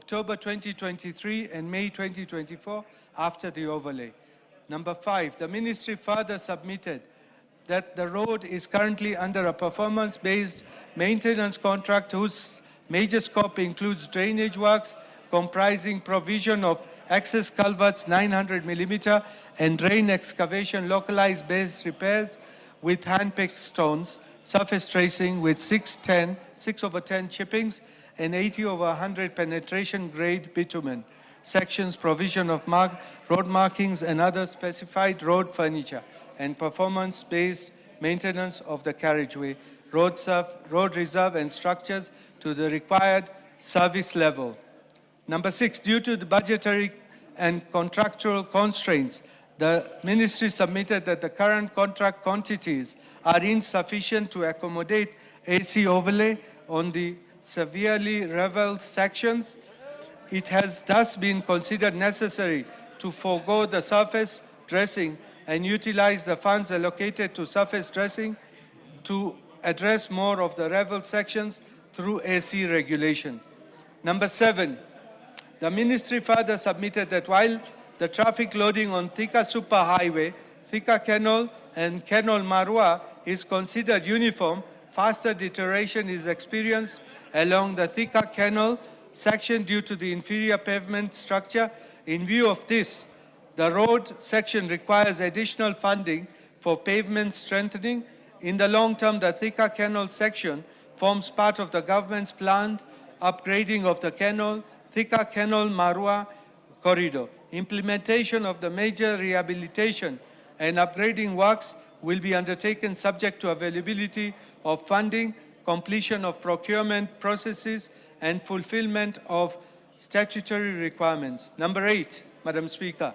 October 2023 and May 2024 after the overlay. Number 5, the ministry further submitted that the road is currently under a performance-based maintenance contract whose major scope includes drainage works comprising provision of access culverts 900 mm and drain excavation localized base repairs with hand-picked stones, surface tracing with 6/10 chippings and 80/100 penetration grade bitumen, sections, provision of road markings and other specified road furniture, and performance-based maintenance of the carriageway, road reserve and structures to the required service level. Number 6, due to the budgetary and contractual constraints, the ministry submitted that the current contract quantities are insufficient to accommodate AC overlay on the severely reveled sections. It has thus been considered necessary to forego the surface dressing and utilize the funds allocated to surface dressing to address more of the reveled sections through AC regulation. Number 7, the ministry further submitted that while the traffic loading on Thika Superhighway, Thika Canal and Canal Marua is considered uniform, faster deterioration is experienced along the Thika Canal section due to the inferior pavement structure. In view of this, the road section requires additional funding for pavement strengthening. In the long term, the Thika Canal section forms part of the government's planned upgrading of the canal, Thika Canal Marua corridor. Implementation of the major rehabilitation and upgrading works will be undertaken subject to availability of funding, completion of procurement processes, and fulfillment of statutory requirements. Number 8, Madam Speaker,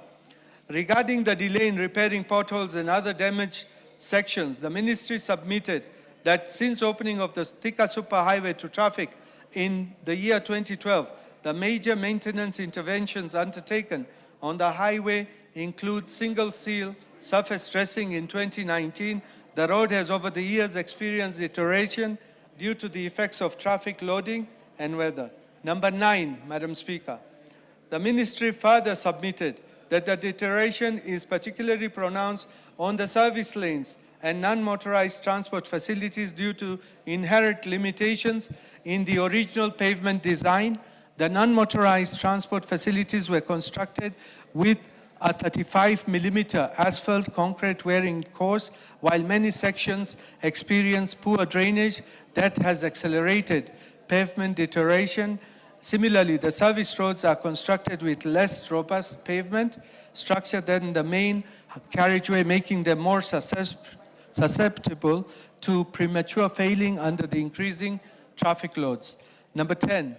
regarding the delay in repairing potholes and other damaged sections, the ministry submitted that since opening of the Thika Superhighway to traffic in the year 2012, the major maintenance interventions undertaken on the highway include single seal surface dressing in 2019. The road has over the years experienced deterioration due to the effects of traffic loading and weather. Number 9, Madam Speaker, the ministry further submitted that the deterioration is particularly pronounced on the service lanes and non-motorized transport facilities due to inherent limitations in the original pavement design. The non-motorized transport facilities were constructed with a 35 mm asphalt concrete wearing course, while many sections experience poor drainage that has accelerated pavement deterioration. Similarly, the service roads are constructed with less robust pavement structure than the main carriageway, making them more susceptible to premature failing under the increasing traffic loads. Number 10,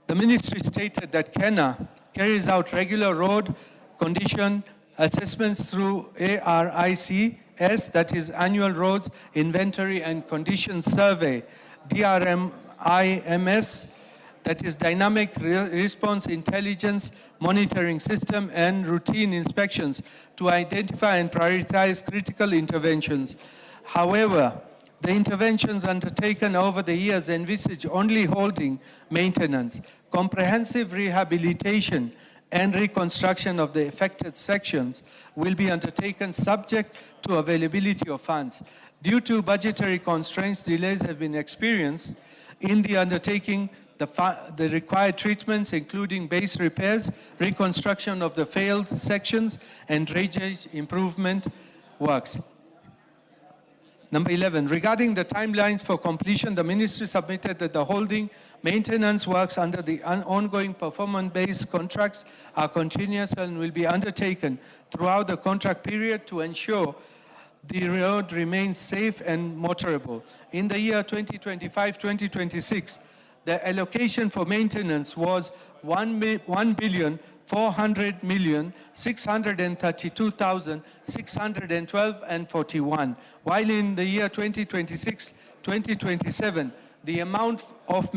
the ministry stated that KENA carries out regular road condition assessments through ARICS, that is Annual Roads Inventory and Condition Survey, DRMIMS, that is Dynamic Response Intelligence Monitoring System, and routine inspections to identify and prioritize critical interventions. However, the interventions undertaken over the years envisage only holding maintenance. Comprehensive rehabilitation and reconstruction of the affected sections will be undertaken subject to availability of funds. Due to budgetary constraints, delays have been experienced in the undertaking the required treatments, including base repairs, reconstruction of the failed sections, and drainage improvement works. Number 11, regarding the timelines for completion, the ministry submitted that the holding maintenance works under the ongoing performance-based contracts are continuous and will be undertaken throughout the contract period to ensure the road remains safe and motorable. In the year 2025-2026, the allocation for maintenance was 1,632,612.41, while in the year 2026-2027, the amount of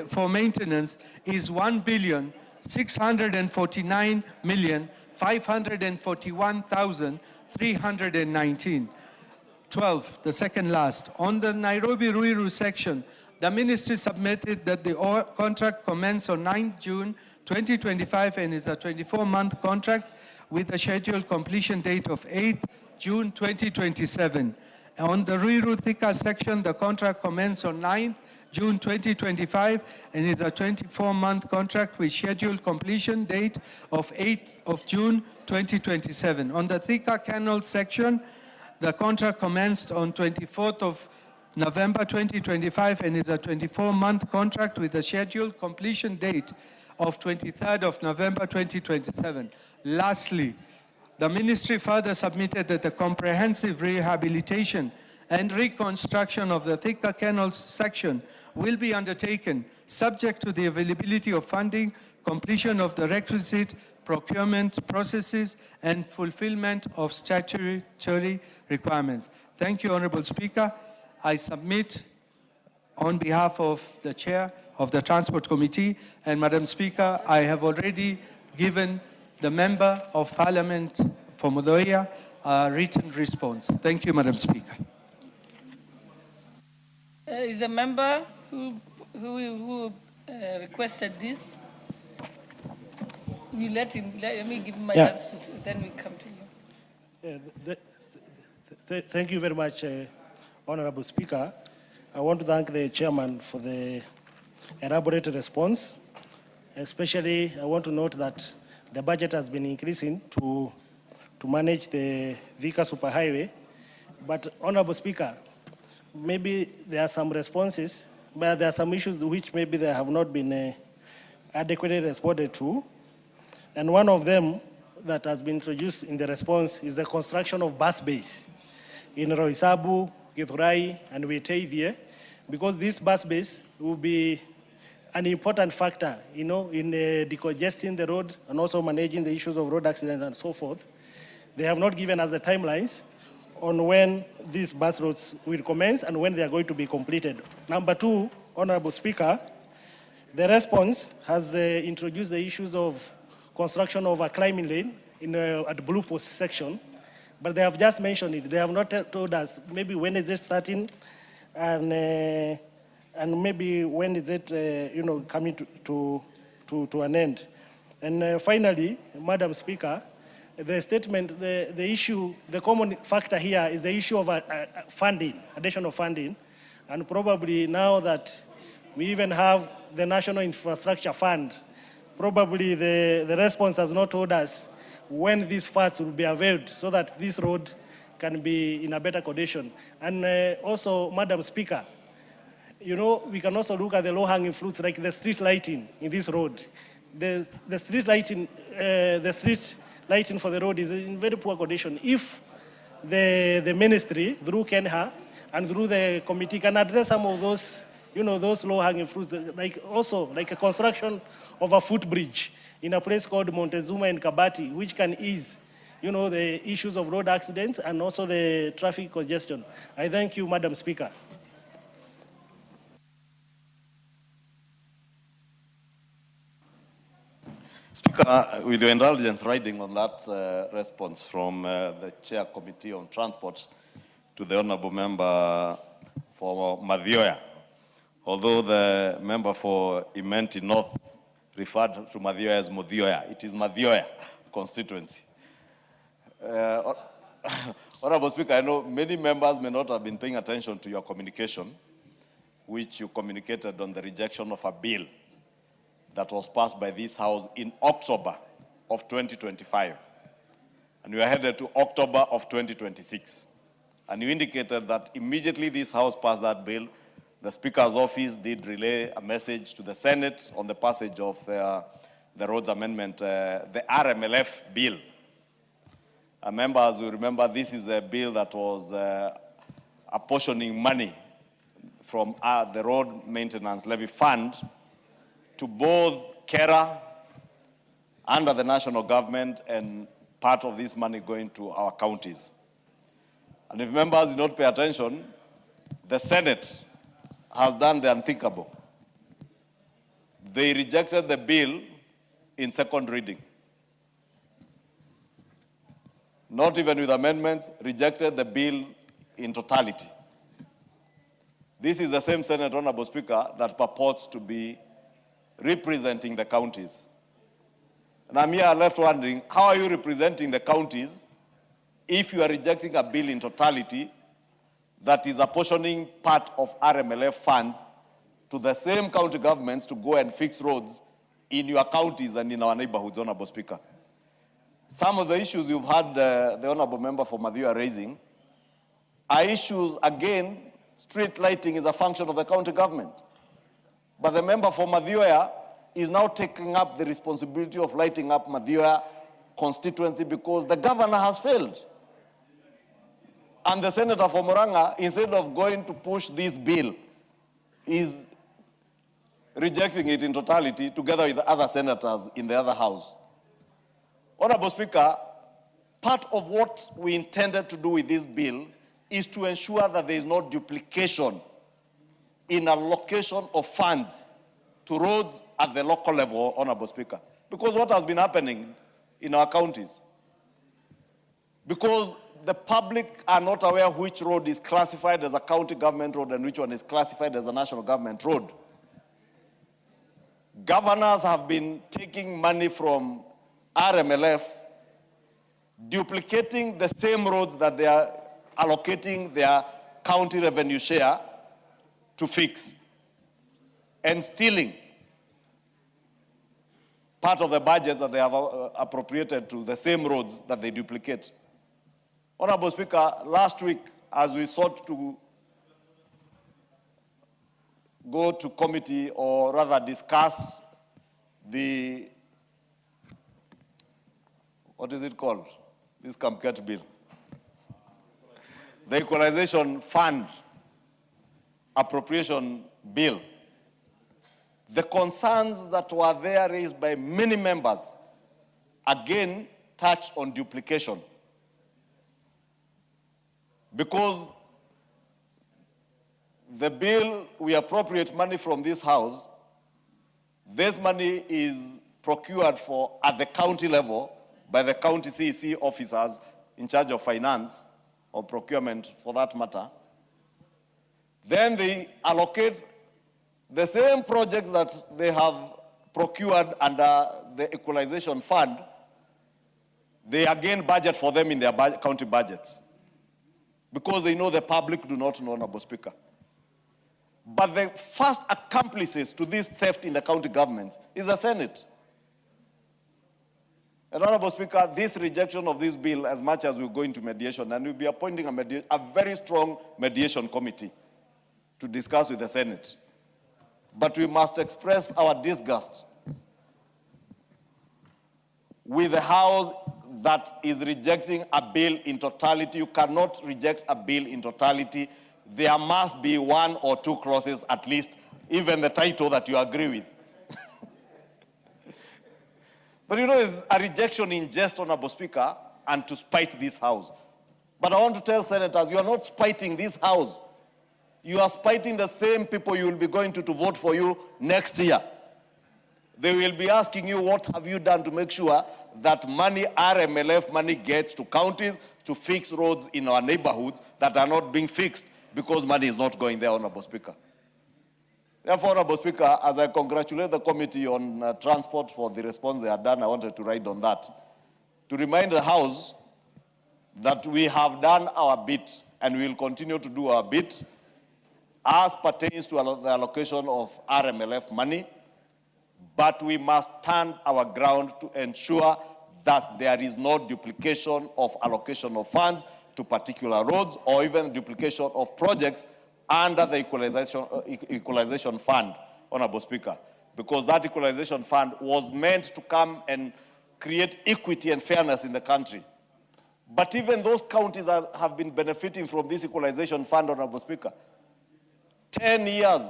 for maintenance is 1,649,541,319. 12, the second last. On the Nairobi-Ruiru section, The ministry submitted that the contract commenced on 9 June 2025 and is a 24-month contract with a scheduled completion date of 8 June 2027. On the Ruiru Thika section, the contract commenced on 9 June 2025 and is a 24-month contract with scheduled completion date of 8 of June 2027. On the Thika Canal section, the contract commenced on 24th of November 2025 and is a 24-month contract with a scheduled completion date of 23rd of November 2027. Lastly, the ministry further submitted that the comprehensive rehabilitation and reconstruction of the Thika Canal section will be undertaken subject to the availability of funding, completion of the requisite procurement processes, and fulfillment of statutory requirements. Thank you, Honorable Speaker. I submit on behalf of the Chair of the Transport Committee, and Madam Speaker, I have already given the Member of Parliament for Modoia a written response. Thank you, Madam Speaker. Is a member who requested this? We let him. Let me give him my chance. Then we come to you. Thank you very much, Honorable Speaker. I want to thank the chairman for the elaborate response. Especially, I want to note that the budget has been increasing to manage the Thika Superhighway. But, Honorable Speaker, maybe there are some responses, but there are some issues which maybe they have not been adequately responded to. And one of them that has been introduced in the response is the construction of bus bays in Roysabu, Githurai, and Wetavia, because this bus base will be an important factor, in decongesting the road and also managing the issues of road accidents and so forth. They have not given us the timelines on when these bus routes will commence and when they are going to be completed. Number two, Honorable Speaker, the response has introduced the issues of construction of a climbing lane at Blue Post section, but they have just mentioned it. They have not told us maybe when is it starting and maybe when is it coming to an end. And finally, Madam Speaker, the statement, the issue, the common factor here is the issue of funding, additional funding, and probably now that we even have the National Infrastructure Fund, probably the response has not told us when these funds will be availed so that this road can be in a better condition. And also, Madam Speaker, we can also look at the low-hanging fruits like the street lighting in this road. The street lighting for the road is in very poor condition. If the ministry, through Kenha and through the committee, can address some of those, those low-hanging fruits, like a construction of a footbridge in a place called Montezuma in Kabati, which can ease, the issues of road accidents and also the traffic congestion. I thank you, Madam Speaker. Speaker, with your indulgence, riding on that response from the Chair Committee on Transport to the Honourable Member for Madhioya, although the member for Imenti North referred to Madhioya as Modhioya, it is Madhioya constituency. Honourable Speaker, I know many members may not have been paying attention to your communication, which you communicated on the rejection of a bill that was passed by this House in October of 2025. And we are headed to October of 2026. And you indicated that immediately this House passed that bill, the Speaker's office did relay a message to the Senate on the passage of the Roads Amendment, the RMLF bill. Members will remember this is a bill that was apportioning money from the Road Maintenance Levy Fund to both KERA under the national government and part of this money going to our counties. And if members do not pay attention, the Senate has done the unthinkable. They rejected the bill in second reading. Not even with amendments, rejected the bill in totality. This is the same Senate, Honorable Speaker, that purports to be representing the counties. And I'm here left wondering, how are you representing the counties if you are rejecting a bill in totality that is apportioning part of RMLF funds to the same county governments to go and fix roads in your counties and in our neighborhoods, Honorable Speaker? Some of the issues you've had the Honorable Member for Madhya raising are issues, again, street lighting is a function of the county government. But the member for Madhya is now taking up the responsibility of lighting up Madhya constituency because the governor has failed. And the senator for Murang'a, instead of going to push this bill, is rejecting it in totality together with the other senators in the other house. Honorable Speaker, part of what we intended to do with this bill is to ensure that there is no duplication in allocation of funds to roads at the local level, Honorable Speaker. Because what has been happening in our counties, because the public are not aware which road is classified as a county government road and which one is classified as a national government road. Governors have been taking money from RMLF, duplicating the same roads that they are allocating their county revenue share to fix, and stealing part of the budgets that they have appropriated to the same roads that they duplicate. Honorable Speaker, last week, as we sought to go to committee, or rather discuss the, what is it called? This Kamket bill. The Equalization Fund appropriation bill. The concerns that were there raised by many members, again, touch on duplication. Because the bill, we appropriate money from this house, this money is procured for at the county level by the county CEC officers in charge of finance or procurement for that matter. Then they allocate the same projects that they have procured under the equalization fund, they again budget for them in their county budgets. Because they know the public do not know, Honorable Speaker. But the first accomplices to this theft in the county governments is the Senate. And Honorable Speaker, this rejection of this bill, as much as we go into mediation, and we'll be appointing a very strong mediation committee to discuss with the Senate. But we must express our disgust with the House that is rejecting a bill in totality. You cannot reject a bill in totality. There must be one or two clauses at least, even the title that you agree with. But you know, it's a rejection in jest, Honorable Speaker, and to spite this House. But I want to tell senators, you are not spiting this House. You are spiting the same people you will be going to vote for you next year. They will be asking you, what have you done to make sure that money, RMLF money, gets to counties to fix roads in our neighborhoods that are not being fixed because money is not going there, Honorable Speaker. Therefore, Honorable Speaker, as I congratulate the committee on transport for the response they have done, I wanted to write on that, to remind the House that we have done our bit and we will continue to do our bit as pertains to the allocation of RMLF money, but we must stand our ground to ensure that there is no duplication of allocation of funds to particular roads or even duplication of projects under the equalization fund, Honorable Speaker, because that equalization fund was meant to come and create equity and fairness in the country. But even those counties have been benefiting from this equalization fund, Honorable Speaker. 10 years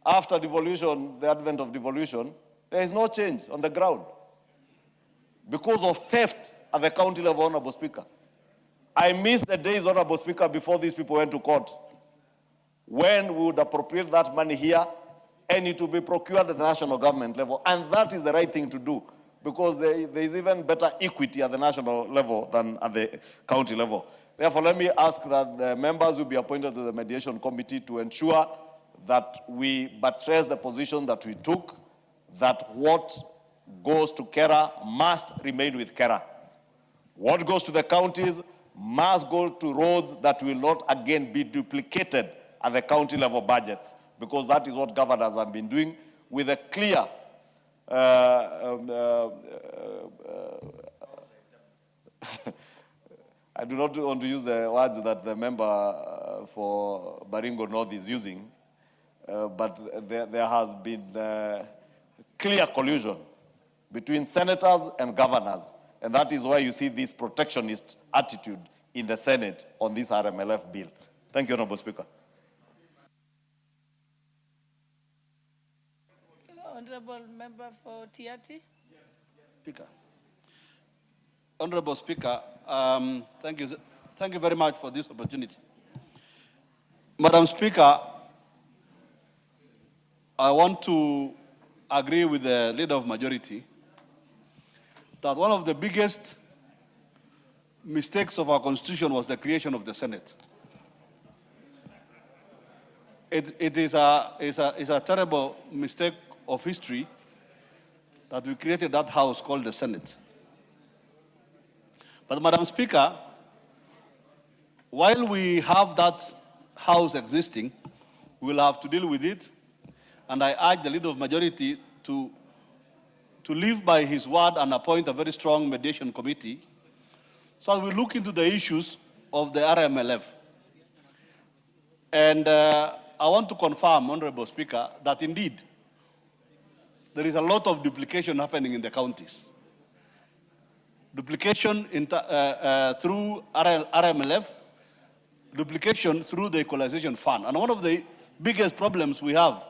after devolution, the advent of devolution, there is no change on the ground because of theft at the county level, Honorable Speaker. I miss the days, Honorable Speaker, before these people went to court, when we would appropriate that money here and it would be procured at the national government level. And that is the right thing to do because there is even better equity at the national level than at the county level. Therefore, let me ask that the members will be appointed to the mediation committee to ensure that we buttress the position that we took, that what goes to Kera must remain with Kera. What goes to the counties must go to roads that will not again be duplicated at the county level budgets, because that is what governors have been doing with a clear I do not want to use the words that the member for Baringo North is using, but there has been clear collusion between senators and governors. And that is why you see this protectionist attitude in the Senate on this RMLF bill. Thank you, Honorable Speaker. Honorable Member for Tiati. Speaker. Honorable Speaker, thank you very much for this opportunity. Madam Speaker, I want to agree with the Leader of Majority that one of the biggest mistakes of our Constitution was the creation of the Senate. It is a terrible mistake of history that we created that house called the Senate. But Madam Speaker, while we have that house existing, we will have to deal with it. And I urge the Leader of Majority to live by his word and appoint a very strong mediation committee so that we look into the issues of the RMLF. And I want to confirm, Honorable Speaker, that indeed there is a lot of duplication happening in the counties. Duplication through RMLF, duplication through the equalization fund. And one of the biggest problems we have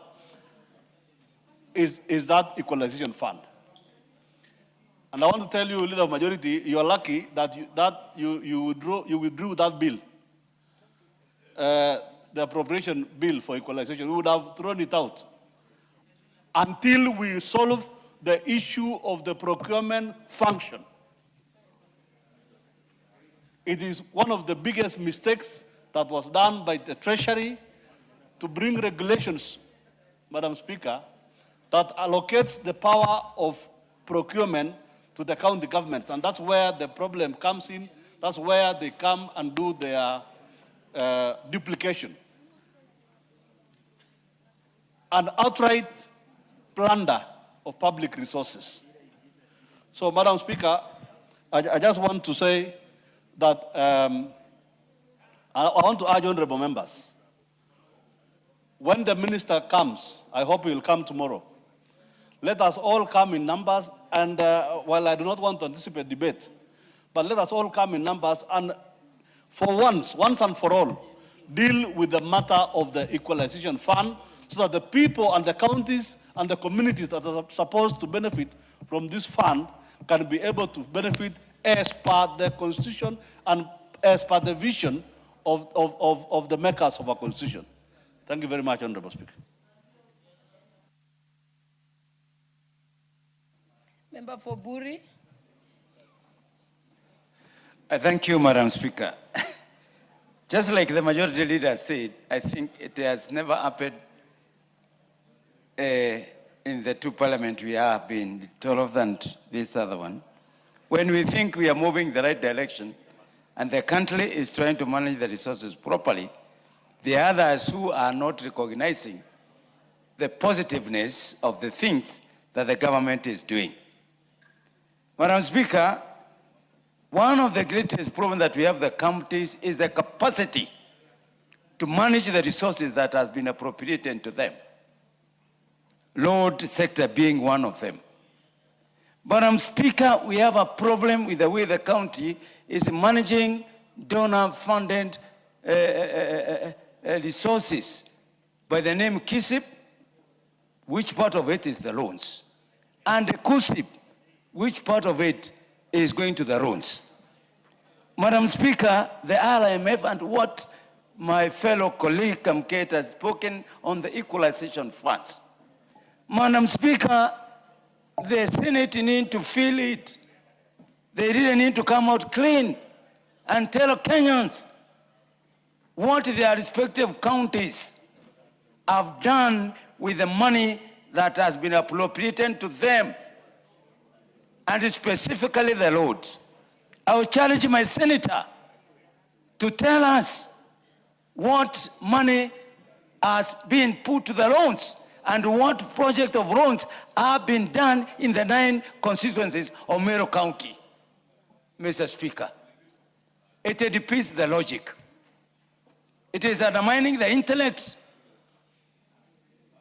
is that equalization fund. And I want to tell you, Leader of Majority, you are lucky that you withdrew that bill, the appropriation bill for equalization. We would have thrown it out until we solve the issue of the procurement function. It is one of the biggest mistakes that was done by the Treasury to bring regulations, Madam Speaker, that allocates the power of procurement to the county governments. And that's where the problem comes in. That's where they come and do their duplication. And outright plunder of public resources. So, Madam Speaker, I just want to say that I want to urge honorable members, when the minister comes, I hope he will come tomorrow, let us all come in numbers, and while I do not want to anticipate debate, but let us all come in numbers and for once and for all, deal with the matter of the equalization fund so that the people and the counties and the communities that are supposed to benefit from this fund can be able to benefit as per the Constitution and as per the vision of the makers of our Constitution. Thank you very much, Honorable Speaker. Member for Buri. Thank you, Madam Speaker. Just like the majority leader said, I think it has never happened in the two parliaments we have been, taller than this other one. When we think we are moving in the right direction and the country is trying to manage the resources properly, the others who are not recognizing the positiveness of the things that the government is doing. Madam Speaker, one of the greatest problems that we have in the counties is the capacity to manage the resources that has been appropriated to them. Road sector being one of them. Madam Speaker, we have a problem with the way the county is managing donor-funded resources by the name KISIP, which part of it is the loans, and the KUSIP, which part of it is going to the loans. Madam Speaker, the RMF and what my fellow colleague Kamket has spoken on the equalization funds. Madam Speaker, the Senate need to feel it. They really need to come out clean and tell Kenyans what their respective counties have done with the money that has been appropriated to them, and specifically the roads. I will challenge my senator to tell us what money has been put to the roads and what project of roads have been done in the 9 constituencies of Meru County. Mr. Speaker, it defeats the logic. It is undermining the intellect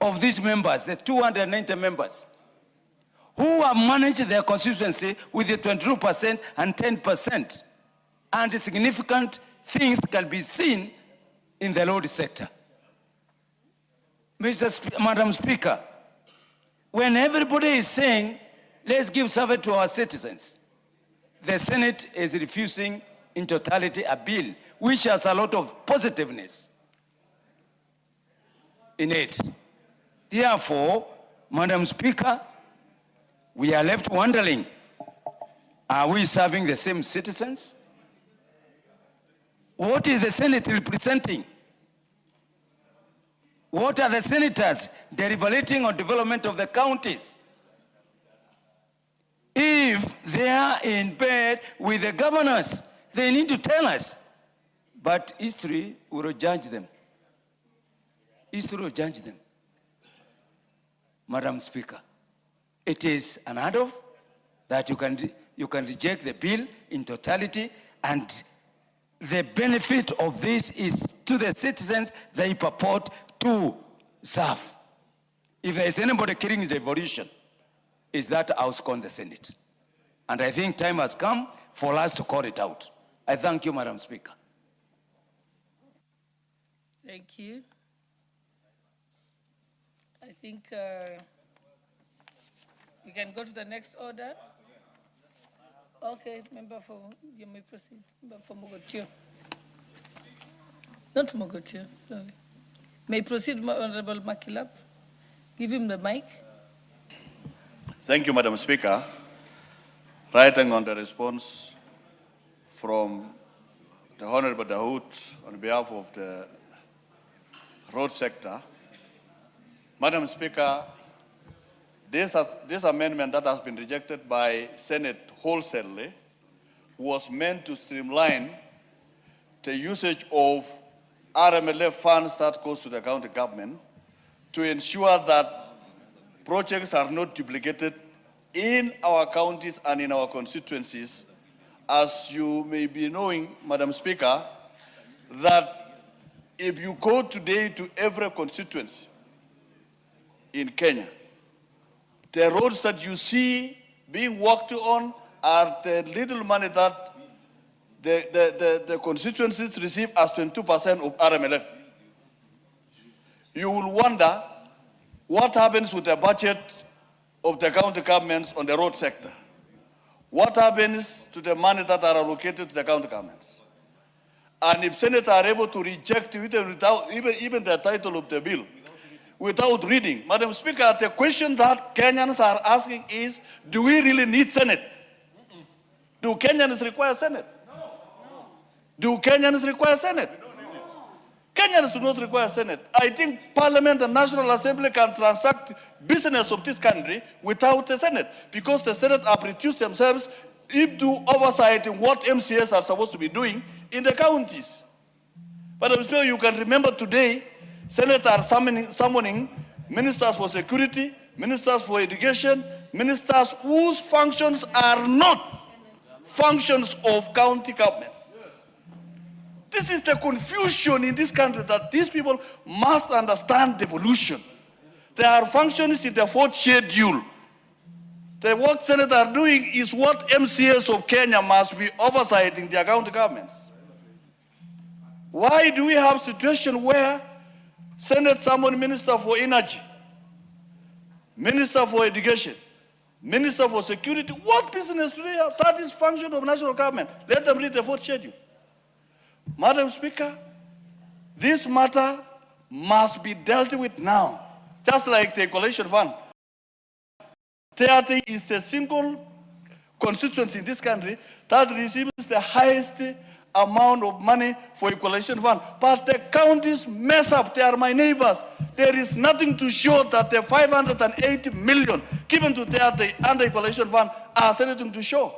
of these members, the 290 members, who have managed their constituency with the 22% and 10%, and significant things can be seen in the road sector. Madam Speaker, when everybody is saying, let's give service to our citizens, the Senate is refusing in totality a bill which has a lot of positiveness in it. Therefore, Madam Speaker, we are left wondering, are we serving the same citizens? What is the Senate representing? What are the senators deliberating on development of the counties? If they are in bed with the governors, they need to tell us. But history will judge them. History will judge them. Madam Speaker, it is unheard of that you can reject the bill in totality, and the benefit of this is to the citizens they purport to serve. If there is anybody killing the revolution, is that House called the Senate. And I think time has come for us to call it out. I thank you, Madam Speaker. Thank you. I think we can go to the next order. Okay, member for, you may proceed. Member for Mogotio. Not Mogotio, sorry. May proceed, Honorable Makilap. Give him the mic. Thank you, Madam Speaker. Writing on the response from the Honorable Dahoud on behalf of the road sector. Madam Speaker, this amendment that has been rejected by Senate wholesalely was meant to streamline the usage of RMLF funds that goes to the county government to ensure that projects are not duplicated in our counties and in our constituencies. As you may be knowing, Madam Speaker, that if you go today to every constituency in Kenya, the roads that you see being worked on are the little money that the constituencies receive as 22% of RMLF. You will wonder what happens with the budget of the county governments on the road sector. What happens to the money that are allocated to the county governments? And if senators are able to reject even the title of the bill without reading, Madam Speaker, the question that Kenyans are asking is, do we really need Senate? Do Kenyans require Senate? Do Kenyans require Senate? Kenyans do not require Senate. I think Parliament and National Assembly can transact business of this country without the Senate, because the Senate have reduced themselves into oversight in what MCAs are supposed to be doing in the counties. But I'm sure you can remember today, Senate are summoning ministers for security, ministers for education, ministers whose functions are not functions of county governments. This is the confusion in this country, that these people must understand devolution. There are functions in the 4th schedule. The work Senate are doing is what MCAs of Kenya must be oversighting their county governments. Why do we have a situation where Senate summon Minister for Energy, Minister for Education, Minister for Security? What business do they have? That is function of national government. Let them read the 4th schedule. Madam Speaker, this matter must be dealt with now, just like the coalition fund. Theatre is the single constituency in this country that receives the highest amount of money for equalization fund. But the counties mess up. They are my neighbors. There is nothing to show that the 580 million given to the under equalization fund has anything to show.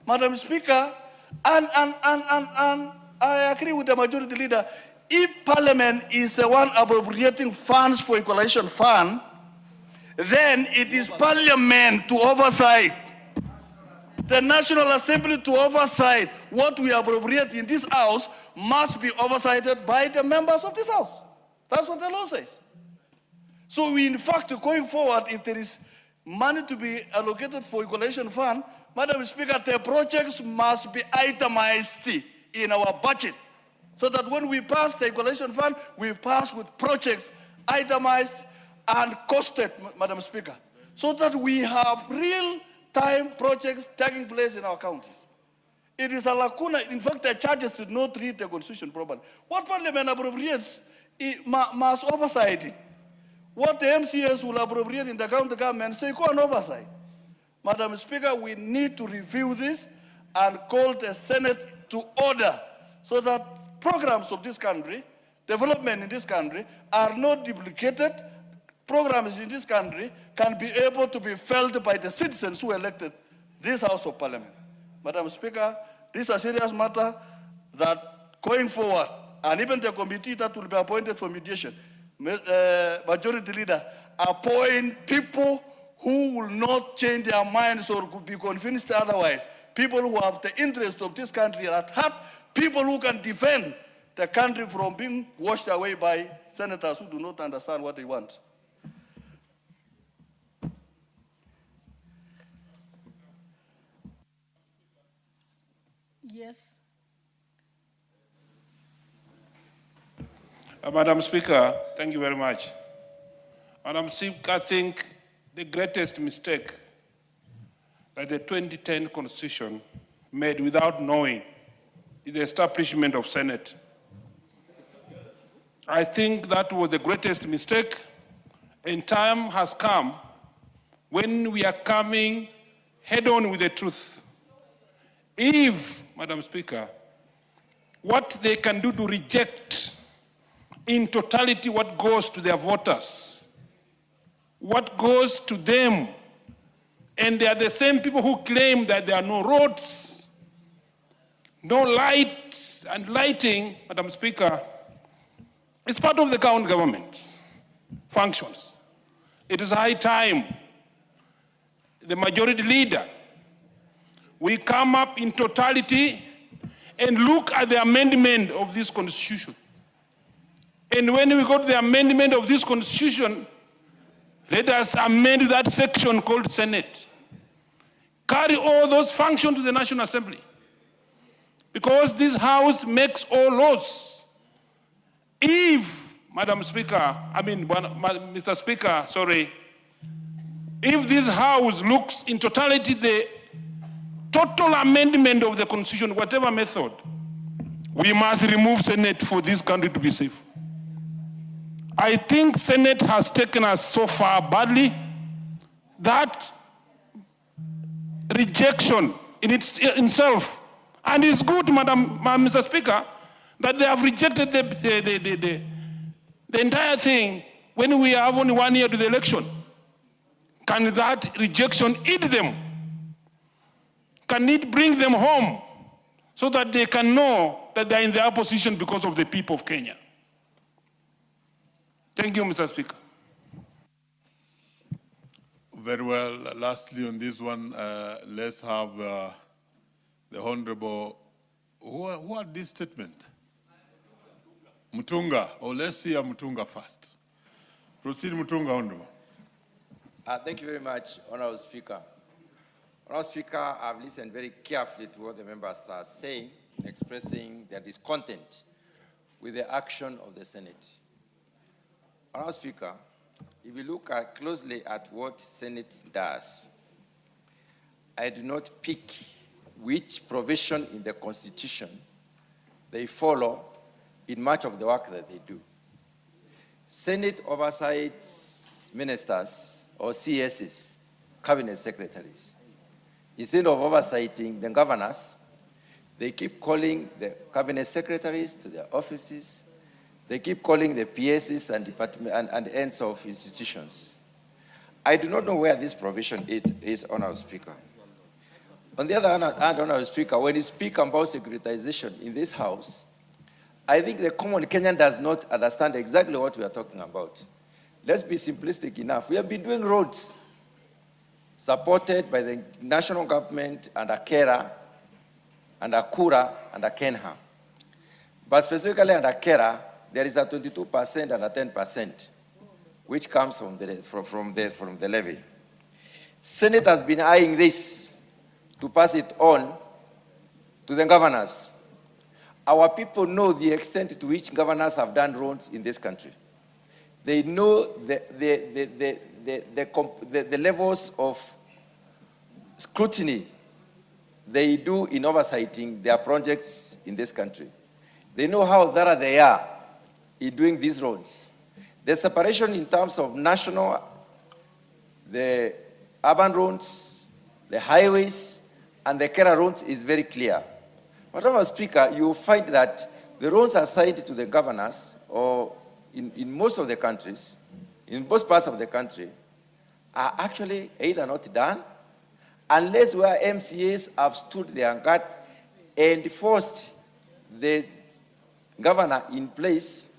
Madam Speaker, and I agree with the majority leader. If Parliament is the one appropriating funds for equalization fund, then it is Parliament to oversight. The National Assembly to oversight what we appropriate in this house must be oversighted by the members of this house. That's what the law says. So we, in fact, going forward, if there is money to be allocated for equalization fund, Madam Speaker, the projects must be itemized in our budget, so that when we pass the equalization fund, we pass with projects itemized and costed, Madam Speaker, so that we have real-time projects taking place in our counties. It is a lacuna. In fact, the charges did not read the Constitution properly. What Parliament appropriates must oversight it. What the MCS will appropriate in the county governments, they go on oversight. Madam Speaker, we need to review this and call the Senate to order so that programs of this country, development in this country, are not duplicated. Programs in this country can be able to be felt by the citizens who elected this House of Parliament. Madam Speaker, this is a serious matter that going forward, and even the committee that will be appointed for mediation, majority leader, appoint people who will not change their minds or could be convinced otherwise. People who have the interest of this country at heart, people who can defend the country from being washed away by senators who do not understand what they want. Yes. Madam Speaker, thank you very much. Madam Speaker, I think the greatest mistake that the 2010 Constitution made without knowing is the establishment of Senate. I think that was the greatest mistake, and time has come when we are coming head on with the truth. If, Madam Speaker, what they can do to reject in totality what goes to their voters, what goes to them, and they are the same people who claim that there are no roads, no lights and lighting, Madam Speaker. It's part of the county government functions. It is high time the majority leader, we come up in totality and look at the amendment of this constitution. And when we go to the amendment of this constitution, let us amend that section called Senate. Carry all those functions to the National Assembly. Because this House makes all laws. If, Madam Speaker, Mr. Speaker, sorry, if this House looks in totality the total amendment of the Constitution, whatever method, we must remove Senate for this country to be safe. I think Senate has taken us so far badly that rejection in itself, and it's good, Mr. Speaker, that they have rejected the entire thing when we have only 1 year to the election. Can that rejection eat them? Can it bring them home so that they can know that they're in their position because of the people of Kenya? Thank you, Mr. Speaker. Very well. Lastly, on this one, let's have the Honorable, who had this statement? Mutunga. Oh, let's hear Mutunga first. Proceed, Mutunga, Honorable. Thank you very much, Honorable Speaker. Honorable Speaker, I've listened very carefully to what the members are saying, expressing their discontent with the action of the Senate. Honorable Speaker, if you look closely at what Senate does, I do not pick which provision in the Constitution they follow in much of the work that they do. Senate oversights ministers or CSs, cabinet secretaries. Instead of oversighting the governors, They keep calling the cabinet secretaries to their offices. They keep calling the PSs and department and ends of institutions. I do not know where this provision is, Honorable Speaker. On the other hand, Honorable Speaker, when you speak about securitization in this House, I think the common Kenyan does not understand exactly what we are talking about. Let's be simplistic enough. We have been doing roads supported by the national government under KERA, under KURA, under KENHA. But specifically under KERA, there is a 22% and a 10%, which comes from the levy. Senate has been eyeing this to pass it on to the governors. Our people know the extent to which governors have done roads in this country. They know the levels of scrutiny they do in oversighting their projects in this country. They know how thorough they are in doing these roads. The separation in terms of national, the urban roads, the highways, and the KERA roads is very clear. But, Mr. Speaker, you will find that the roads assigned to the governors, or in most of the countries, in most parts of the country, are actually either not done, unless where MCAs have stood their guard and forced the governor in place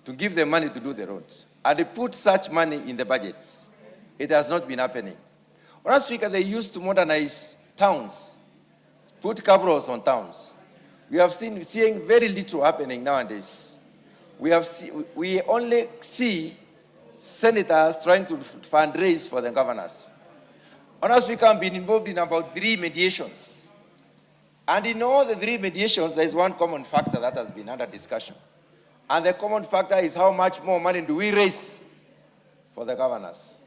to give them money to do the roads. And they put such money in the budgets. It has not been happening. Mr. Speaker, they used to modernize towns, put cabros on towns. We have seeing very little happening nowadays. We only see senators trying to fundraise for the governors. Mr. Speaker, I've been involved in about 3 mediations. And in all the 3 mediations, there is one common factor that has been under discussion. And the common factor is how much more money do we raise for the governors.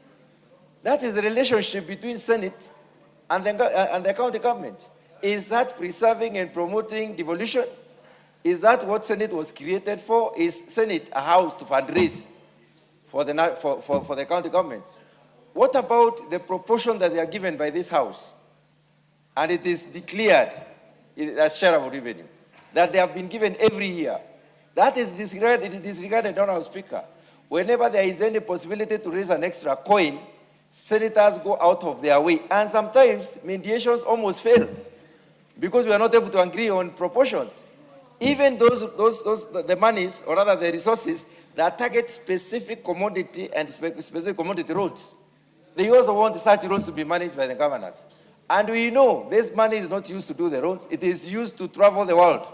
That is the relationship between Senate and the county government. Is that preserving and promoting devolution? Is that what Senate was created for? Is Senate a house to fundraise for the county governments? What about the proportion that they are given by this House? And it is declared as share of revenue that they have been given every year. That is disregarded, Honorable Speaker. Whenever there is any possibility to raise an extra coin, senators go out of their way. And sometimes mediations almost fail because we are not able to agree on proportions. Even the monies, or rather the resources that target specific commodity and specific commodity roads, they also want such roads to be managed by the governors. And we know this money is not used to do the roads. It is used to travel the world.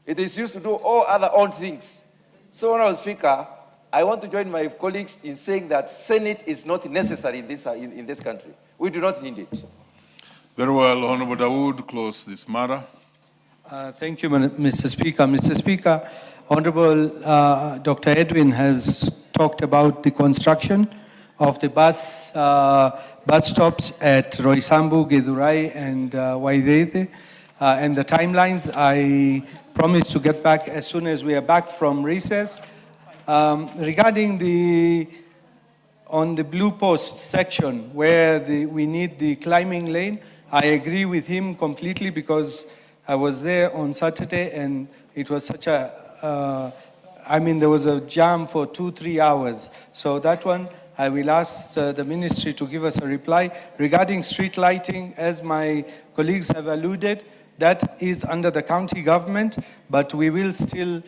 It is used to do all other odd things. So, Honorable Speaker, I want to join my colleagues in saying that Senate is not necessary in this country. We do not need it. Very well, Honorable Dawood, close this matter. Thank you, Mr. Speaker. Mr. Speaker, Honorable Dr. Edwin has talked about the construction of the bus stops at Roysambu, Githurai, and Waidete, and the timelines. I promise to get back as soon as we are back from recess. Regarding on the Blue Post section where we need the climbing lane, I agree with him completely because I was there on Saturday and it was such a, there was a jam for 2-3 hours. So that one, I will ask the ministry to give us a reply. Regarding street lighting, as my colleagues have alluded, that is under the county government, but we will still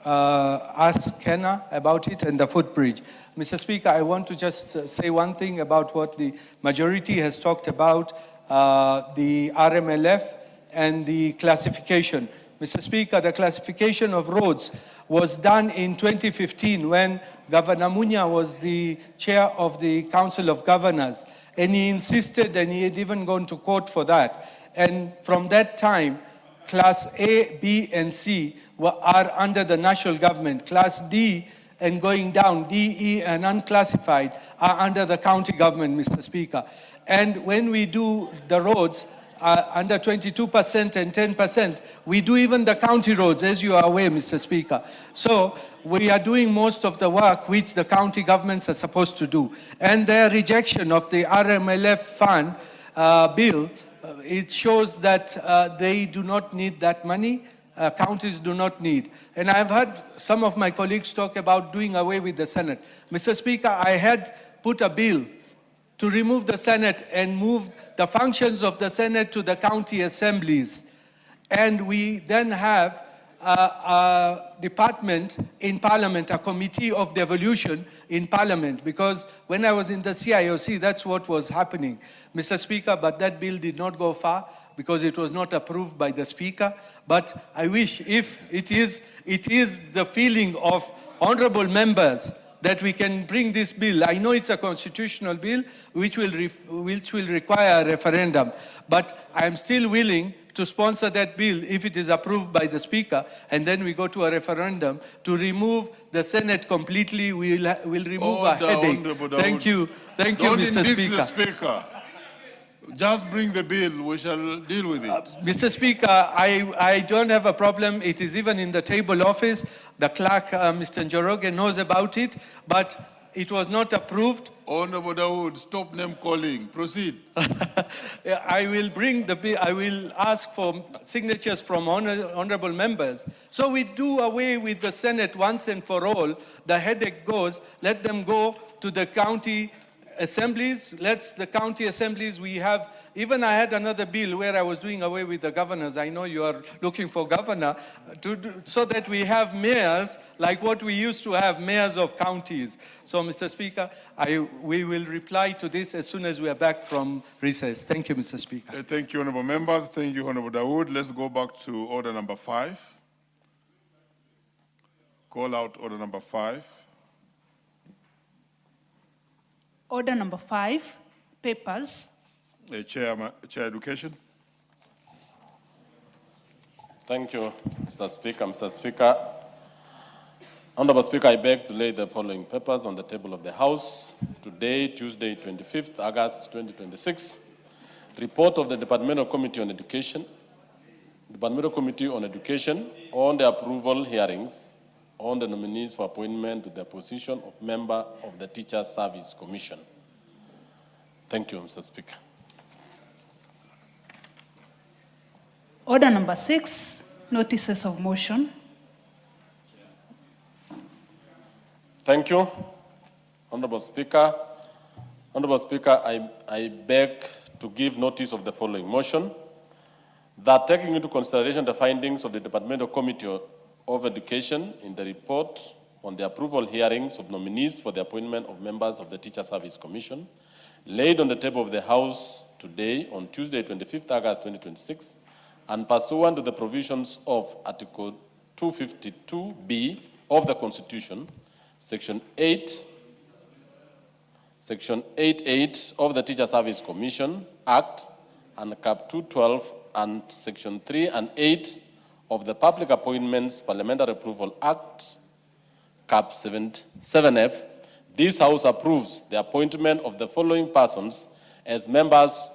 ask Kenna about it and the footbridge. Mr. Speaker, I want to just say one thing about what the majority has talked about, the RMLF and the classification. Mr. Speaker, the classification of roads was done in 2015 when Governor Munya was the chair of the Council of Governors, and he insisted, and he had even gone to court for that. And from that time, Class A, B, and C are under the national government. Class D and going down, D, E, and unclassified are under the county government, Mr. Speaker. And when we do the roads, under 22% and 10%, we do even the county roads, as you are aware, Mr. Speaker. So we are doing most of the work which the county governments are supposed to do. And their rejection of the RMLF fund bill it shows that they do not need that money. Counties do not need. And I've heard some of my colleagues talk about doing away with the Senate. Mr. Speaker, I had put a bill to remove the Senate and move the functions of the Senate to the county assemblies. And we then have a department in Parliament, a committee of devolution in Parliament, because when I was in the CIOC, that's what was happening, Mr. Speaker, but that bill did not go far because it was not approved by the Speaker. But I wish, if it is the feeling of honorable members that we can bring this bill. I know it's a constitutional bill which will require a referendum, but I am still willing to sponsor that bill if it is approved by the Speaker, and then we go to a referendum to remove the Senate completely. We'll remove a headache. Thank you, Mr. Speaker. The Speaker. Just bring the bill, we shall deal with it. Mr. Speaker, I don't have a problem. It is even in the table office. The clerk, Mr. Njoroge, knows about it, but it was not approved. Honorable Dawood, stop name calling. Proceed. I will bring the bill. I will ask for signatures from honorable members. So we do away with the Senate once and for all. The headache goes. Let them go to the county assemblies. The county assemblies, we have, even I had another bill where I was doing away with the governors. I know you are looking for governor, so that we have mayors like what we used to have, mayors of counties. So, Mr. Speaker, we will reply to this as soon as we are back from recess. Thank you, Mr. Speaker. Thank you, honorable members. Thank you, Honorable Dawood. Let's go back to order number 5. Call out order number 5. Order number 5, papers. Chair Education. Thank you, Mr. Speaker. Mr. Speaker, Honorable Speaker, I beg to lay the following papers on the table of the House today, Tuesday, 25th August 2026. Report of the Departmental Committee on Education. Departmental Committee on Education on the approval hearings on the nominees for appointment to the position of member of the Teacher Service Commission. Thank you, Mr. Speaker. Order number 6, notices of motion. Thank you, Honorable Speaker. Honorable Speaker, I beg to give notice of the following motion, that taking into consideration the findings of the Departmental Committee of Education in the report on the approval hearings of nominees for the appointment of members of the Teacher Service Commission, laid on the table of the House today on Tuesday, 25th August 2026, and pursuant to the provisions of Article 252B of the Constitution, Section 8.8 of the Teacher Service Commission Act, and Cap 212 and Section 3 and 8 of the Public Appointments Parliamentary Approval Act, Cap 7F, this House approves the appointment of the following persons as members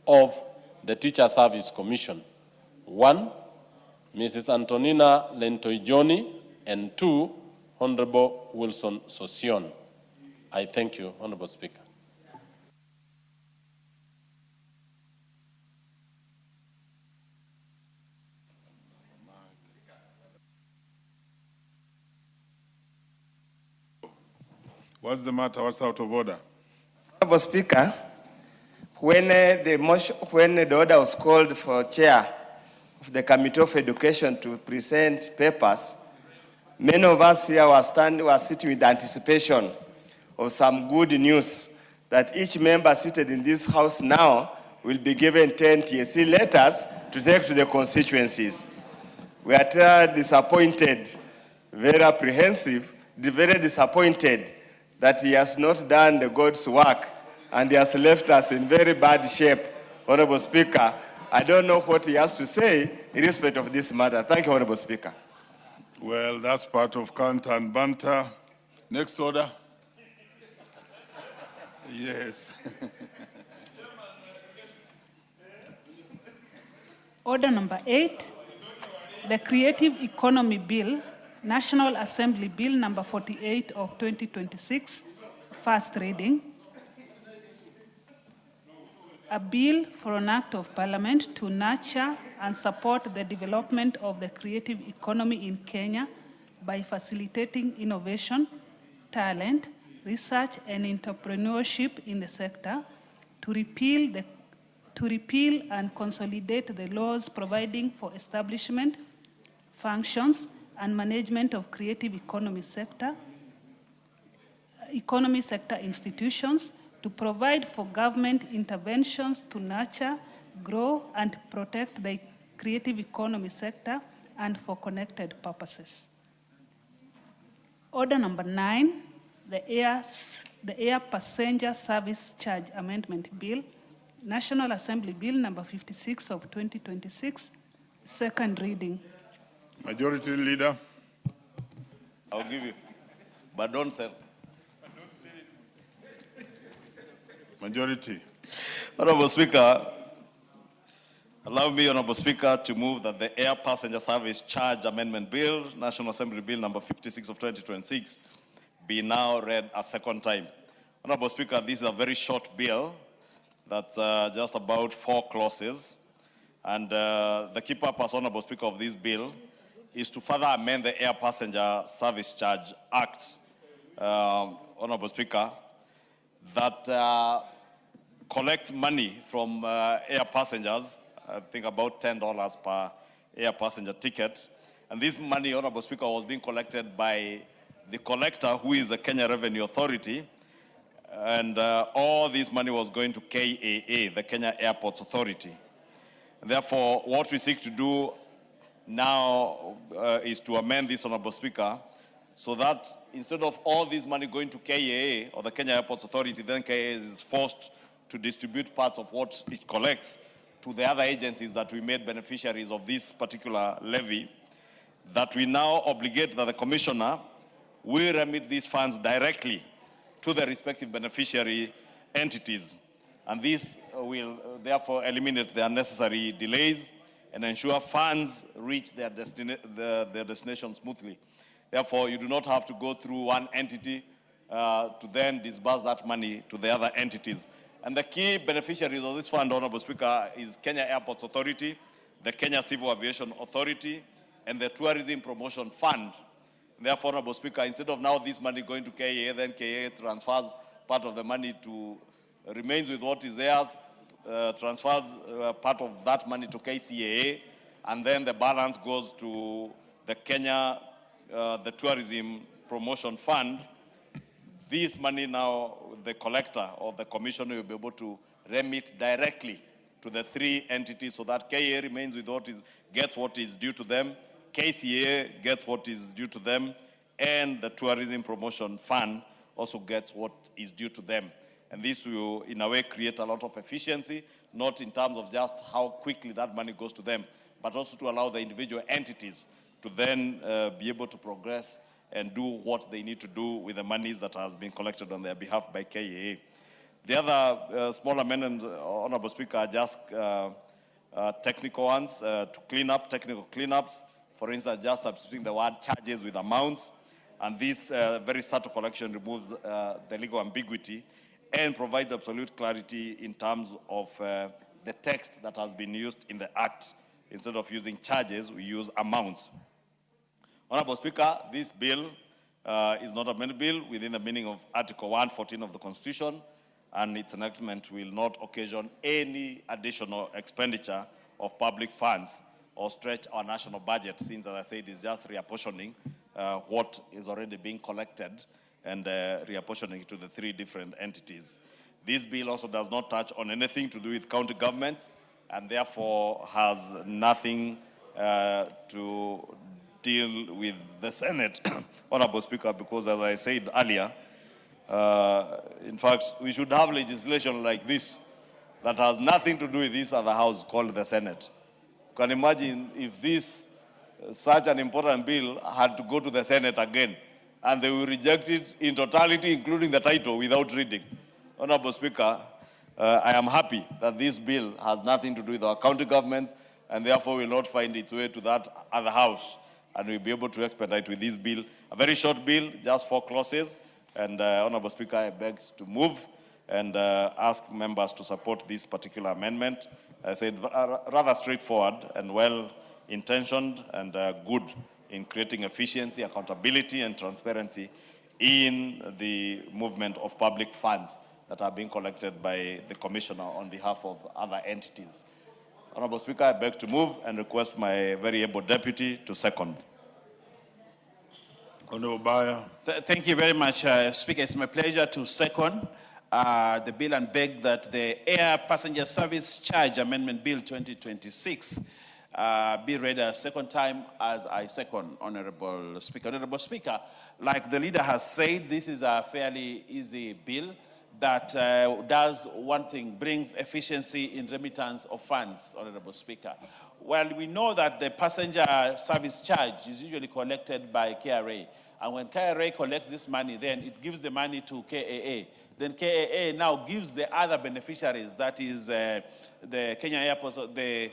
of the Teacher Service Commission. 1, Mrs. Antonina Lentoijoni, and 2, Honorable Wilson Sosion. I thank you, Honorable Speaker. What's the matter? What's out of order? Honorable Speaker, when the order was called for chair of the Committee of Education to present papers, many of us here were sitting with anticipation of some good news that each member seated in this House now will be given 10 TSC letters to take to the constituencies. We are disappointed, very apprehensive, very disappointed that he has not done the God's work and he has left us in very bad shape. Honorable Speaker, I don't know what he has to say in respect of this matter. Thank you, Honorable Speaker. Well, that's part of Kant and banter. Next order. Yes. Order number 8, the Creative Economy Bill, National Assembly Bill number 48 of 2026, first reading. a bill for an act of parliament to nurture and support the development of the creative economy in Kenya by facilitating innovation, talent, research, and entrepreneurship in the sector, to repeal and consolidate the laws providing for establishment, functions, and management of creative economy sector institutions, to provide for government interventions to nurture, grow, and protect the creative economy sector, and for connected purposes. Order number 9, the Air Passenger Service Charge Amendment Bill, National Assembly Bill number 56 of 2026, second reading. Majority Leader. I'll give you, but don't sell. Majority. Honorable Speaker, allow me, Honorable Speaker, to move that the Air Passenger Service Charge Amendment Bill, National Assembly Bill number 56 of 2026, be now read a second time. Honorable Speaker, this is a very short bill that's just about 4 clauses. And the key purpose, Honorable Speaker, of this bill is to further amend the Air Passenger Service Charge Act, Honorable Speaker, that collects money from air passengers, I think about $10 per air passenger ticket. And this money, Honorable Speaker, was being collected by the collector, who is the Kenya Revenue Authority. And all this money was going to KAA, the Kenya Airports Authority. And therefore, what we seek to do now is to amend this, Honorable Speaker, so that instead of all this money going to KAA, or the Kenya Airports Authority, then KAA is forced to distribute parts of what it collects to the other agencies that we made beneficiaries of this particular levy, that we now obligate that the Commissioner will remit these funds directly to the respective beneficiary entities. And this will therefore eliminate the unnecessary delays and ensure funds reach their destination smoothly. Therefore, you do not have to go through one entity to then disburse that money to the other entities. And the key beneficiaries of this fund, Honorable Speaker, is Kenya Airports Authority, the Kenya Civil Aviation Authority, and the Tourism Promotion Fund. Therefore, Honorable Speaker, instead of now this money going to KAA, then KAA transfers part of the money to, remains with what is theirs, transfers part of that money to KCAA, and then the balance goes to the Kenya, the Tourism Promotion Fund. This money now, the collector or the commissioner will be able to remit directly to the 3 entities, so that KAA remains with what is, gets what is due to them, KCA gets what is due to them, and the Tourism Promotion Fund also gets what is due to them. And this will, in a way, create a lot of efficiency, not in terms of just how quickly that money goes to them, but also to allow the individual entities to then be able to progress and do what they need to do with the monies that has been collected on their behalf by KAA. The other small amendments, Honorable Speaker, are just technical ones to clean up, technical cleanups. For instance, just substituting the word charges with amounts. And this very subtle correction removes the legal ambiguity and provides absolute clarity in terms of the text that has been used in the Act. Instead of using charges, we use amounts. Honorable Speaker, this bill is not a amendment bill within the meaning of Article 114 of the Constitution, and its enactment will not occasion any additional expenditure of public funds or stretch our national budget, since, as I said, it's just reapportioning what is already being collected and reapportioning it to the 3 different entities. This bill also does not touch on anything to do with county governments, and therefore has nothing to deal with the Senate, Honorable Speaker, because as I said earlier, in fact, we should have legislation like this that has nothing to do with this other house called the Senate. You can imagine if this, such an important bill had to go to the Senate again, and they will reject it in totality, including the title, without reading. Honorable Speaker, I am happy that this bill has nothing to do with our county governments, and therefore will not find its way to that other house, and we'll be able to expedite with this bill. A very short bill, just 4 clauses, and Honorable Speaker, I beg to move and ask members to support this particular amendment. I said rather straightforward and well-intentioned and good in creating efficiency, accountability, and transparency in the movement of public funds that are being collected by the Commissioner on behalf of other entities. Honorable Speaker, I beg to move and request my very able deputy to second. Honorable Bayer. Thank you very much, Speaker. It's my pleasure to second the bill and beg that the Air Passenger Service Charge Amendment Bill 2026 be read a second time as I second, Honorable Speaker. Honorable Speaker, like the leader has said, this is a fairly easy bill that does one thing, brings efficiency in remittance of funds, Honorable Speaker. Well, we know that the passenger service charge is usually collected by KRA. And when KRA collects this money, then it gives the money to KAA. Then KAA now gives the other beneficiaries, that is the Kenya Airports, the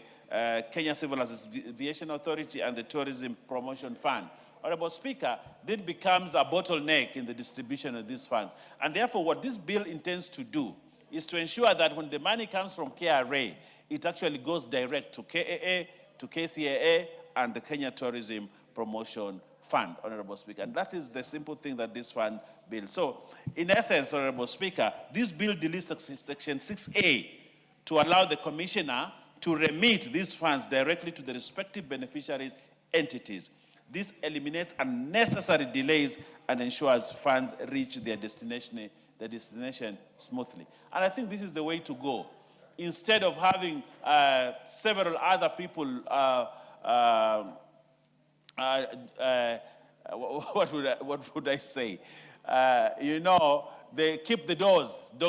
Kenya Civil Aviation Authority and the Tourism Promotion Fund. Honorable Speaker, this becomes a bottleneck in the distribution of these funds. And therefore, what this bill intends to do is to ensure that when the money comes from KRA, it actually goes direct to KAA, to KCAA, and the Kenya Tourism Promotion Fund, Honorable Speaker. And that is the simple thing that this fund builds. So, in essence, Honorable Speaker, this bill deletes Section 6A to allow the Commissioner to remit these funds directly to the respective beneficiaries' entities. This eliminates unnecessary delays and ensures funds reach their destination smoothly. And I think this is the way to go. Instead of having several other people, what would I say? They keep the door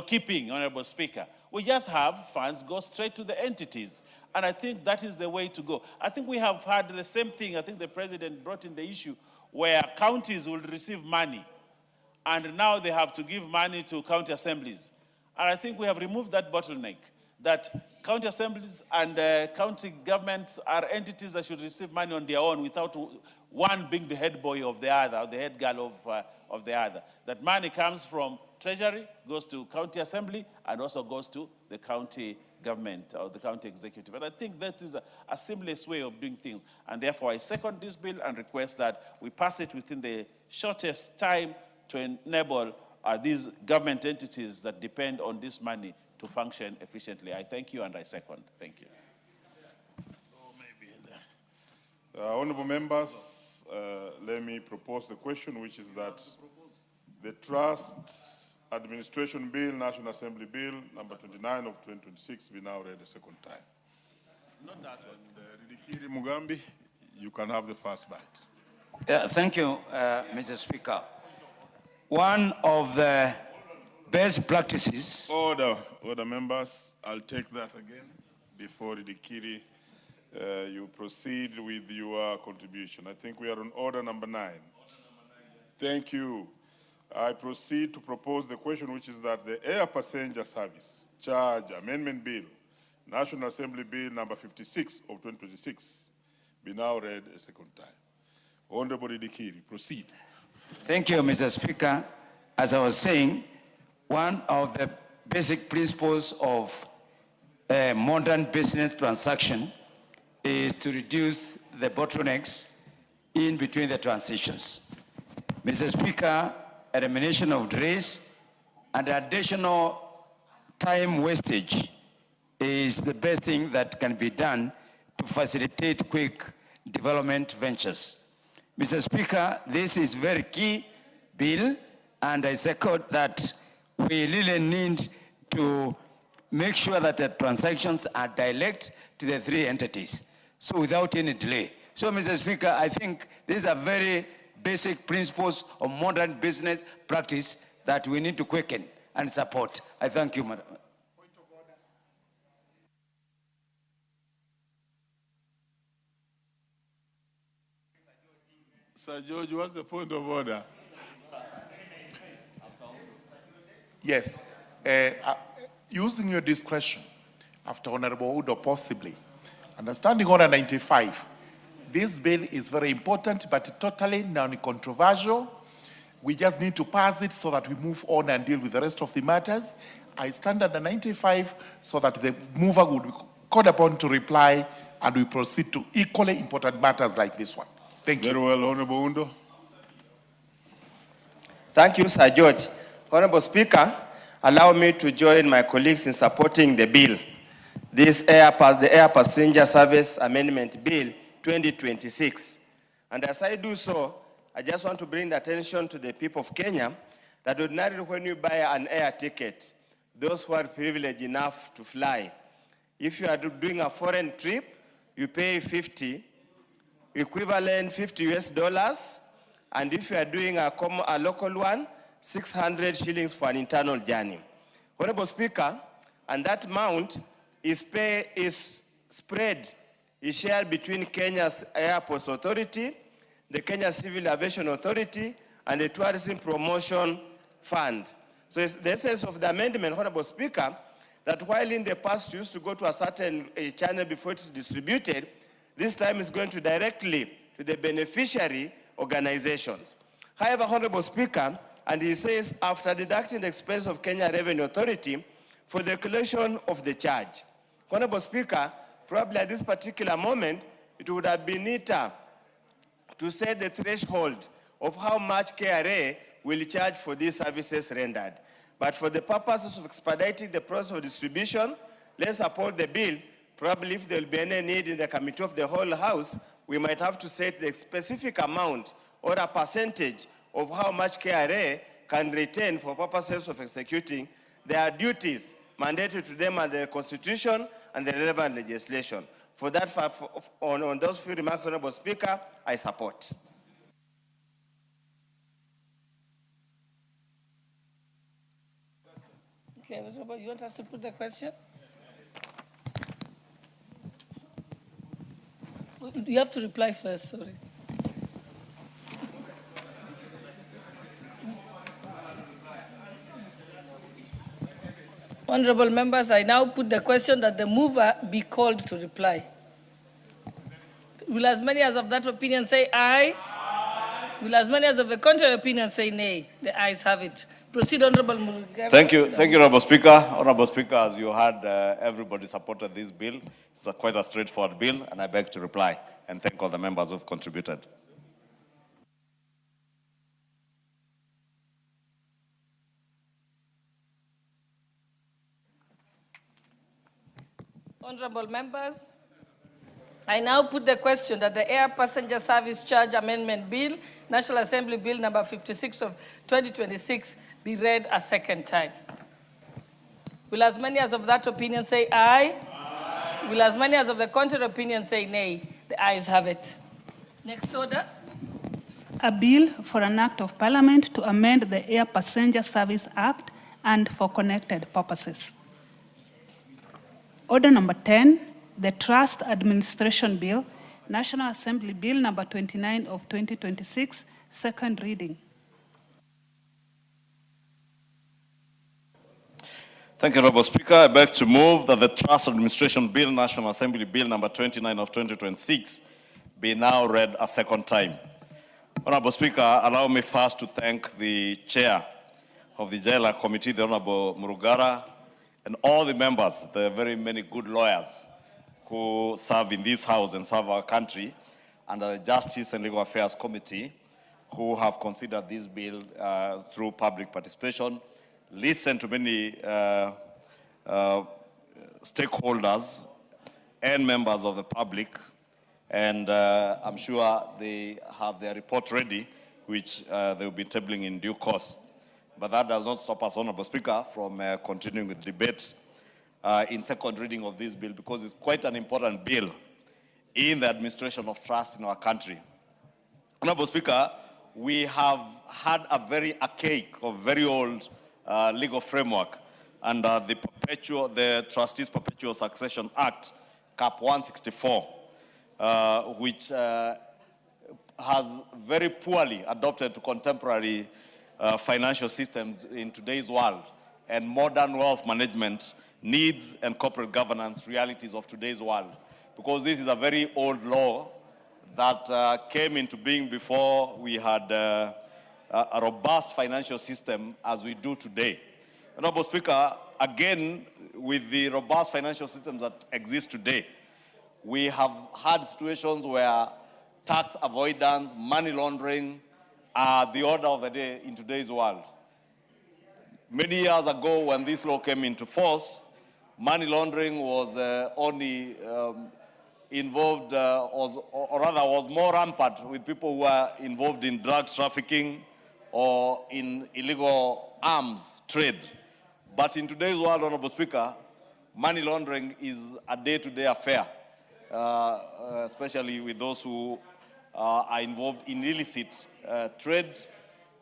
keeping, Honorable Speaker. We just have funds go straight to the entities. And I think that is the way to go. I think we have had the same thing. I think the president brought in the issue where counties will receive money, and now they have to give money to county assemblies. And I think we have removed that bottleneck, that county assemblies and county governments are entities that should receive money on their own without one being the head boy of the other, or the head girl of the other. That money comes from Treasury, goes to county assembly, and also goes to the county government or the county executive. And I think that is a seamless way of doing things. And therefore, I second this bill and request that we pass it within the shortest time to enable these government entities that depend on this money to function efficiently. I thank you and I second. Thank you. Honorable members, let me propose the question, which is that the Trust Administration Bill, National Assembly Bill, number 29 of 2026, be now read a second time. Not that one. And Ridikiri Mugambi, you can have the first bite. Thank you, Mr. Speaker. One of the best practices. Order, members. I'll take that again before Ridikiri. You proceed with your contribution. I think we are on order number 9. Thank you. I proceed to propose the question, which is that the Air Passenger Service Charge Amendment Bill, National Assembly Bill number 56 of 2026, be now read a second time. Honorable Ridikiri, proceed. Thank you, Mr. Speaker. As I was saying, one of the basic principles of a modern business transaction is to reduce the bottlenecks in between the transitions. Mr. Speaker, elimination of delays and additional time wastage is the best thing that can be done to facilitate quick development ventures. Mr. Speaker, this is very key bill, and I second that we really need to make sure that the transactions are direct to the 3 entities, so without any delay. So, Mr. Speaker, I think these are very basic principles of modern business practice that we need to quicken and support. I thank you, Madam. Point of order. Sir George, what's the point of order? Yes. Using your discretion, after Honorable Udo possibly, understanding Order 95, this bill is very important, but totally non-controversial. We just need to pass it so that we move on and deal with the rest of the matters. I stand under 95 so that the mover would be called upon to reply and we proceed to equally important matters like this one. Thank you. Very well, Honorable Undo. Thank you, Sir George. Honorable Speaker, allow me to join my colleagues in supporting the bill. The Air Passenger Service Amendment Bill 2026. And as I do so, I just want to bring the attention to the people of Kenya that ordinarily when you buy an air ticket, those who are privileged enough to fly, if you are doing a foreign trip, you pay 50, equivalent $50 US, and if you are doing a local one, 600 shillings for an internal journey. Honorable Speaker, and that amount is spread, is shared between Kenya's Airports Authority, the Kenya Civil Aviation Authority, and the Tourism Promotion Fund. So it's the essence of the amendment, Honorable Speaker, that while in the past you used to go to a certain channel before it's distributed, this time it's going to directly to the beneficiary organizations. However, Honorable Speaker, and he says, after deducting the expense of Kenya Revenue Authority for the collection of the charge. Honorable Speaker, probably at this particular moment, it would have been neater to set the threshold of how much KRA will charge for these services rendered. But for the purposes of expediting the process of distribution, let's support the bill. Probably if there will be any need in the committee of the whole House, we might have to set the specific amount or a percentage of how much KRA can retain for purposes of executing their duties mandated to them under the Constitution and the relevant legislation. For that, on those few remarks, Honorable Speaker, I support. Okay, you want us to put the question? You have to reply first, sorry. Honorable members, I now put the question that the mover be called to reply. Will as many as of that opinion say aye? Aye. Will as many as of the contrary opinion say nay? The ayes have it. Proceed, Honorable Murugara. Thank you, Honorable Speaker. Honorable Speaker, as you heard, everybody supported this bill. It's quite a straightforward bill, and I beg to reply and thank all the members who have contributed. Honorable members, I now put the question that the Air Passenger Service Charge Amendment Bill, National Assembly Bill number 56 of 2026, be read a second time. Will as many as of that opinion say aye? Aye. Will as many as of the contrary opinion say nay? The ayes have it. Next order. A bill for an act of parliament to amend the Air Passenger Service Act and for connected purposes. Order number 10, the Trust Administration Bill, National Assembly Bill number 29 of 2026, second reading. Thank you, Honorable Speaker. I beg to move that the Trust Administration Bill, National Assembly Bill number 29 of 2026, be now read a second time. Honorable Speaker, allow me first to thank the Chair of the Jailer Committee, the Honorable Murugara, and all the members, the very many good lawyers who serve in this House and serve our country, and the Justice and Legal Affairs Committee, who have considered this bill through public participation, listened to many stakeholders and members of the public, and I'm sure they have their report ready, which they will be tabling in due course. But that does not stop us, Honorable Speaker, from continuing with debate in second reading of this bill, because it's quite an important bill in the administration of trust in our country. Honorable Speaker, we have had a very archaic or very old legal framework under the Trustees Perpetual Succession Act, Cap 164, which has very poorly adopted to contemporary financial systems in today's world and modern wealth management needs and corporate governance realities of today's world. Because this is a very old law that came into being before we had a robust financial system as we do today. Honorable Speaker, again, with the robust financial systems that exist today, we have had situations where tax avoidance, money laundering are the order of the day in today's world. Many years ago, when this law came into force, money laundering was only involved, or rather was more rampant with people who are involved in drug trafficking or in illegal arms trade. But in today's world, Honorable Speaker, money laundering is a day-to-day affair, especially with those who are involved in illicit trade,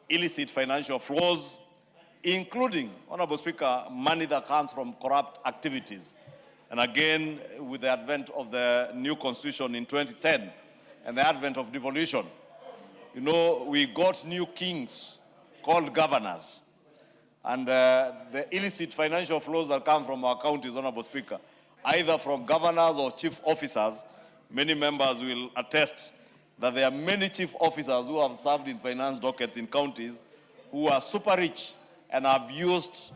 illicit financial flows, including, Honorable Speaker, money that comes from corrupt activities. And again, with the advent of the new constitution in 2010 and the advent of devolution, you know, we got new kings called governors. And the illicit financial flows that come from our counties, Honorable Speaker, either from governors or chief officers, many members will attest that there are many chief officers who have served in finance dockets in counties who are super rich and have used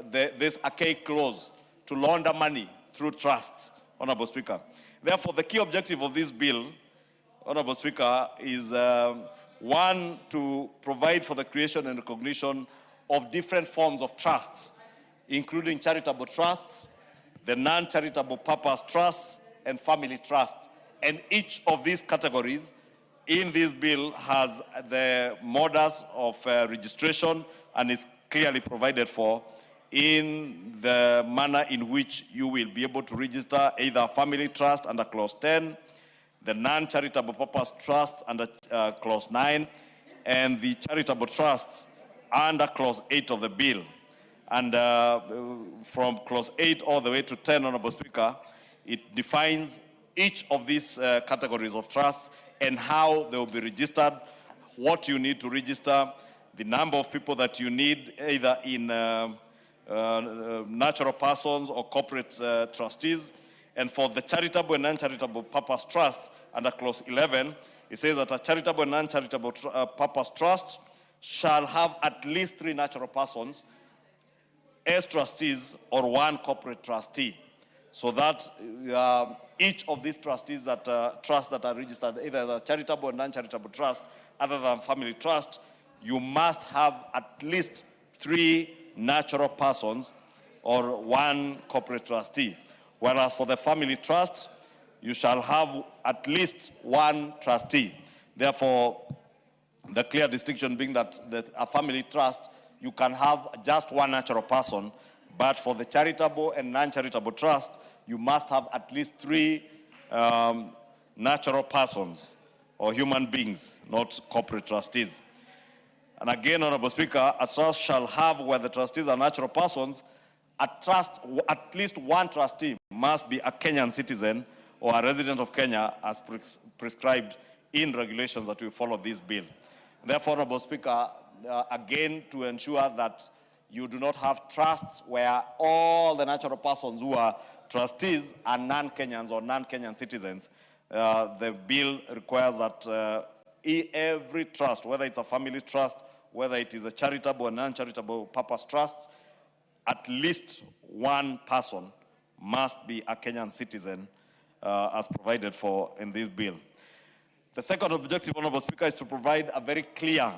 this archaic clause to launder money through trusts, Honorable Speaker. Therefore, the key objective of this bill, Honorable Speaker, is one, to provide for the creation and recognition of different forms of trusts, including charitable trusts, the non-charitable purpose trusts, and family trusts. And each of these categories in this bill has the modus of registration and is clearly provided for in the manner in which you will be able to register either a family trust under Clause 10, the non-charitable purpose trust under Clause 9, and the charitable trusts under Clause 8 of the bill. And from Clause 8 all the way to 10, Honorable Speaker, it defines each of these categories of trusts and how they will be registered, what you need to register, the number of people that you need, either in natural persons or corporate trustees. And for the charitable and non-charitable purpose trust, under Clause 11, it says that a charitable and non-charitable purpose trust shall have at least 3 natural persons as trustees or 1 corporate trustee, so that each of these trustees that trusts that are registered, either as a charitable or non-charitable trust, other than family trust, you must have at least 3 natural persons or 1 corporate trustee. Whereas for the family trust, you shall have at least 1 trustee. Therefore, the clear distinction being that a family trust, you can have just 1 natural person, but for the charitable and non-charitable trust, you must have at least 3 natural persons or human beings, not corporate trustees. And again, Honorable Speaker, a trust shall have, where the trustees are natural persons, a trust, at least 1 trustee must be a Kenyan citizen or a resident of Kenya as prescribed in regulations that will follow this bill. Therefore, Honorable Speaker, again, to ensure that you do not have trusts where all the natural persons who are trustees are non-Kenyans or non-Kenyan citizens, the bill requires that every trust, whether it's a family trust, whether it is a charitable or non-charitable purpose trust, at least 1 person must be a Kenyan citizen as provided for in this bill. The second objective, Honorable Speaker, is to provide a very clear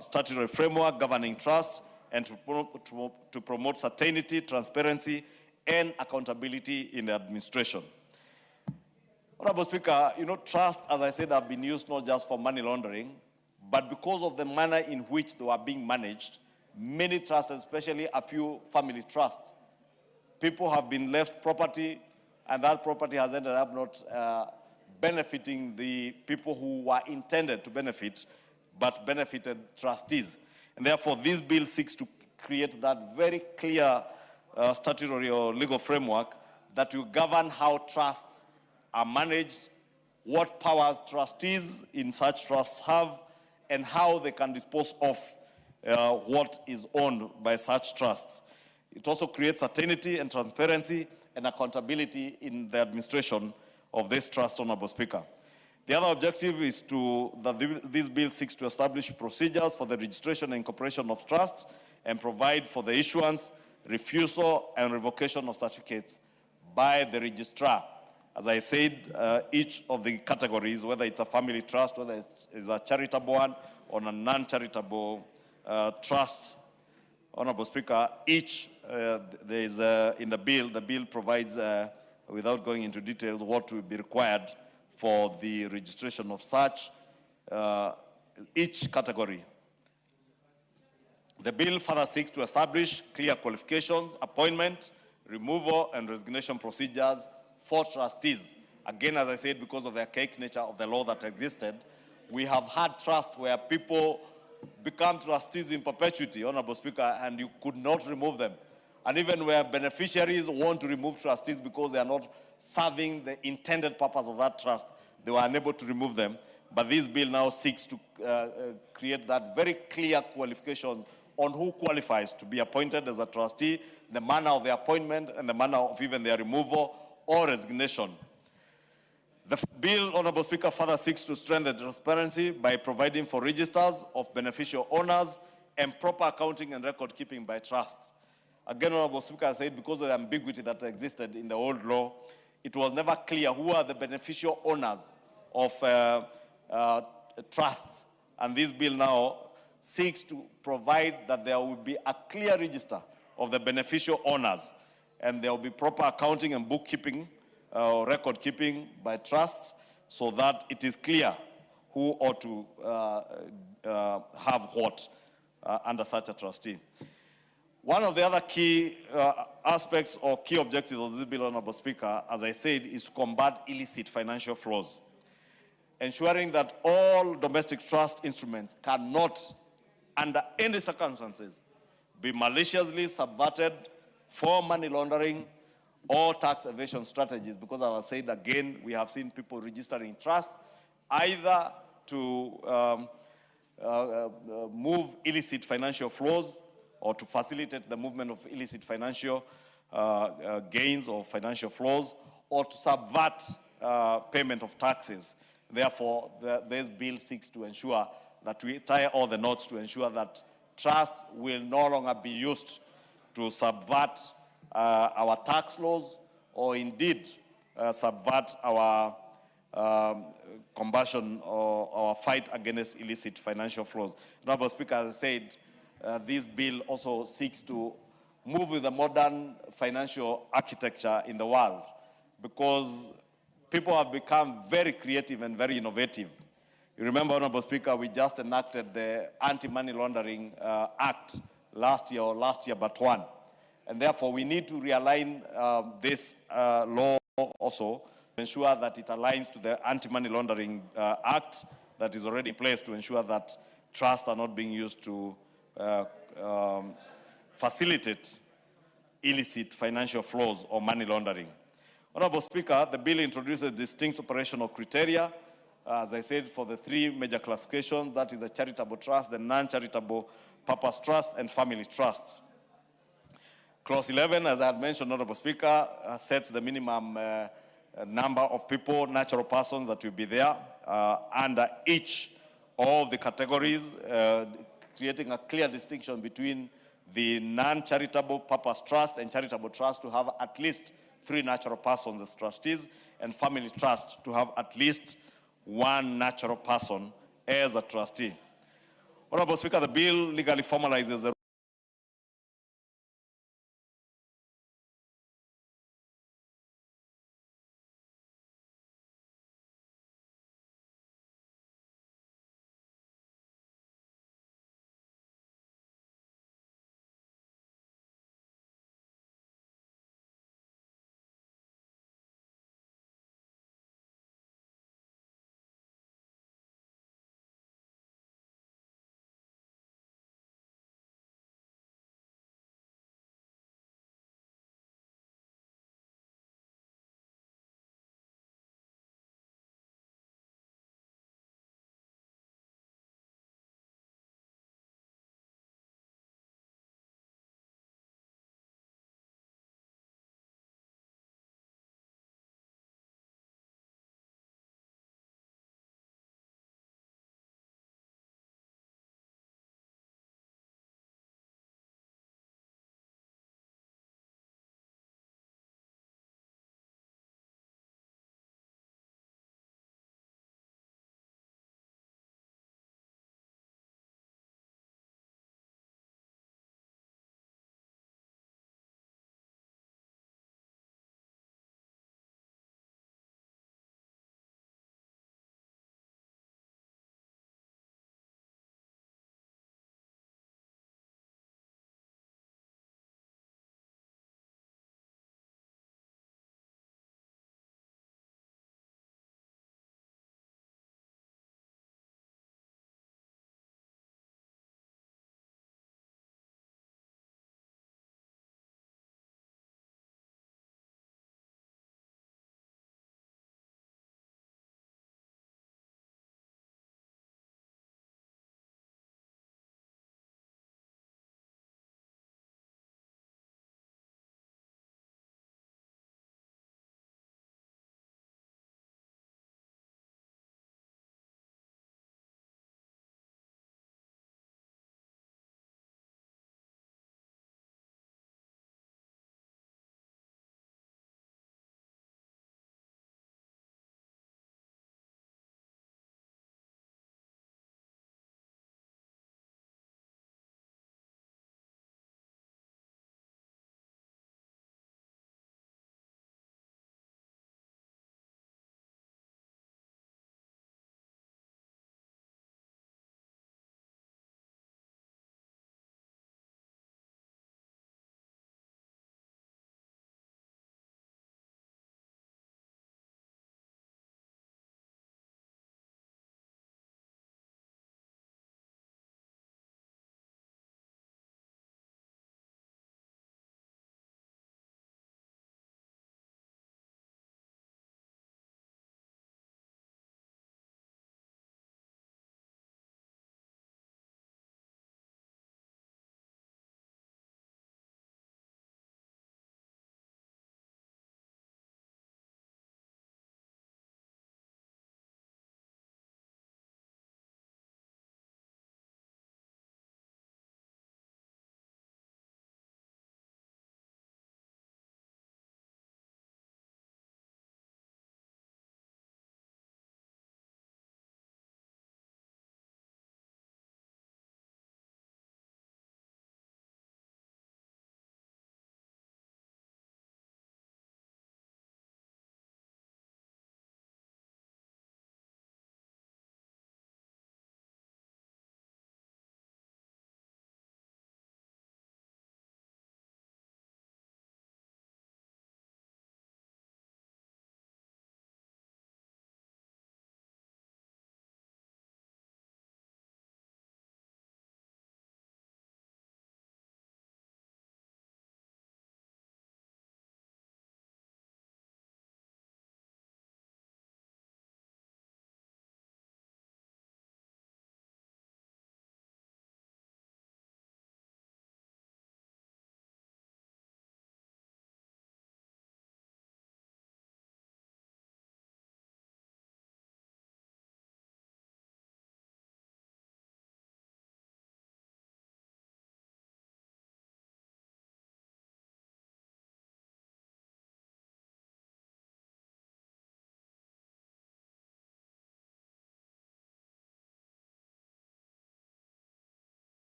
statutory framework governing trusts and to promote certainty, transparency, and accountability in the administration. Honorable Speaker, you know, trusts, as I said, have been used not just for money laundering, but because of the manner in which they were being managed, many trusts, especially a few family trusts, people have been left property, and that property has ended up not benefiting the people who were intended to benefit, but benefited trustees. And therefore, this bill seeks to create that very clear statutory or legal framework that will govern how trusts are managed, what powers trustees in such trusts have, and how they can dispose of what is owned by such trusts. It also creates certainty and transparency and accountability in the administration of this trust, Honorable Speaker. The other objective is that this bill seeks to establish procedures for the registration and incorporation of trusts and provide for the issuance, refusal and revocation of certificates by the registrar. As I said, each of the categories, whether it's a family trust, whether it's a charitable one or a non-charitable trust, Honorable Speaker, each there is in the bill provides, without going into details, what will be required for the registration of such each category. The bill further seeks to establish clear qualifications, appointment, removal, and resignation procedures for trustees. Again, as I said, because of the archaic nature of the law that existed, we have had trusts where people become trustees in perpetuity, Honorable Speaker, and you could not remove them. And even where beneficiaries want to remove trustees because they are not serving the intended purpose of that trust, they were unable to remove them. But this bill now seeks to create that very clear qualification on who qualifies to be appointed as a trustee, the manner of the appointment, and the manner of even their removal or resignation. The bill, Honorable Speaker, further seeks to strengthen transparency by providing for registers of beneficial owners and proper accounting and record keeping by trusts. Again, Honorable Speaker, I said because of the ambiguity that existed in the old law, it was never clear who are the beneficial owners of trusts. And this bill now seeks to provide that there will be a clear register of the beneficial owners, and there will be proper accounting and bookkeeping or record keeping by trusts, so that it is clear who ought to have what under such a trustee. One of the other key aspects or key objectives of this bill, Honorable Speaker, as I said, is to combat illicit financial flows, ensuring that all domestic trust instruments cannot, under any circumstances, be maliciously subverted for money laundering or tax evasion strategies, because as I said again, we have seen people registering trusts either to move illicit financial flows or to facilitate the movement of illicit financial gains or financial flows, or to subvert payment of taxes. Therefore, this bill seeks to ensure that we tie all the knots to ensure that trust will no longer be used to subvert our tax laws, or indeed subvert our combation or our fight against illicit financial flows. Honorable Speaker, as I said, this bill also seeks to move with the modern financial architecture in the world, because people have become very creative and very innovative. You remember, Honorable Speaker, we just enacted the Anti-Money Laundering Act last year but one. And therefore, we need to realign this law also to ensure that it aligns to the Anti-Money Laundering Act that is already in place, to ensure that trusts are not being used to facilitate illicit financial flows or money laundering. Honorable Speaker, the bill introduces distinct operational criteria, as I said, for the three major classifications, that is the charitable trust, the non-charitable purpose trust, and family trusts. Clause 11, as I had mentioned, Honorable Speaker, sets the minimum number of people, natural persons that will be there under each of the categories, creating a clear distinction between the non-charitable purpose trust and charitable trust to have at least 3 natural persons as trustees, and family trust to have at least 1 natural person as a trustee. Honorable Speaker, the bill legally formalizes the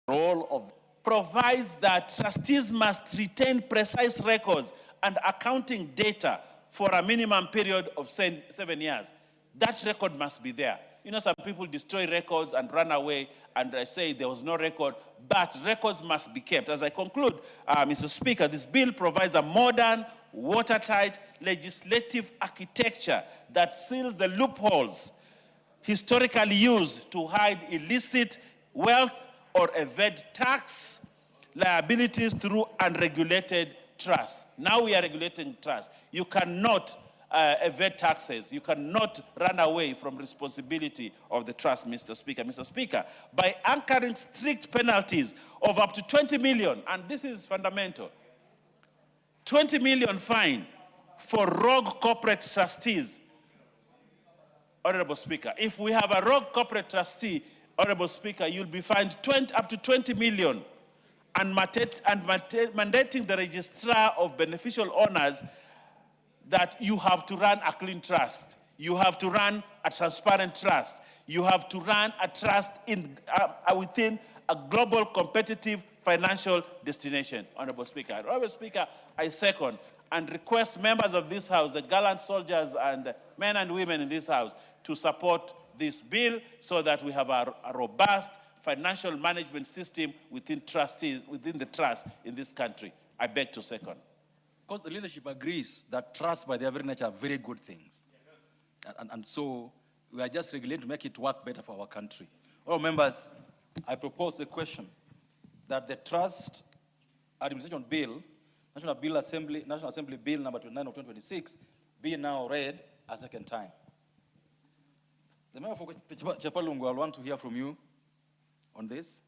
role of provides that trustees must retain precise records and accounting data for a minimum period of 7 years. That record must be there. You know, some people destroy records and run away and say there was no record, but records must be kept. As I conclude, Mr. Speaker, this bill provides a modern, watertight legislative architecture that seals the loopholes historically used to hide illicit wealth or evade tax liabilities through unregulated trust. Now we are regulating trust. You cannot evade taxes. You cannot run away from responsibility of the trust, Mr. Speaker. Mr. Speaker, by anchoring strict penalties of up to 20 million, and this is fundamental, 20 million fine for rogue corporate trustees. Honorable Speaker, if we have a rogue corporate trustee, Honorable Speaker, you'll be fined up to 20 million and mandating the registrar of beneficial owners that you have to run a clean trust. You have to run a transparent trust. You have to run a trust within a global competitive financial destination, Honorable Speaker. Honorable Speaker, I second and request members of this House, the gallant soldiers and men and women in this House, to support this bill so that we have a robust financial management system within the trust in this country. I beg to second. Because the leadership agrees that trust by their very nature are very good things. And so we are just regulating to make it work better for our country. All members, I propose the question that the Trust Administration Bill, National Assembly Bill number 29 of 2026, be now read a second time. The member for Chapalungu, I want to hear from you on this.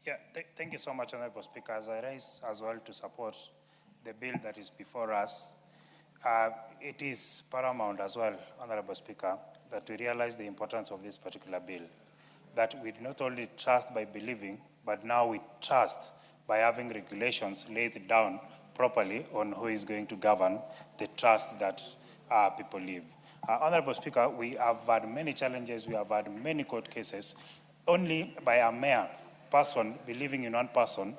Yeah, thank you so much, Honorable Speaker. As I rise as well to support the bill that is before us, it is paramount as well, Honorable Speaker, that we realize the importance of this particular bill, that we not only trust by believing, but now we trust by having regulations laid down properly on who is going to govern the trust that people live. Honorable Speaker, we have had many challenges, we have had many court cases, only by a mere person believing in one person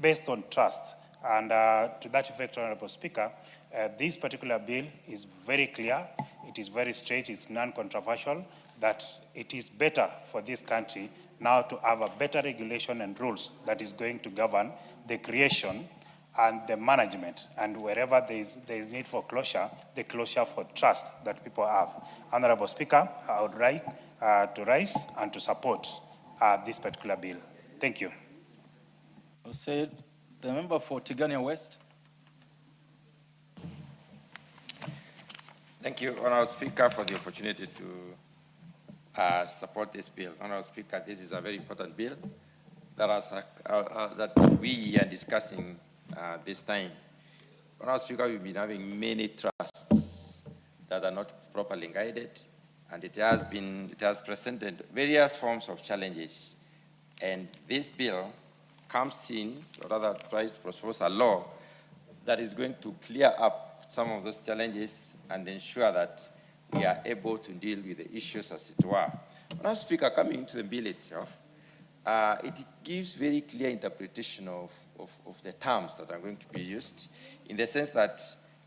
based on trust. And to that effect, Honorable Speaker, this particular bill is very clear, it is very straight, it's non-controversial, that it is better for this country now to have a better regulation and rules that is going to govern the creation and the management, and wherever there is need for closure, the closure for trust that people have. Honorable Speaker, I would like to rise and to support this particular bill. Thank you. I'll say the member for Tigania West. Thank you, Honorable Speaker, for the opportunity to support this bill. Honorable Speaker, this is a very important bill that we are discussing this time. Honorable Speaker, we've been having many trusts that are not properly guided, and it has presented various forms of challenges. And this bill comes in, or rather tries to propose a law that is going to clear up some of those challenges and ensure that we are able to deal with the issues as it were. Honorable Speaker, coming to the bill itself, it gives very clear interpretation of the terms that are going to be used, in the sense that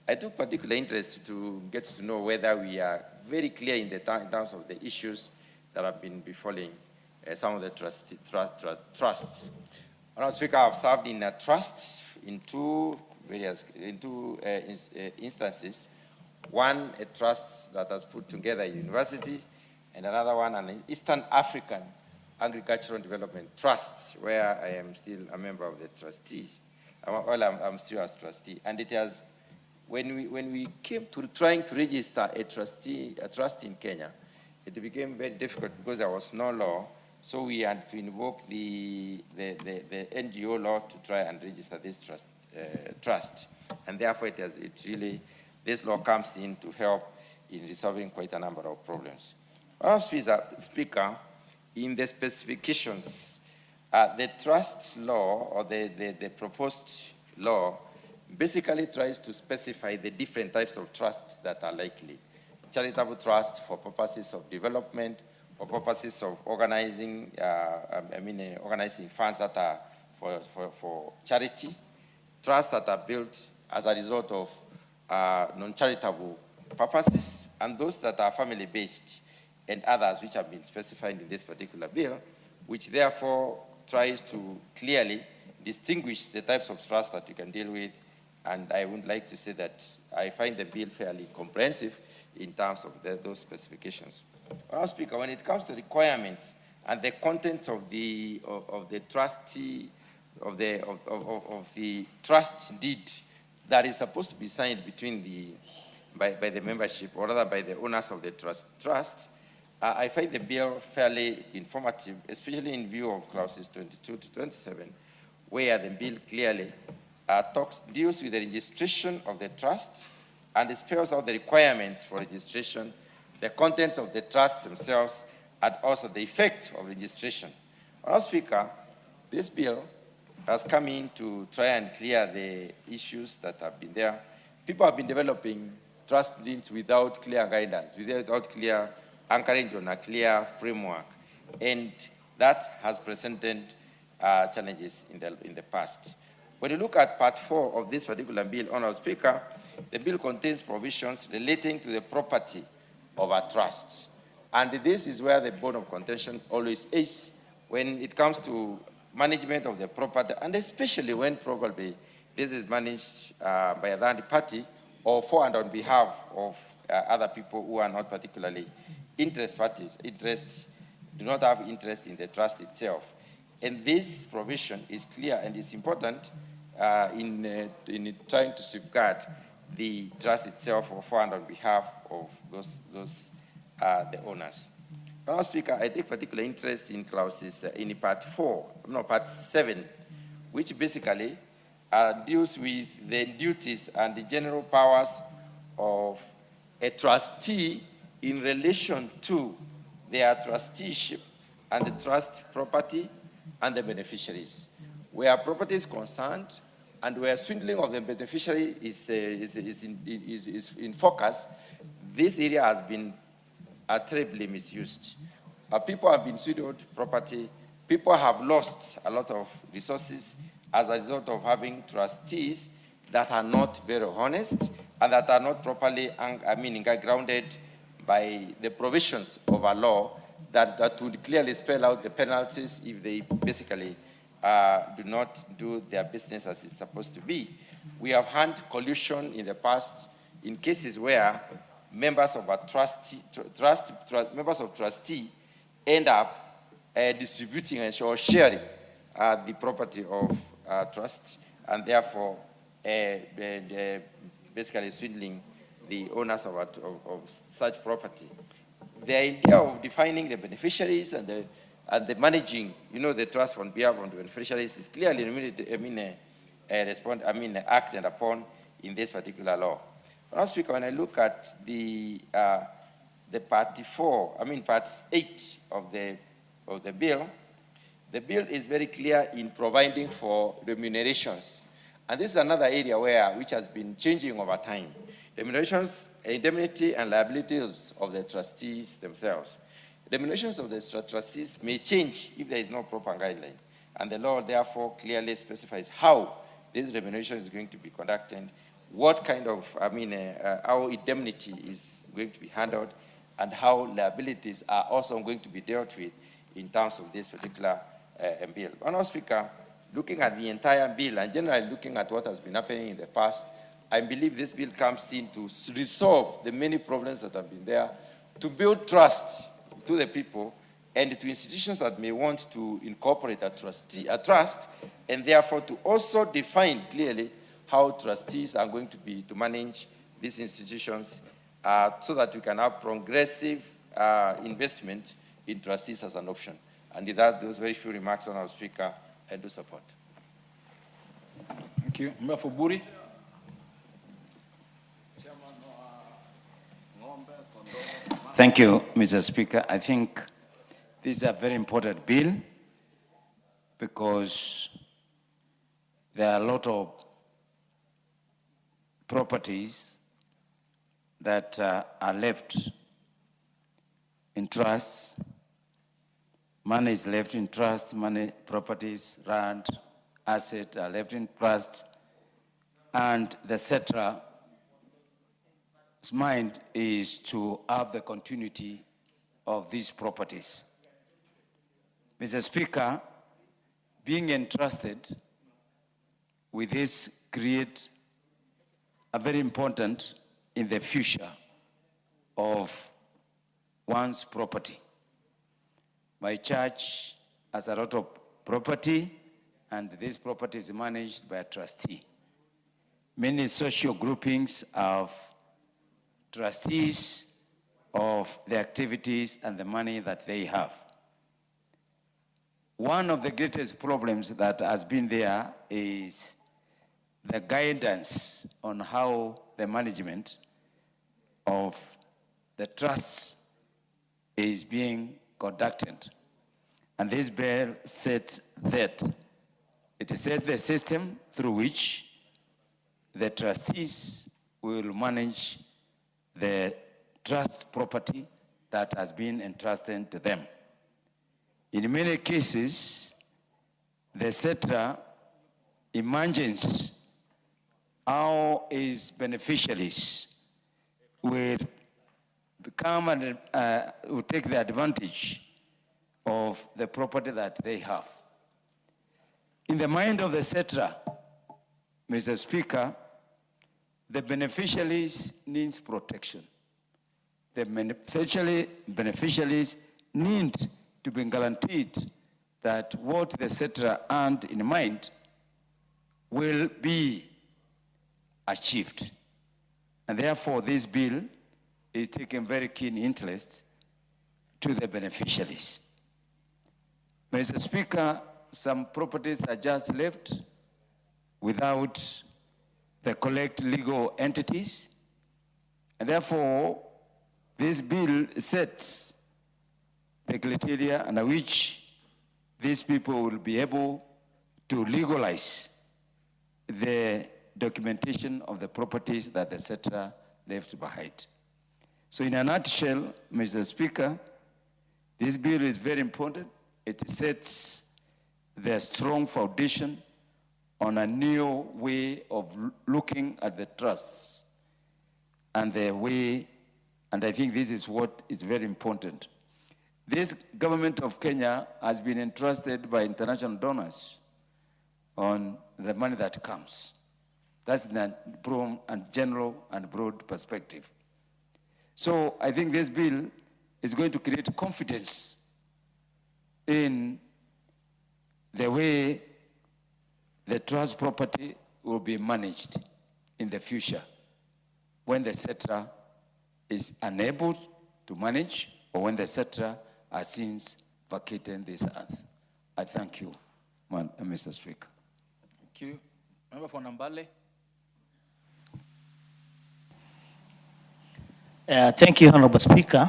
I took particular interest to get to know whether we are very clear in terms of the issues that have been befalling some of the trusts. Honorable Speaker, I've served in a trust in two instances. One, a trust that has put together a university, and another one, an Eastern African Agricultural Development Trust, where I am still a member of the trustee. I'm still a trustee. And it has, when we came to trying to register a trust in Kenya, it became very difficult because there was no law. So we had to invoke the NGO law to try and register this trust. And therefore, this law comes in to help in resolving quite a number of problems. Honorable Speaker, in the specifications, the trust law, or the proposed law, basically tries to specify the different types of trusts that are likely. Charitable trust for purposes of development, for purposes of organizing, organizing funds that are for charity, trusts that are built as a result of non-charitable purposes, and those that are family-based, and others which have been specified in this particular bill, which therefore tries to clearly distinguish the types of trusts that you can deal with. And I would like to say that I find the bill fairly comprehensive in terms of those specifications. Madam Speaker, when it comes to requirements and the content of the trustee of the trust deed that is supposed to be signed between by the membership, or rather by the owners of the trust, I find the bill fairly informative, especially in view of clauses 22 to 27, where the bill clearly deals with the registration of the trust and spells out the requirements for registration, the contents of the trust themselves, and also the effect of registration. Madam Speaker, this bill has come in to try and clear the issues that have been there. People have been developing trust deeds without clear guidance, without clear anchoring on a clear framework, and that has presented challenges in the past. When you look at Part 4 of this particular bill, Honourable Speaker, the bill contains provisions relating to the property of a trust. And this is where the bone of contention always is when it comes to management of the property, and especially when probably this is managed by a third party or for and on behalf of other people who are not particularly interest parties, do not have interest in the trust itself. And this provision is clear and is important in trying to safeguard the trust itself or for and on behalf of the owners. Madam Speaker, I take particular interest in clauses in Part 7, which basically deals with the duties and the general powers of a trustee in relation to their trusteeship and the trust property and the beneficiaries. Where property is concerned and where swindling of the beneficiary is in focus, this area has been terribly misused. People have been swindled property. People have lost a lot of resources as a result of having trustees that are not very honest and that are not properly grounded by the provisions of a law that would clearly spell out the penalties if they basically do not do their business as it's supposed to be. We have had collusion in the past in cases where members of a trustee end up distributing or sharing the property of trust, and therefore basically swindling the owners of such property. The idea of defining the beneficiaries and the managing, the trust on behalf of the beneficiaries is clearly acted upon in this particular law. Madam Speaker, when I look at the part 8 of the bill is very clear in providing for remunerations. And this is another area which has been changing over time. Remunerations, indemnity, and liabilities of the trustees themselves. The remunerations of the trustees may change if there is no proper guideline. And the law therefore clearly specifies how this remuneration is going to be conducted, what kind of, how indemnity is going to be handled, and how liabilities are also going to be dealt with in terms of this particular bill. Honourable Speaker, looking at the entire bill and generally looking at what has been happening in the past, I believe this bill comes in to resolve the many problems that have been there, to build trust to the people and to institutions that may want to incorporate a trust, and therefore to also define clearly how trustees are going to manage these institutions so that we can have progressive investment in trustees as an option. And with that, those very few remarks, Honourable Speaker, I do support. Thank you. Member for Buri. Thank you, Mr. Speaker. I think this is a very important bill because there are a lot of properties that are left in trusts money is left in trust, money, properties, land, assets are left in trust, and the cetra's mind is to have the continuity of these properties. Mr. Speaker, being entrusted with this create a very important in the future of one's property. My church has a lot of property, and this property is managed by a trustee. Many social groupings have trustees of the activities and the money that they have. One of the greatest problems that has been there is the guidance on how the management of the trusts is being conducted. And this bill sets that. It sets the system through which the trustees will manage the trust property that has been entrusted to them. In many cases, the cetra imagines how its beneficiaries will become and will take the advantage of the property that they have. In the mind of the cetra, Mr. Speaker, the beneficiaries needs protection. The beneficiaries need to be guaranteed that what the cetra earned in mind will be achieved. And therefore, this bill is taking very keen interest to the beneficiaries. Mr. Speaker, some properties are just left without the correct legal entities, and therefore, this bill sets the criteria under which these people will be able to legalize the documentation of the properties that the cetra left behind. So in a nutshell, Mr. Speaker, this bill is very important. It sets the strong foundation on a new way of looking at the trusts and the way, and I think this is what is very important. This government of Kenya has been entrusted by international donors on the money that comes. That's the broad and general and broad perspective. So I think this bill is going to create confidence in the way the trust property will be managed in the future when the cetra is unable to manage or when the cetra has since vacated this earth. I thank you, Mr. Speaker. Thank you. Member for Nambale. Thank you, Honorable Speaker,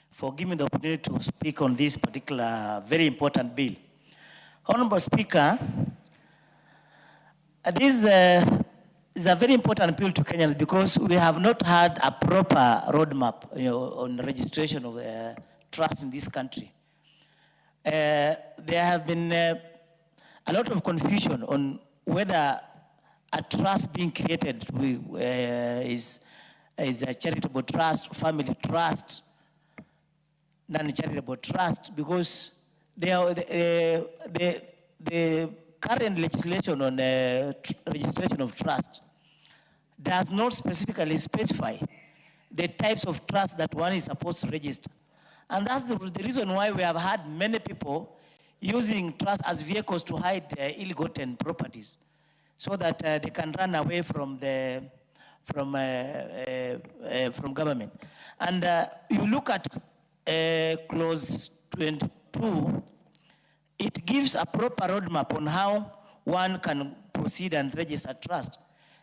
for giving me the opportunity to speak on this particular very important bill. Honorable Speaker, this is a very important bill to Kenyans because we have not had a proper roadmap, on registration of trust in this country. There have been a lot of confusion on whether a trust being created is a charitable trust, family trust, non-charitable trust, because the current legislation on registration of trust does not specifically specify the types of trust that one is supposed to register. And that's the reason why we have had many people using trust as vehicles to hide ill-gotten properties so that they can run away from government. And you look at clause 22, it gives a proper roadmap on how one can proceed and register trust.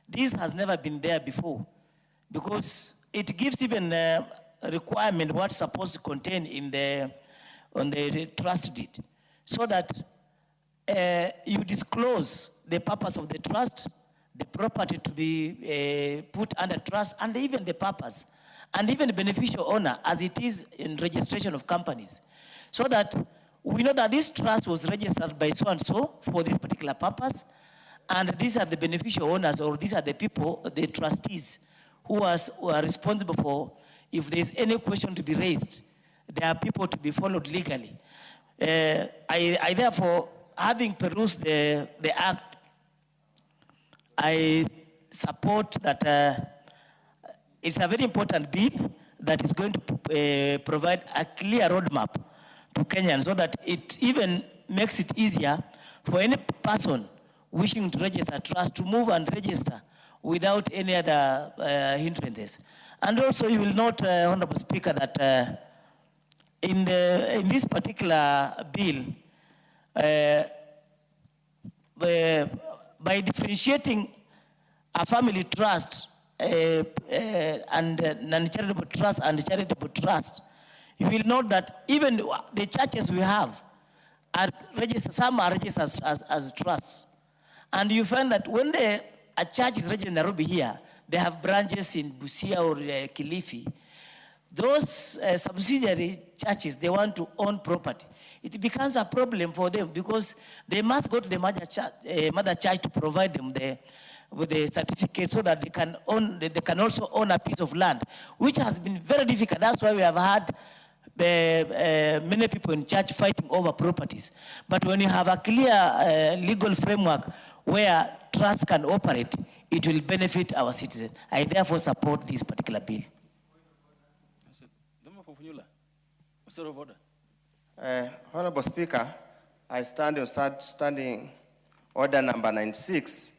This has never been there before because it gives even a requirement what's supposed to contain on the trust deed so that you disclose the purpose of the trust, the property to be put under trust, and even the purpose, and even the beneficial owner as it is in registration of companies, so that we know that this trust was registered by so-and-so for this particular purpose, and these are the beneficial owners, or these are the people, the trustees, who are responsible for, if there's any question to be raised, there are people to be followed legally. I therefore, having perused the act, I support that it's a very important bill that is going to provide a clear roadmap to Kenyans, so that it even makes it easier for any person wishing to register trust to move and register without any other hindrances. And also, you will note, Honorable Speaker, that in this particular bill, by differentiating a family trust and non-charitable trust and charitable trust, you will note that even the churches we have are registered, some are registered as trusts. And you find that when a church is registered in Nairobi here, they have branches in Busia or Kilifi. Those subsidiary churches, they want to own property. It becomes a problem for them because they must go to the mother church to provide them with the certificate so that they can also own a piece of land, which has been very difficult. That's why we have had many people in church fighting over properties. But when you have a clear legal framework where trust can operate, it will benefit our citizens. I therefore support this particular bill. Honorable Speaker, I stand on standing order number 96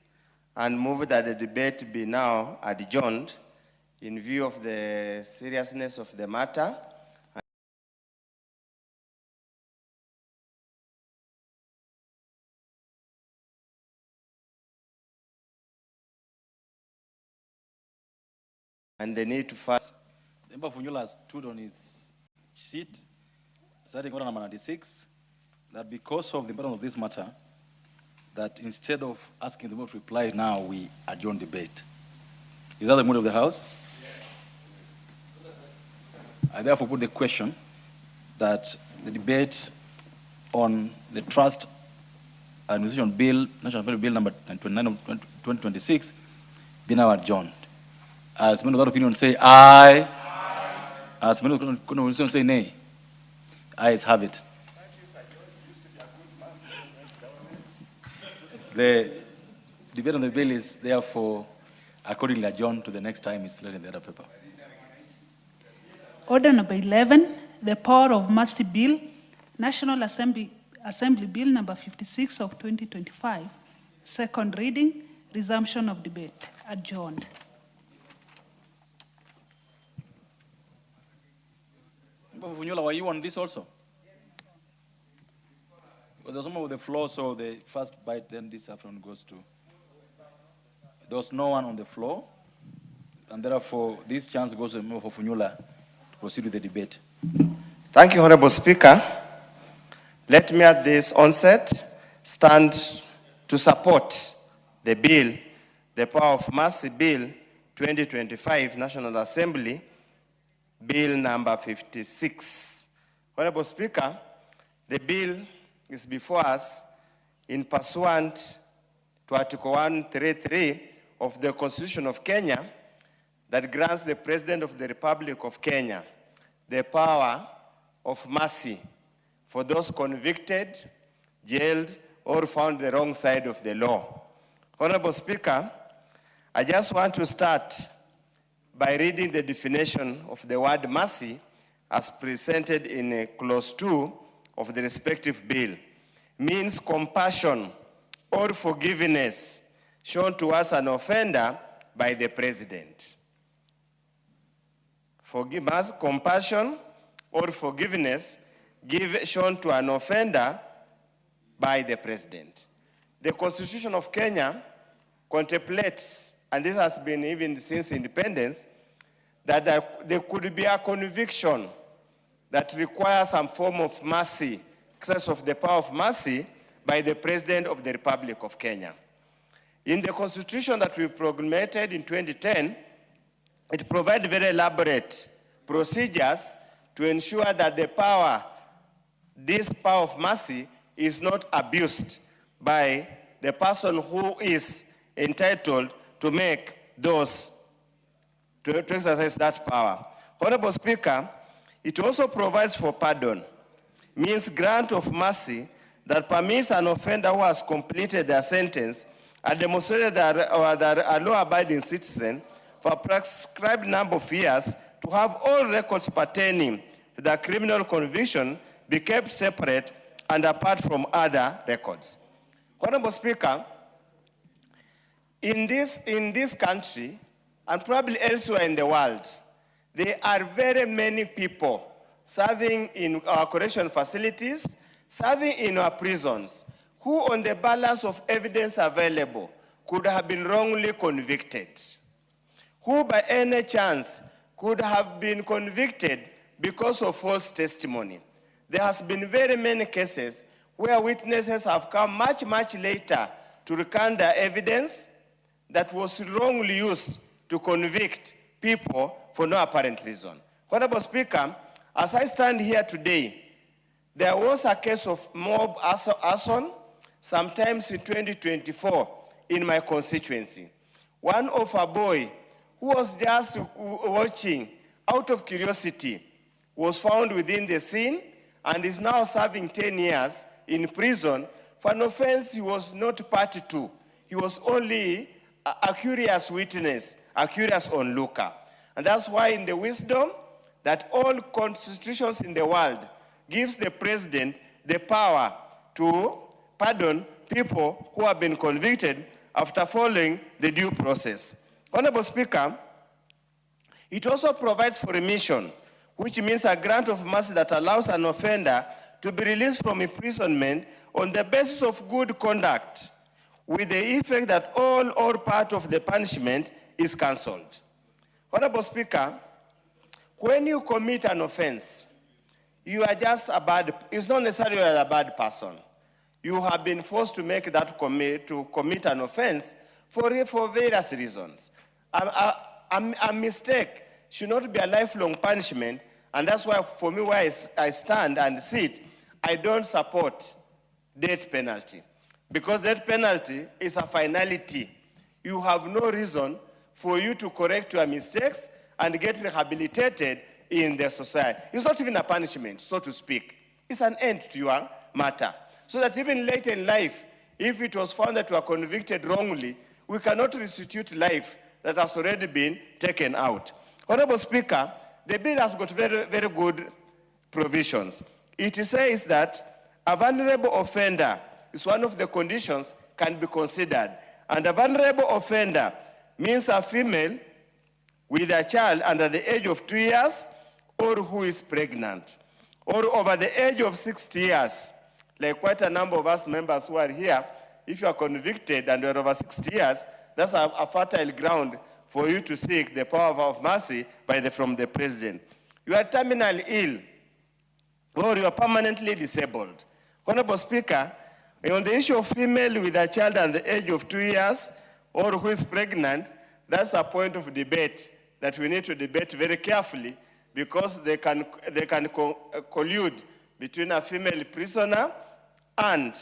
and move that the debate be now adjourned in view of the seriousness of the matter. And the need to fast. The member Funyula has stood on his sheet, starting order number 96, that because of the importance of this matter, that instead of asking the member to reply now, we adjourn debate. Is that the mood of the House? Yes. I therefore put the question that the debate on the Trust Administration Bill, National Assembly Bill number 29 of 2026, be now adjourned. As many of that opinion say aye. As many of that opinion say nay. Ayes have it. The debate on the bill is therefore accordingly adjourned to the next time it's laid in the other paper. Order number 11, the Power of Mercy Bill, National Assembly Bill number 56 of 2025, second reading, resumption of debate, adjourned. Funyula, were you on this also? Because there's someone with the floor, so the first bite, then this afternoon goes to. There was no one on the floor, and therefore this chance goes to member for Funyula to proceed with the debate. Thank you, Honorable Speaker. Let me at this onset stand to support the bill, the Power of Mercy Bill 2025, National Assembly, Bill number 56. Honorable Speaker, the bill is before us in pursuant to Article 133 of the Constitution of Kenya that grants the President of the Republic of Kenya the power of mercy for those convicted, jailed, or found the wrong side of the law. Honorable Speaker, I just want to start by reading the definition of the word mercy as presented in clause 2 of the respective bill. Means compassion or forgiveness shown towards an offender by the President. Forgiveness, compassion or forgiveness shown to an offender by the President. The Constitution of Kenya contemplates, and this has been even since independence, that there could be a conviction that requires some form of mercy, excess of the power of mercy by the President of the Republic of Kenya. In the Constitution that we promulgated in 2010, it provided very elaborate procedures to ensure that the power this power of mercy is not abused by the person who is entitled to make those, to exercise that power. Honorable Speaker, it also provides for pardon, means grant of mercy that permits an offender who has completed their sentence and demonstrated that a law-abiding citizen for a prescribed number of years to have all records pertaining to the criminal conviction be kept separate and apart from other records. Honorable Speaker, in this country, and probably elsewhere in the world, there are very many people serving in our correction facilities, serving in our prisons, who on the balance of evidence available could have been wrongly convicted, who by any chance could have been convicted because of false testimony. There has been very many cases where witnesses have come much, much later to recount their evidence that was wrongly used to convict people for no apparent reason. Honorable Speaker, as I stand here today, there was a case of mob arson sometimes in 2024 in my constituency. One of a boy who was just watching out of curiosity was found within the scene and is now serving 10 years in prison for an offense he was not party to. He was only a curious witness, a curious onlooker. And that's why in the wisdom that all constitutions in the world gives the president the power to pardon people who have been convicted after following the due process. Honorable Speaker, it also provides for remission, which means a grant of mercy that allows an offender to be released from imprisonment on the basis of good conduct, with the effect that all or part of the punishment is cancelled. Honorable Speaker, when you commit an offense, you are just it's not necessarily a bad person. You have been forced to make that commit an offense for various reasons. A mistake should not be a lifelong punishment, and that's why for me where I stand and sit, I don't support death penalty. Because death penalty is a finality. You have no reason for you to correct your mistakes and get rehabilitated in the society. It's not even a punishment, so to speak. It's an end to your matter. So that even later in life, if it was found that you are convicted wrongly, we cannot restitute life that has already been taken out. Honorable Speaker, the bill has got very, very good provisions. It says that a vulnerable offender is one of the conditions can be considered. And a vulnerable offender means a female with a child under the age of 2 years or who is pregnant or over the age of 60 years. Like quite a number of us members who are here, if you are convicted and you are over 60 years, that's a fertile ground for you to seek the power of mercy from the president. You are terminally ill or you are permanently disabled. Honorable Speaker, on the issue of female with a child under the age of 2 years or who is pregnant, that's a point of debate that we need to debate very carefully because they can collude between a female prisoner and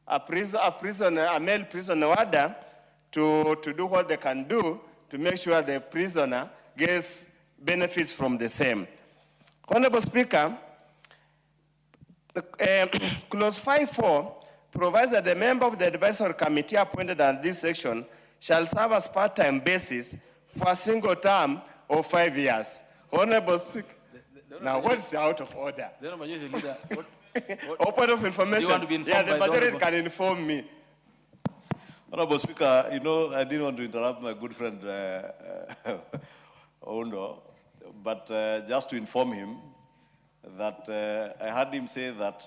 a male prisoner warder to do what they can do to make sure the prisoner gets benefits from the same. Honorable Speaker, Clause 5.4 provides that the member of the advisory committee appointed under this section shall serve as part-time basis for a single term of 5 years. Honorable Speaker, now what is out of order? Open of information. Yeah, the majority can inform me. Honorable Speaker, you know, I didn't want to interrupt my good friend Oundo, but just to inform him that I heard him say that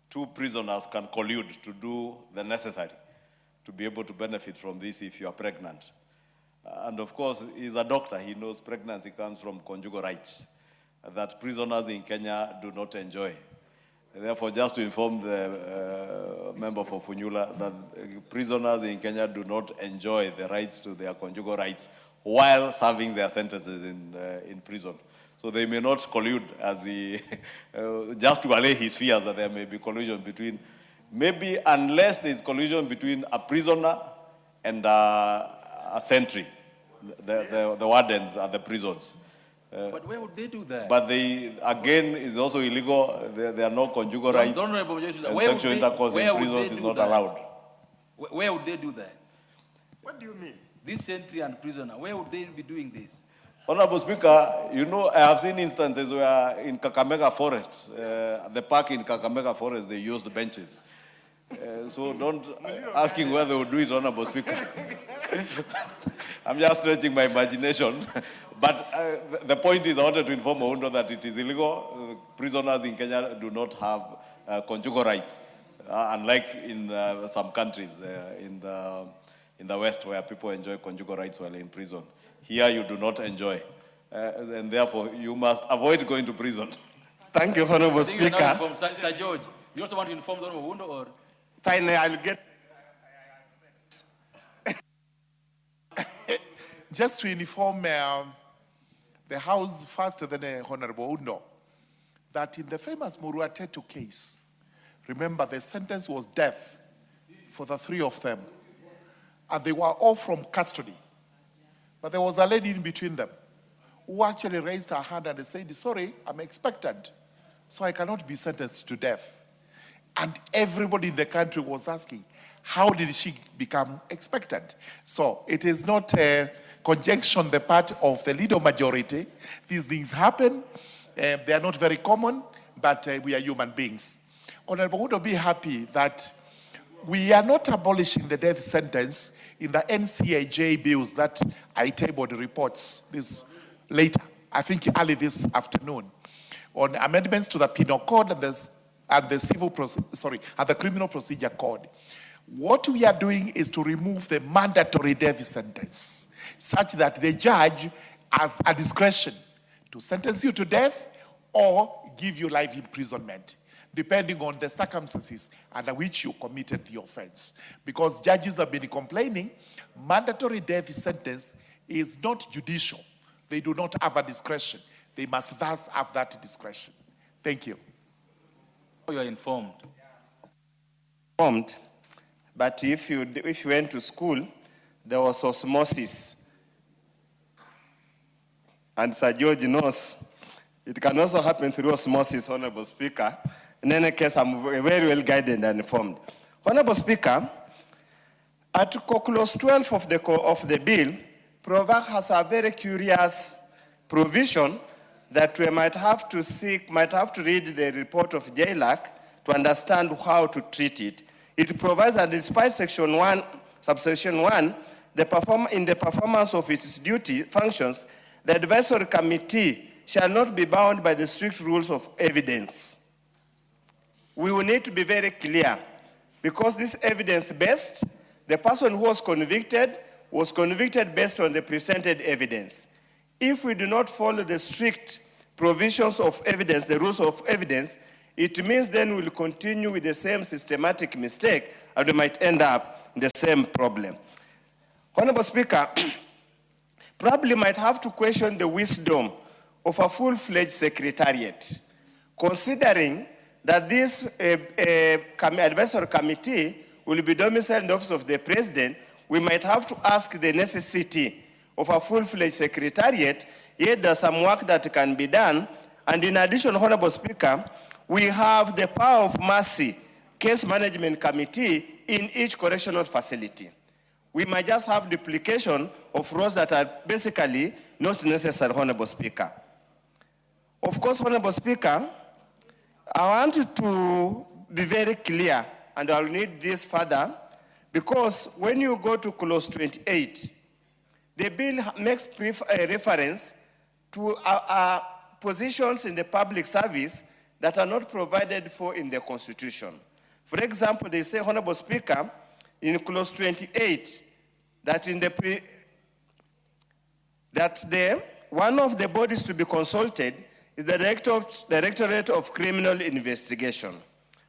2 prisoners can collude to do the necessary to be able to benefit from this if you are pregnant. And of course, he's a doctor. He knows pregnancy comes from conjugal rights that prisoners in Kenya do not enjoy. Therefore, just to inform the member for Funyula that prisoners in Kenya do not enjoy the rights to their conjugal rights while serving their sentences in prison. So they may not collude as he, just to allay his fears that there may be collusion between, maybe unless there's collusion between a prisoner and a sentry, the wardens at the prisons. But where would they do that? But they, again, is also illegal. There are no conjugal rights. And sexual intercourse in prisons is not allowed. Where would they do that? What do you mean? This sentry and prisoner, where would they be doing this? Honorable Speaker, you know, I have seen instances where in Kakamega Forest, the park in Kakamega Forest, they used benches. So don't asking where they would do it, Honorable Speaker. I'm just stretching my imagination. But the point is, I wanted to inform Oundo that it is illegal. Prisoners in Kenya do not have conjugal rights, unlike in some countries in the West where people enjoy conjugal rights while in prison. Here you do not enjoy. And therefore, you must avoid going to prison. Thank you, Honorable Speaker. Sir George, you also want to inform the Honorable Oundo, or? Finally, I'll get... Just to inform the House faster than Honorable Oundo, that in the famous Murua Tetu case, remember the sentence was death for the three of them. And they were all from custody. But there was a lady in between them who actually raised her hand and said, sorry, I'm expectant, so I cannot be sentenced to death. And everybody in the country was asking, how did she become expectant? So it is not a conjecture on the part of the leader majority. These things happen. They are not very common, but we are human beings. Honorable, would be happy that we are not abolishing the death sentence in the NCAJ bills that I tabled reports this later, I think early this afternoon, on amendments to the Penal Code and the Criminal Procedure Code. What we are doing is to remove the mandatory death sentence, such that the judge has a discretion to sentence you to death or give you life imprisonment, depending on the circumstances under which you committed the offense. Because judges have been complaining, mandatory death sentence is not judicial. They do not have a discretion. They must thus have that discretion. Thank you. You are informed. But if you went to school, there was osmosis. And Sir George knows it can also happen through osmosis, Honorable Speaker. In any case, I'm very well guided and informed. Honorable Speaker, Article Clause 12 of the bill, Provac has a very curious provision that we might have to read the report of JLAC to understand how to treat it. It provides that despite Section 1, Subsection 1, in the performance of its duty functions, the advisory committee shall not be bound by the strict rules of evidence. We will need to be very clear, because this evidence-based, the person who was convicted based on the presented evidence. If we do not follow the strict provisions of evidence, the rules of evidence, it means then we'll continue with the same systematic mistake and we might end up in the same problem. Honorable Speaker, probably might have to question the wisdom of a full-fledged secretariat, considering that this advisory committee will be domiciled in the office of the president. We might have to ask the necessity of a full-fledged secretariat, yet there's some work that can be done. And in addition, Honorable Speaker, we have the Power of Mercy Case Management Committee in each correctional facility. We might just have duplication of roles that are basically not necessary, Honorable Speaker. Of course, Honorable Speaker, I want to be very clear, and I'll need this further, because when you go to Clause 28, the bill makes reference to positions in the public service that are not provided for in the Constitution. For example, they say, Honorable Speaker, in Clause 28, one of the bodies to be consulted is the Directorate of Criminal Investigation.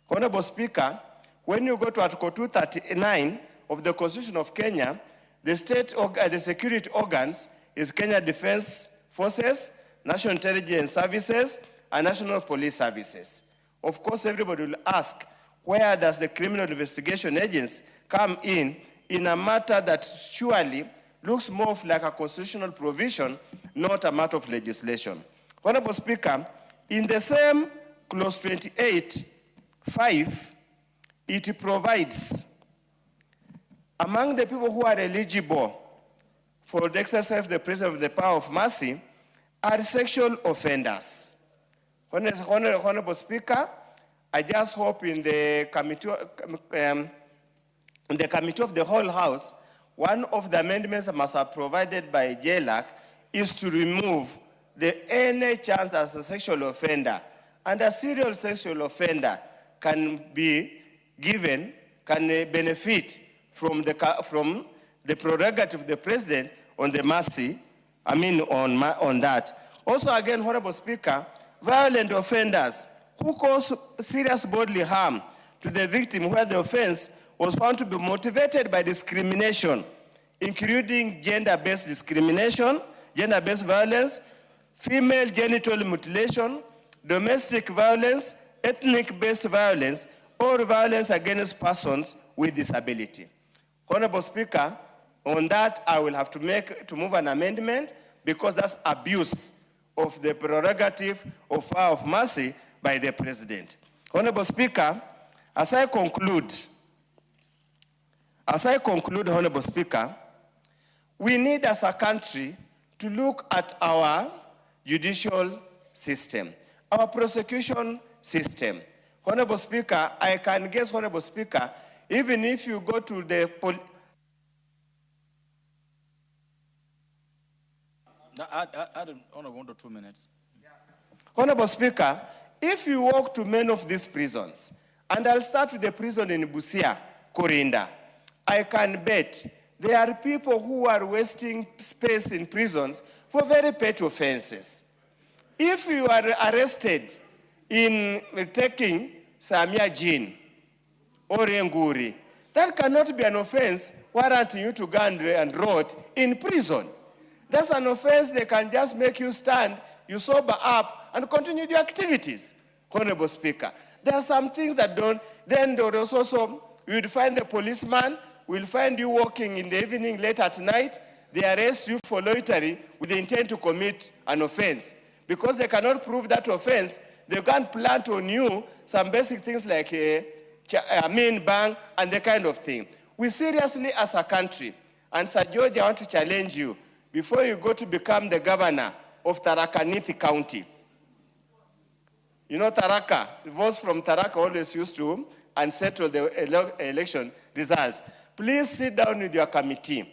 Honorable Speaker, when you go to Article 239 of the Constitution of Kenya, the security organs is Kenya Defense Forces, national intelligence services, and national police services. Of course, everybody will ask, where does the criminal investigation agency come in a matter that surely looks more like a constitutional provision, not a matter of legislation? Honorable Speaker, in the same clause 28(5), it provides among the people who are eligible for the exercise of the privilege of the power of mercy are sexual offenders. Honorable Speaker, I just hope in the committee of the whole House, one of the amendments that must have provided by JLAC is to remove any chance as a sexual offender and a serial sexual offender can be given, can benefit from the prerogative of the president on the mercy, on that. Also, again, Honorable Speaker, violent offenders who cause serious bodily harm to the victim where the offense was found to be motivated by discrimination, including gender-based discrimination, gender-based violence, female genital mutilation, domestic violence, ethnic-based violence, or violence against persons with disability. Honorable Speaker, on that I will have to move an amendment because that's abuse of the prerogative of power of mercy by the President. Honorable Speaker, as I conclude, Honorable Speaker, we need as a country to look at our judicial system, our prosecution system. Honorable Speaker, I can guess, Honorable Speaker, even if you go to the I don't only 1 or 2 minutes. Honorable Speaker, if you walk to many of these prisons, and I'll start with the prison in Busia, Korinda, I can bet there are people who are wasting space in prisons for very petty offenses. If you are arrested in taking Samia gin or Nguri, that cannot be an offense warranting you to go and rot in prison. That's an offense they can just make you stand, you sober up, and continue the activities. Honorable Speaker, there are some things that don't, then there is also, you would find the policeman, will find you walking in the evening late at night, they arrest you for loitering with the intent to commit an offense. Because they cannot prove that offense, they can't plant on you some basic things like bang and the kind of thing. We seriously as a country, and Sir George, I want to challenge you, before you go to become the governor of Tharaka Nithi County. You know Tharaka, the votes from Tharaka always used to unsettle the election results. Please sit down with your committee,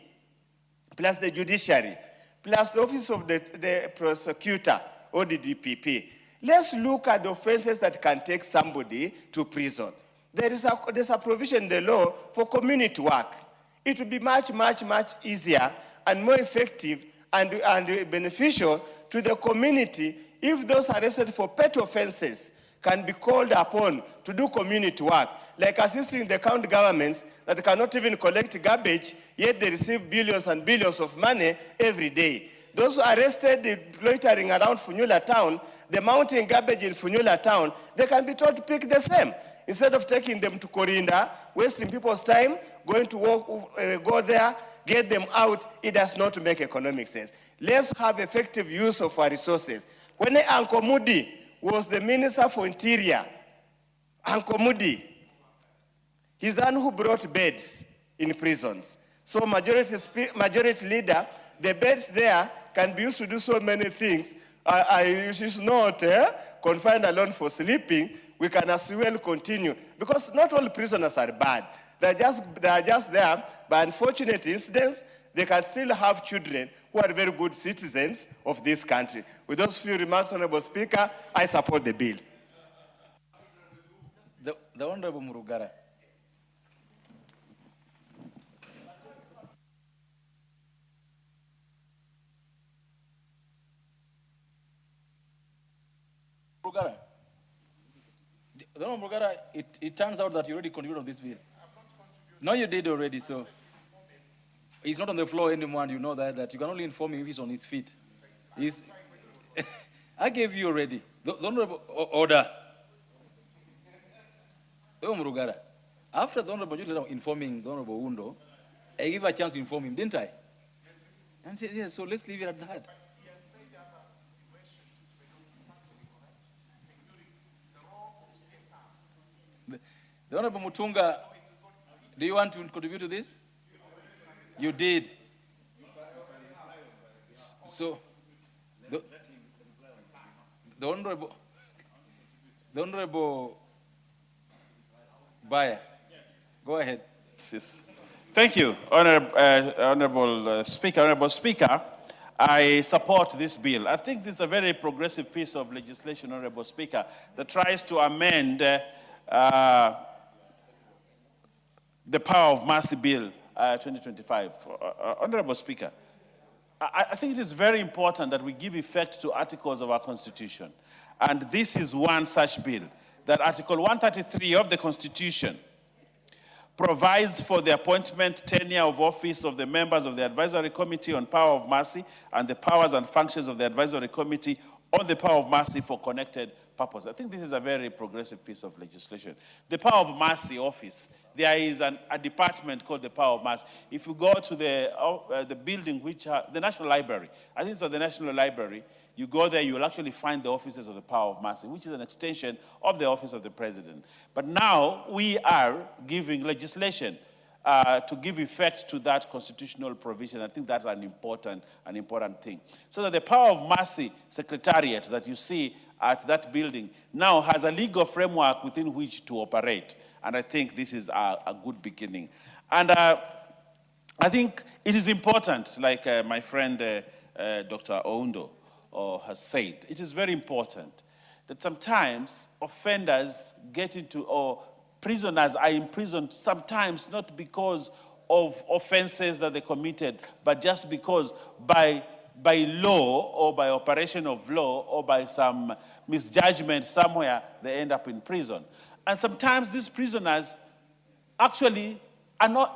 plus the judiciary, plus the office of the prosecutor or the DPP. Let's look at the offenses that can take somebody to prison. There's a provision in the law for community work. It would be much, much, much easier and more effective and beneficial to the community if those arrested for petty offenses can be called upon to do community work, like assisting the county governments that cannot even collect garbage, yet they receive billions and billions of money every day. Those arrested loitering around Funyula town, the mountain garbage in Funyula town, they can be told to pick the same. Instead of taking them to Korinda, wasting people's time, going to go there, get them out, it does not make economic sense. Let's have effective use of our resources. When Uncle Moody was the Minister for Interior, Uncle Moody, he's the one who brought beds in prisons. So majority leader, the beds there can be used to do so many things. It is not confined alone for sleeping. We can as well continue. Because not all prisoners are bad. They are just there. By unfortunate incidents, they can still have children who are very good citizens of this country. With those few remarks, Honorable Speaker, I support the bill. The Honorable Murugara. Murugara. The Honorable Murugara, it turns out that you already contributed on this bill. No, you did already, so. He's not on the floor anymore, and you know that you can only inform him if he's on his feet. I gave you already. The Honorable Order. After the Honorable Justice informing the Honorable Undo, I gave a chance to inform him, didn't I? And said, yes, so let's leave it at that. The Honorable Mutunga, do you want to contribute to this? You did. So, the Honorable Bayer, go ahead. Thank you, Honorable Speaker. I support this bill. I think this is a very progressive piece of legislation, Honorable Speaker, that tries to amend the Power of Mercy Bill 2025. Honorable Speaker, I think it is very important that we give effect to articles of our Constitution. And this is one such bill, that Article 133 of the Constitution provides for the appointment, tenure of office of the members of the Advisory Committee on Power of Mercy and the powers and functions of the Advisory Committee on the Power of Mercy for connected purposes. I think this is a very progressive piece of legislation. The Power of Mercy office, there is a department called the Power of Mercy. If you go to the building, the National Library, I think it's at the National Library, you go there, you will actually find the offices of the Power of Mercy, which is an extension of the office of the President. But now we are giving legislation to give effect to that constitutional provision. I think that's an important thing. So that the Power of Mercy Secretariat that you see at that building now has a legal framework within which to operate. And I think this is a good beginning. And I think it is important, like my friend Dr. Oundo has said, it is very important that sometimes offenders get into, or prisoners are imprisoned sometimes not because of offenses that they committed, but just because by law or by operation of law or by some misjudgment somewhere, they end up in prison. And sometimes these prisoners actually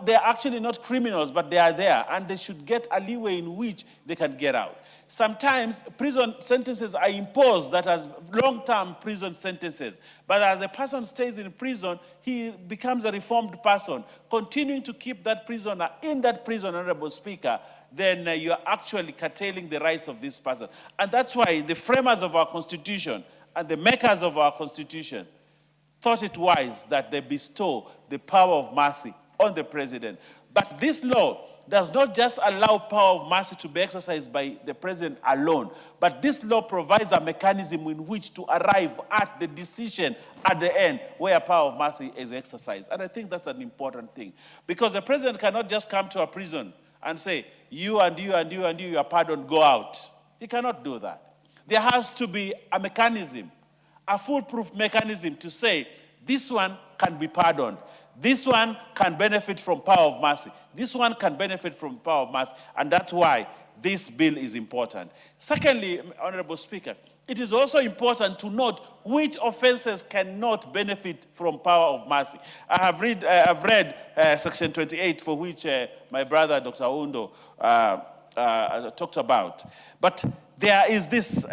they're actually not criminals, but they are there, and they should get a leeway in which they can get out. Sometimes prison sentences are imposed that as long-term prison sentences, but as a person stays in prison, he becomes a reformed person. Continuing to keep that prisoner in that prison, Honorable Speaker, then you are actually curtailing the rights of this person. And that's why the framers of our Constitution and the makers of our Constitution thought it wise that they bestow the power of mercy on the President. But this law does not just allow power of mercy to be exercised by the President alone, but this law provides a mechanism in which to arrive at the decision at the end where power of mercy is exercised. And I think that's an important thing, because the President cannot just come to a prison and say, you and you and you and you are pardoned, go out. He cannot do that. There has to be a mechanism, a foolproof mechanism to say, this one can be pardoned. This one can benefit from power of mercy. This one can benefit from power of mercy. And that's why this bill is important. Secondly, Honorable Speaker, it is also important to note which offenses cannot benefit from power of mercy. I've read Section 28, for which my brother, Dr. Oundo, talked about. But there is this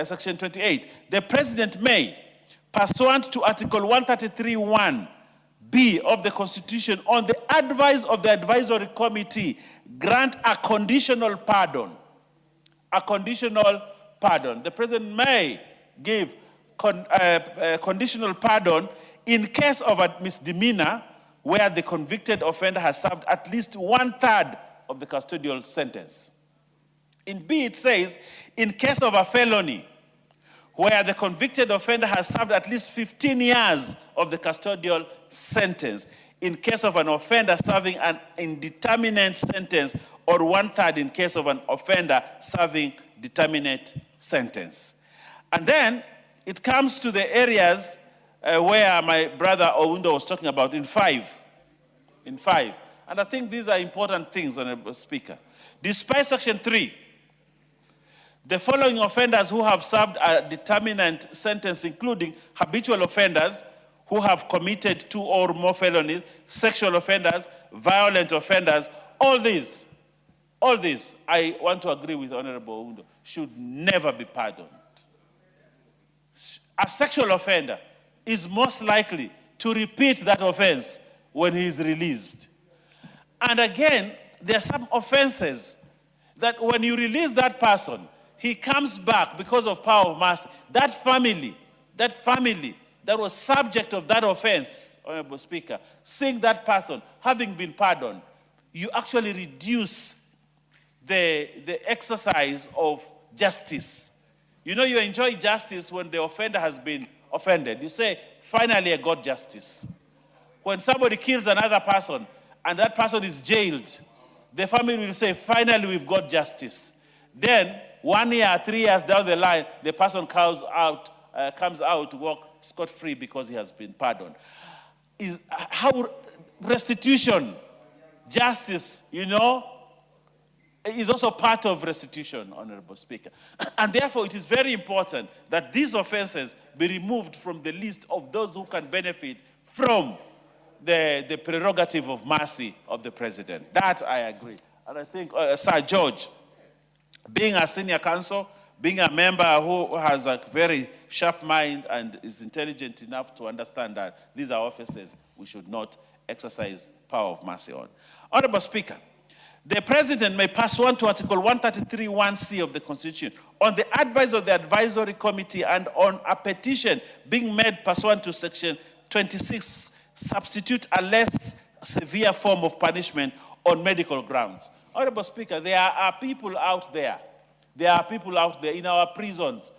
Section 28. The President may, pursuant to Article 133(1) B of the Constitution, on the advice of the Advisory Committee, grant a conditional pardon. A conditional pardon. The President may give conditional pardon in case of a misdemeanor where the convicted offender has served at least 1/3 of the custodial sentence. In B, it says, in case of a felony where the convicted offender has served at least 15 years of the custodial sentence, in case of an offender serving an indeterminate sentence, or 1/3 in case of an offender serving determinate sentence. And then it comes to the areas where my brother Oundo was talking about in 5. In 5. And I think these are important things, Honorable Speaker. Despite Section 3, the following offenders who have served a determinate sentence, including habitual offenders who have committed 2 or more felonies, sexual offenders, violent offenders, all these All this, I want to agree with Honorable Undo, should never be pardoned. A sexual offender is most likely to repeat that offense when he is released. And again, there are some offenses that when you release that person, he comes back because of power of mercy. That family that was subject of that offense, Honorable Speaker, seeing that person having been pardoned, you actually reduce the exercise of justice. You know, you enjoy justice when the offender has been offended. You say, finally, I got justice. When somebody kills another person and that person is jailed, the family will say, finally, we've got justice. Then, 1 year, 3 years down the line, the person comes out to walk scot-free because he has been pardoned. How restitution, justice, you know, is also part of restitution, Honorable Speaker. And therefore, it is very important that these offenses be removed from the list of those who can benefit from the prerogative of mercy of the President. That I agree. And I think, Sir George, being a senior counsel, being a member who has a very sharp mind and is intelligent enough to understand that these are offices we should not exercise power of mercy on. Honorable Speaker, the President may pass on to Article 133(1)(c) of the Constitution on the advice of the Advisory Committee and on a petition being made pursuant to Section 26, substitute a less severe form of punishment on medical grounds. Honorable Speaker, there are people out there in our prisons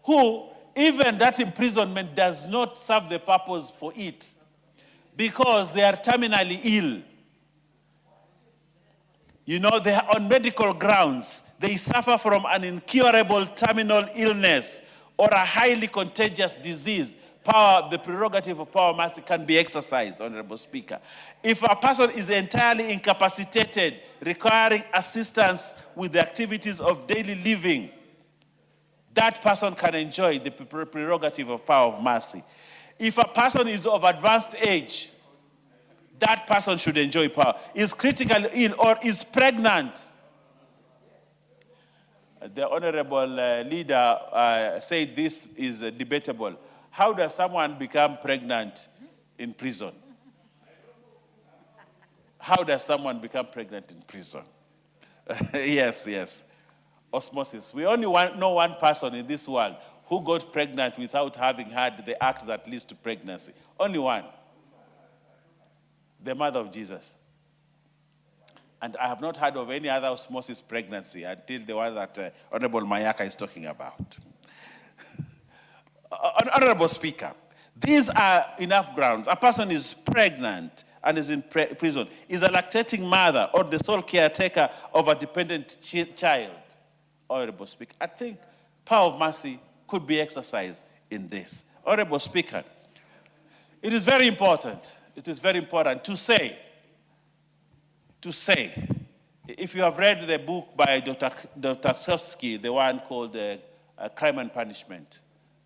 who, even that imprisonment does not serve the purpose for it because they are terminally ill. You know, they are on medical grounds. They suffer from an incurable terminal illness or a highly contagious disease. The prerogative of power of mercy can be exercised, Honorable Speaker. If a person is entirely incapacitated, requiring assistance with the activities of daily living, that person can enjoy the prerogative of power of mercy. If a person is of advanced age, that person should enjoy power. Is critically ill or is pregnant. The Honorable Leader said this is debatable. How does someone become pregnant in prison? How does someone become pregnant in prison? Yes. Osmosis. We only know one person in this world who got pregnant without having had the act that leads to pregnancy. Only one. The mother of Jesus. And I have not heard of any other osmosis pregnancy until the one that Honorable Mayaka is talking about. Honorable Speaker, these are enough grounds. A person is pregnant and is in prison, is a lactating mother or the sole caretaker of a dependent child. Honorable Speaker, I think power of mercy could be exercised in this. Honorable Speaker, it is very important to say, if you have read the book by Dr. Ksowski, the one called Crime and Punishment,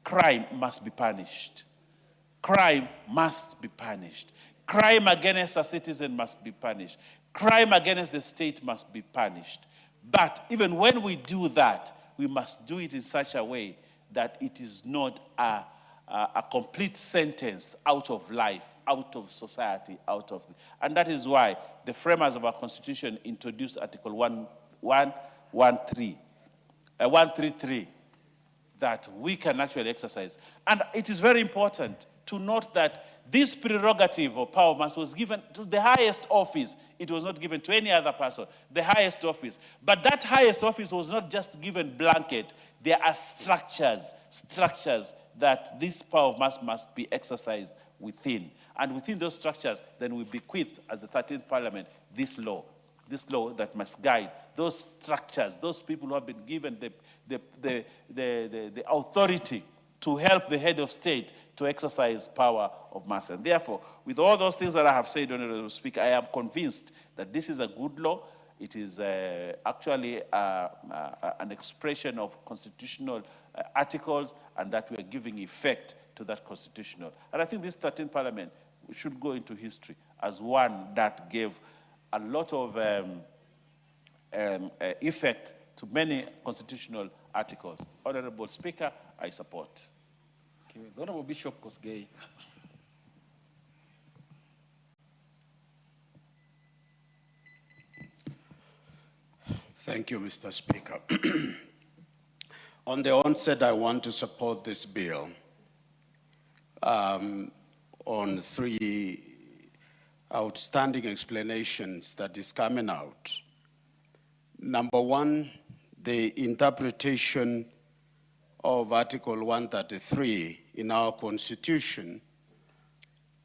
crime must be punished. Crime must be punished. Crime against a citizen must be punished. Crime against the state must be punished. But even when we do that, we must do it in such a way that it is not a complete sentence out of life, out of society, and that is why the framers of our Constitution introduced Article 133, that we can actually exercise. And it is very important to note that this prerogative of power of mercy was given to the highest office. It was not given to any other person, the highest office. But that highest office was not just given blanket. There are structures that this power of mercy must be exercised within. And within those structures, then we bequeath as the 13th Parliament this law that must guide those structures, those people who have been given the authority to help the head of state to exercise power of mercy. And therefore, with all those things that I have said, Honorable Speaker, I am convinced that this is a good law. It is actually an expression of constitutional articles, and that we are giving effect to that constitutional. And I think this 13th Parliament should go into history as one that gave a lot of effect to many constitutional articles. Honorable Speaker, I support. Okay. The Honorable Bishop Kosgei. Thank you, Mr. Speaker. On the onset, I want to support this bill on three outstanding explanations that is coming out. Number one, the interpretation of Article 133 in our Constitution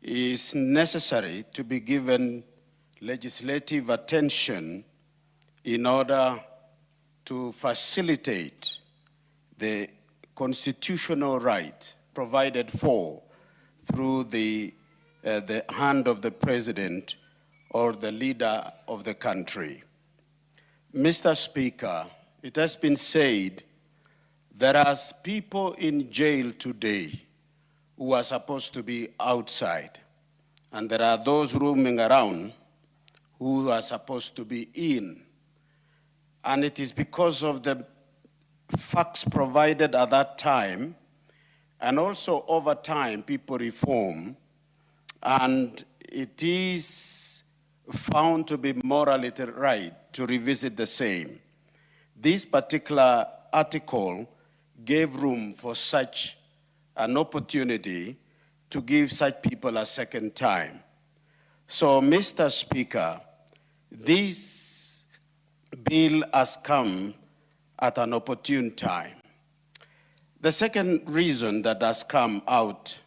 is necessary to be given legislative attention in order to facilitate the constitutional right provided for through the hand of the president or the leader of the country. Mr. Speaker, it has been said there are people in jail today who are supposed to be outside, and there are those roaming around who are supposed to be in. And it is because of the facts provided at that time, and also over time, people reform, and it is found to be morally right to revisit the same. This particular article gave room for such an opportunity to give such people a second time. So, Mr. Speaker, this bill has come at an opportune time. The second reason that has come out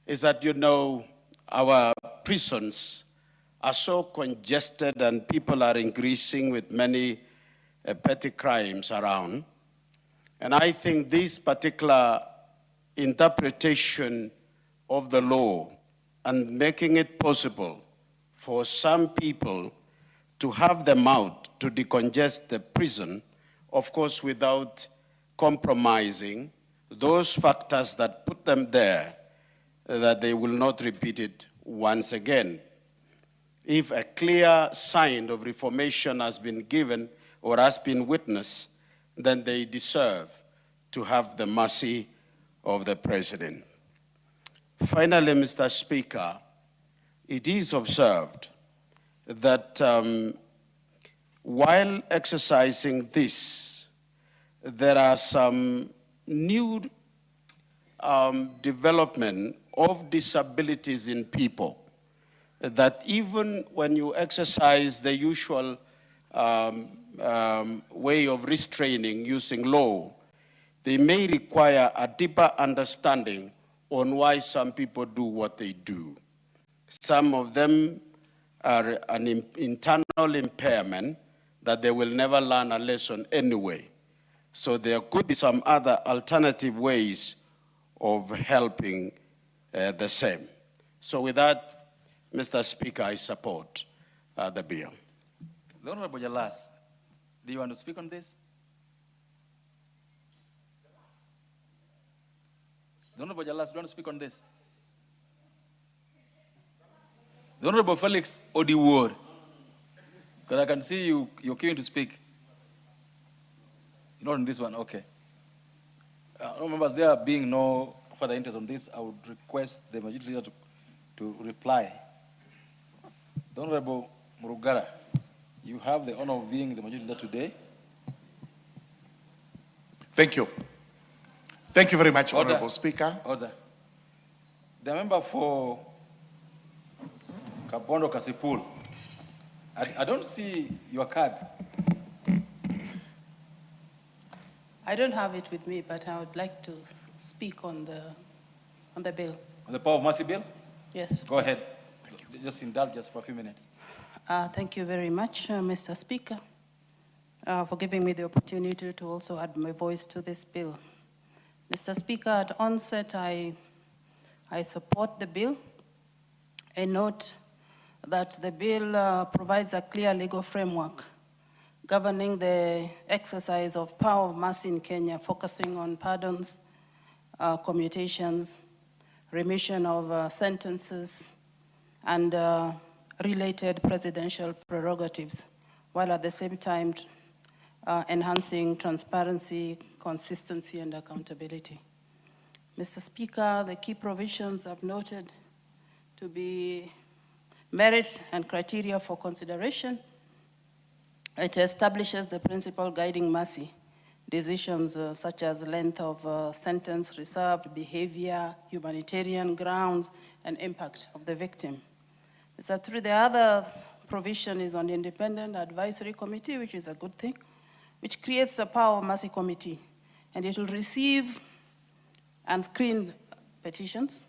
is that, you know, our prisons are so congested and people are increasing with many petty crimes around. And I think this particular interpretation of the law and making it possible for some people to have them out to decongest the prison, of course, without compromising those factors that put them there, that they will not repeat it once again. If a clear sign of reformation has been given or has been witnessed, then they deserve to have the mercy of the president. Finally, Mr. Speaker, it is observed that while exercising this, there are some new development of disabilities in people, that even when you exercise the usual way of restraining using law, they may require a deeper understanding on why some people do what they do. Some of them are an internal impairment that they will never learn a lesson anyway. So there could be some other alternative ways of helping the same. So with that, Mr. Speaker, I support the bill. The Honorable Jalas, do you want to speak on this? The Honorable Jalas, do you want to speak on this? The Honorable Felix Odiwuor, because I can see you're keen to speak. Not on this one, okay. Members, there being no further interest on this, I would request the majority leader to reply. The Honorable Murugara, you have the honor of being the majority leader today. Thank you. Thank you very much, Honorable Speaker. Order. The member for Kabondo Kasipul, I don't see your card. I don't have it with me, but I would like to speak on the bill. On the Power of Mercy bill? Yes. Go ahead. Just indulge us for a few minutes. Thank you very much, Mr. Speaker, for giving me the opportunity to also add my voice to this bill. Mr. Speaker, at onset, I support the bill. I note that the bill provides a clear legal framework governing the exercise of power of mercy in Kenya, focusing on pardons, commutations, remission of sentences, and related presidential prerogatives, while at the same time enhancing transparency, consistency, and accountability. Mr. Speaker, the key provisions I've noted to be merit and criteria for consideration. It establishes the principle guiding mercy decisions such as length of sentence reserved, behavior, humanitarian grounds, and impact of the victim. Mr. 3, the other provision is on the Independent Advisory Committee, which is a good thing, which creates a power of mercy committee, and it will receive and screen petitions.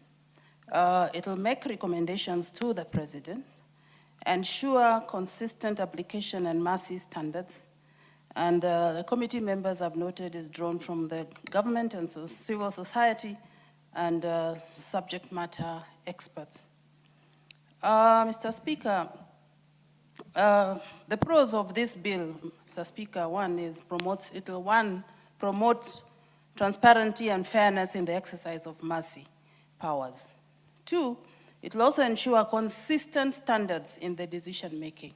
It will make recommendations to the president, ensure consistent application and mercy standards, and the committee members I've noted is drawn from the government and civil society and subject matter experts. Mr. Speaker, the pros of this bill, Mr. Speaker, one is it will promote transparency and fairness in the exercise of mercy powers. 2, it will also ensure consistent standards in the decision making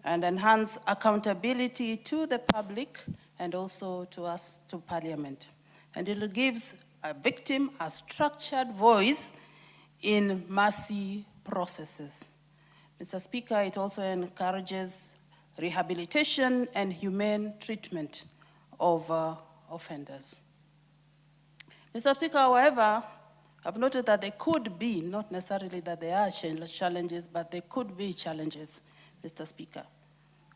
and enhance accountability to the public and also to us, to Parliament. And it gives a victim a structured voice in mercy processes. Mr. Speaker, it also encourages rehabilitation and humane treatment of offenders. Mr. Speaker, however, I've noted that there could be, not necessarily that there are challenges, but there could be challenges, Mr. Speaker.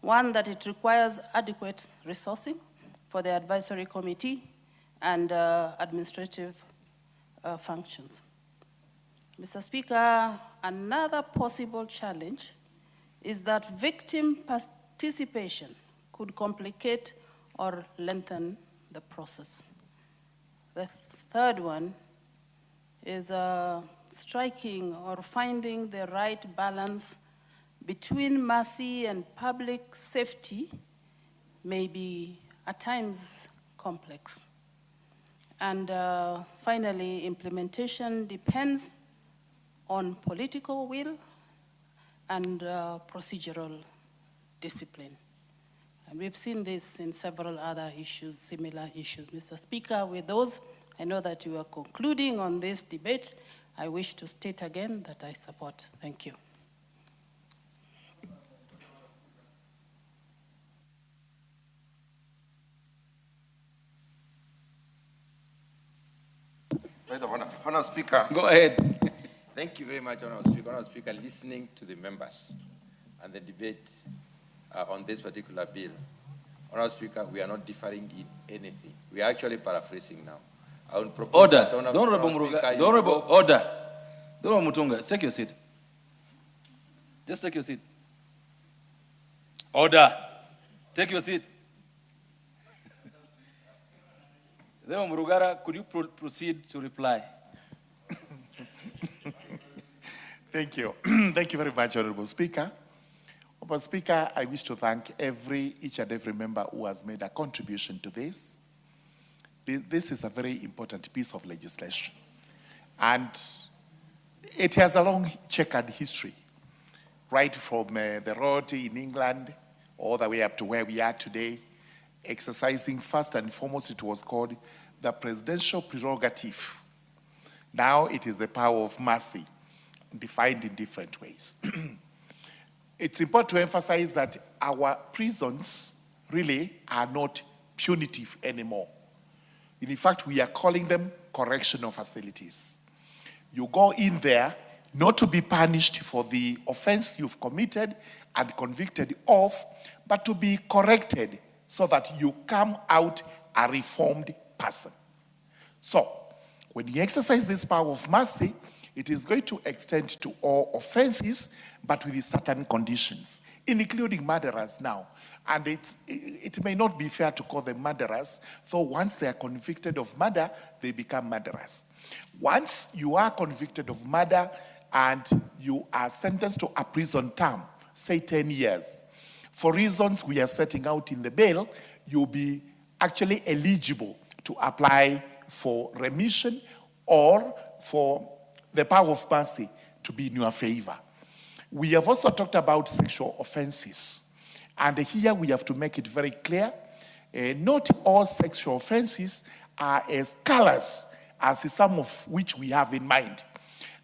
One, that it requires adequate resourcing for the advisory committee and administrative functions. Mr. Speaker, another possible challenge is that victim participation could complicate or lengthen the process. The third one is striking or finding the right balance between mercy and public safety may be at times complex. And finally, implementation depends on political will and procedural discipline. And we've seen this in several other issues, similar issues. Mr. Speaker, with those, I know that you are concluding on this debate. I wish to state again that I support. Thank you. Honourable Speaker. Go ahead. Thank you very much, Honourable Speaker. Honourable Speaker, listening to the members and the debate on this particular bill, Honourable Speaker, we are not differing in anything. We are actually paraphrasing now. I will propose Order. that Honourable Order. Honourable Mutunga, take your seat. Just take your seat. Order. Take your seat. Honourable Murugara, could you proceed to reply? Thank you. Thank you very much, Honorable Speaker. Honorable Speaker, I wish to thank each and every member who has made a contribution to this. This is a very important piece of legislation. And it has a long checkered history, right from the road in England all the way up to where we are today, exercising first and foremost, it was called the presidential prerogative. Now it is the power of mercy, defined in different ways. It's important to emphasize that our prisons really are not punitive anymore. In fact, we are calling them correctional facilities. You go in there not to be punished for the offense you've committed and convicted of, but to be corrected so that you come out a reformed person. So, when you exercise this power of mercy, it is going to extend to all offenses, but with certain conditions, including murderers now. And it may not be fair to call them murderers, though once they are convicted of murder, they become murderers. Once you are convicted of murder and you are sentenced to a prison term, say 10 years, for reasons we are setting out in the bill, you'll be actually eligible to apply for remission or for the power of mercy to be in your favor. We have also talked about sexual offenses. And here we have to make it very clear, not all sexual offenses are as callous as some of which we have in mind.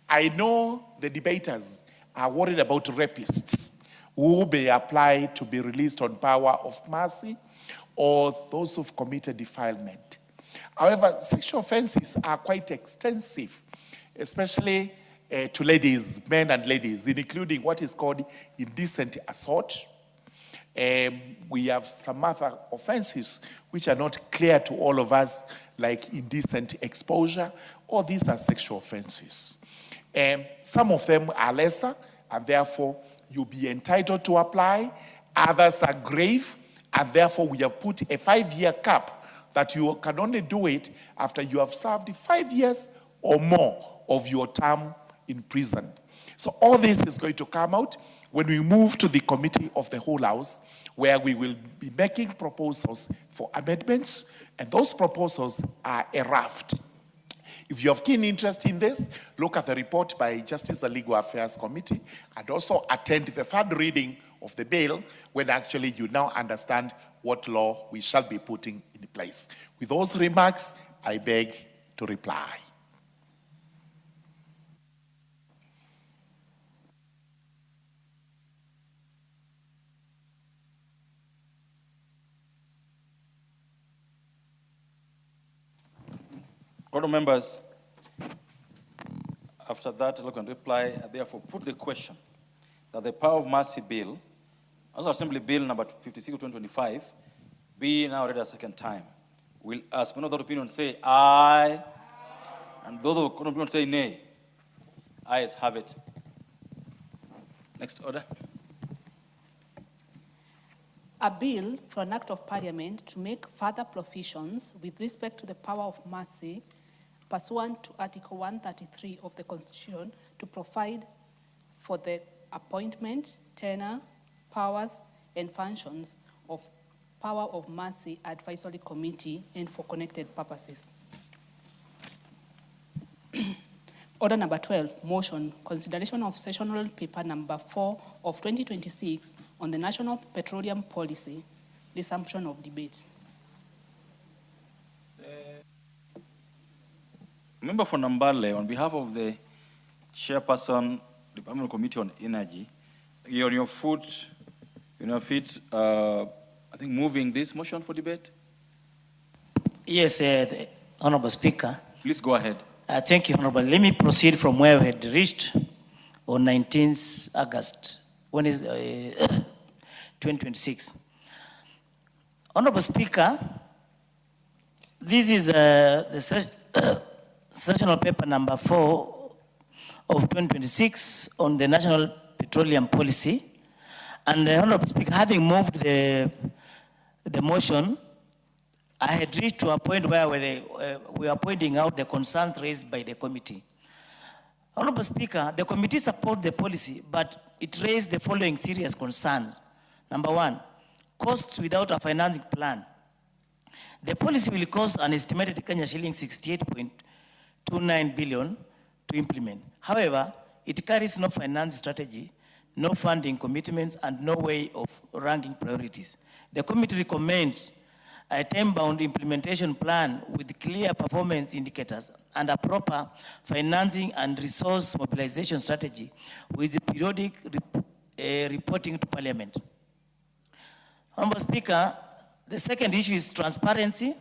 I know the debaters are worried about rapists who may apply to be released on power of mercy, or those who've committed defilement. However, sexual offenses are quite extensive, especially to ladies, men and ladies, including what is called indecent assault. We have some other offenses which are not clear to all of us, like indecent exposure, or these are sexual offenses. Some of them are lesser, and therefore you'll be entitled to apply. Others are grave, and therefore we have put a 5-year cap that you can only do it after you have served 5 years or more of your term in prison. So all this is going to come out when we move to the Committee of the Whole House, where we will be making proposals for amendments, and those proposals are a raft. If you have keen interest in this, look at the report by Justice and Legal Affairs Committee, and also attend the third reading of the bill, when actually you now understand what law we shall be putting in place. With those remarks, I beg to reply. Honourable members, after that, look and reply, I therefore put the question that the Power of Mercy Bill, also Assembly Bill number 56 of 2025, be now read a second time. Will, as one of the opinion say aye, and those of the opinion say nay. Ayes have it. Next order. A bill for an act of parliament to make further provisions with respect to the power of mercy pursuant to Article 133 of the Constitution to provide for the appointment, tenure, powers, and functions of Power of Mercy Advisory Committee and for connected purposes. Order number 12, motion, consideration of sessional paper number 4 of 2026 on the National Petroleum Policy, resumption of debate. Member for Nambale, on behalf of the Chairperson, Department Committee on Energy, you're on your foot, I think moving this motion for debate? Yes, Honorable Speaker. Please go ahead. Thank you, Honorable. Let me proceed from where we had reached on 19th August, when is 2026. Honorable Speaker, this is the sessional paper number 4 of 2026 on the National Petroleum Policy. And Honorable Speaker, having moved the motion, I had reached to a point where we are pointing out the concerns raised by the committee. Honorable Speaker, the committee supports the policy, but it raised the following serious concerns. Number one, costs without a financing plan. The policy will cost an estimated Kenya shilling 68.29 billion to implement. However, it carries no finance strategy, no funding commitments, and no way of ranking priorities. The committee recommends a time-bound implementation plan with clear performance indicators and a proper financing and resource mobilization strategy with periodic reporting to Parliament. Honorable Speaker, the second issue is transparency,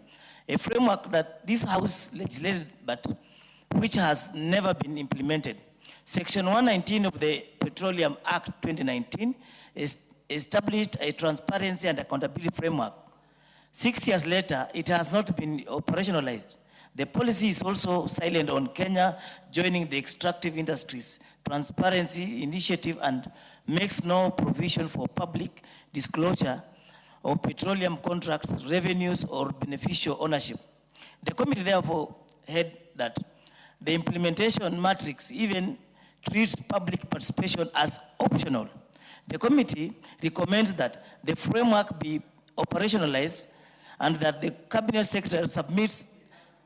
a framework that this House legislated but which has never been implemented. Section 119 of the Petroleum Act 2019 established a transparency and accountability framework. 6 years later, it has not been operationalized. The policy is also silent on Kenya joining the extractive industries transparency initiative and makes no provision for public disclosure of petroleum contracts, revenues, or beneficial ownership. The committee therefore held that the implementation matrix even treats public participation as optional. The committee recommends that the framework be operationalized and that the Cabinet Secretary submits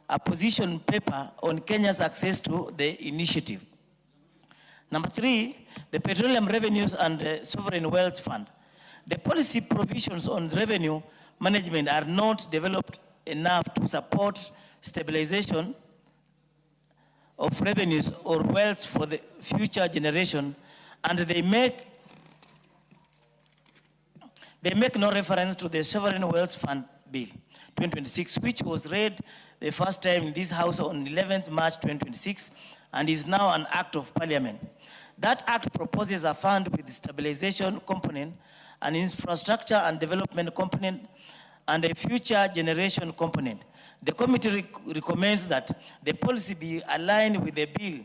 a position paper on Kenya's access to the initiative. Number three, the Petroleum Revenues and Sovereign Wealth Fund. The policy provisions on revenue management are not developed enough to support stabilization of revenues or wealth for the future generation, and they make no reference to the Sovereign Wealth Fund Bill 2026, which was read the first time in this House on 11th March 2026 and is now an act of parliament. That act proposes a fund with a stabilization component, an infrastructure and development component, and a future generation component. The committee recommends that the policy be aligned with the bill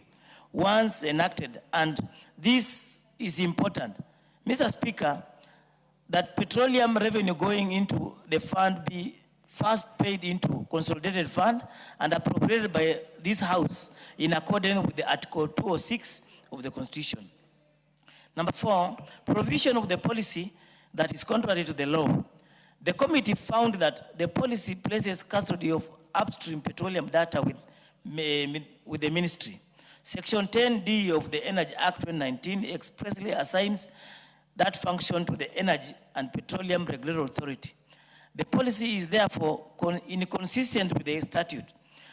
once enacted, and this is important. Mr. Speaker, that petroleum revenue going into the fund be first paid into consolidated fund and appropriated by this House in accordance with the Article 206 of the Constitution. Number 4, provision of the policy that is contrary to the law. The committee found that the policy places custody of upstream petroleum data with the ministry. Section 10D of the Energy Act 2019 expressly assigns that function to the Energy and Petroleum Regulatory Authority. The policy is therefore inconsistent with the statute.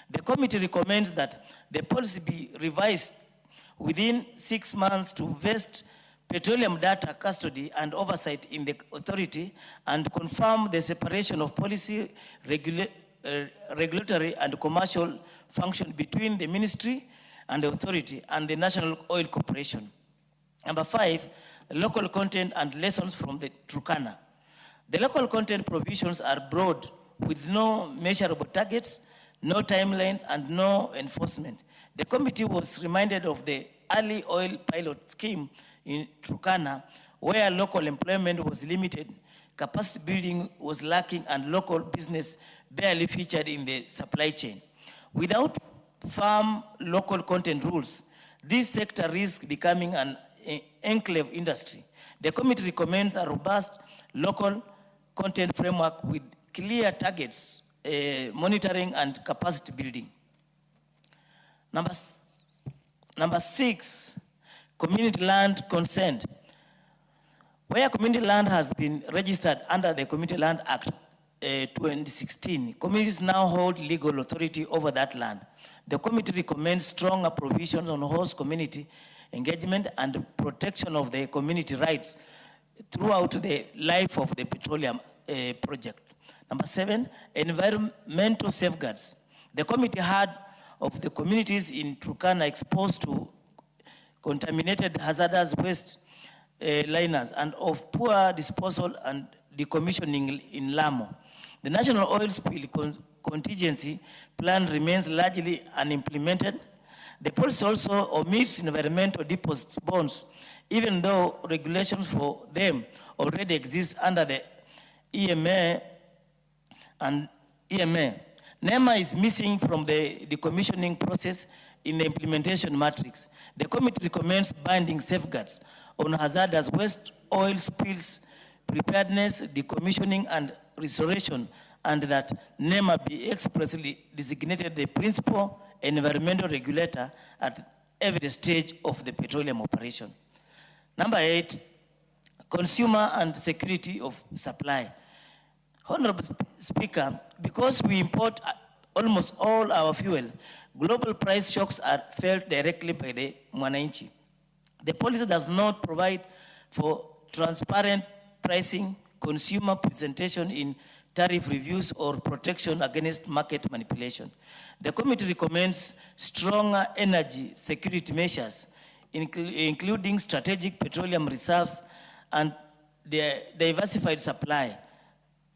The committee recommends that the policy be revised within 6 months to vest petroleum data custody and oversight in the authority and confirm the separation of policy, regulatory and commercial function between the ministry and the authority and the National Oil Corporation. Number 5, local content and lessons from the Turkana. The local content provisions are broad with no measurable targets, no timelines, and no enforcement. The committee was reminded of the early oil pilot scheme in Turkana, where local employment was limited, capacity building was lacking, and local business barely featured in the supply chain. Without firm local content rules, this sector risks becoming an enclave industry. The committee recommends a robust local content framework with clear targets, monitoring, and capacity building. Number 6, community land consent. Where community land has been registered under the Community Land Act 2016, communities now hold legal authority over that land. The committee recommends stronger provisions on host community engagement and protection of the community rights throughout the life of the petroleum project. Number 7, environmental safeguards. The committee heard of the communities in Turkana exposed to contaminated hazardous waste liners and of poor disposal and decommissioning in Lamu. The National Oil Spill Contingency Plan remains largely unimplemented. The policy also omits environmental deposit bonds, even though regulations for them already exist under the EMA and EMA. NEMA is missing from the decommissioning process in the implementation matrix. The committee recommends binding safeguards on hazardous waste, oil spills, preparedness, decommissioning, and restoration, and that NEMA be expressly designated the principal environmental regulator at every stage of the petroleum operation. Number 8, consumer and security of supply. Honorable Speaker, because we import almost all our fuel, global price shocks are felt directly by the mwananchi. The policy does not provide for transparent pricing, consumer presentation in tariff reviews, or protection against market manipulation. The committee recommends stronger energy security measures, including strategic petroleum reserves and the diversified supply,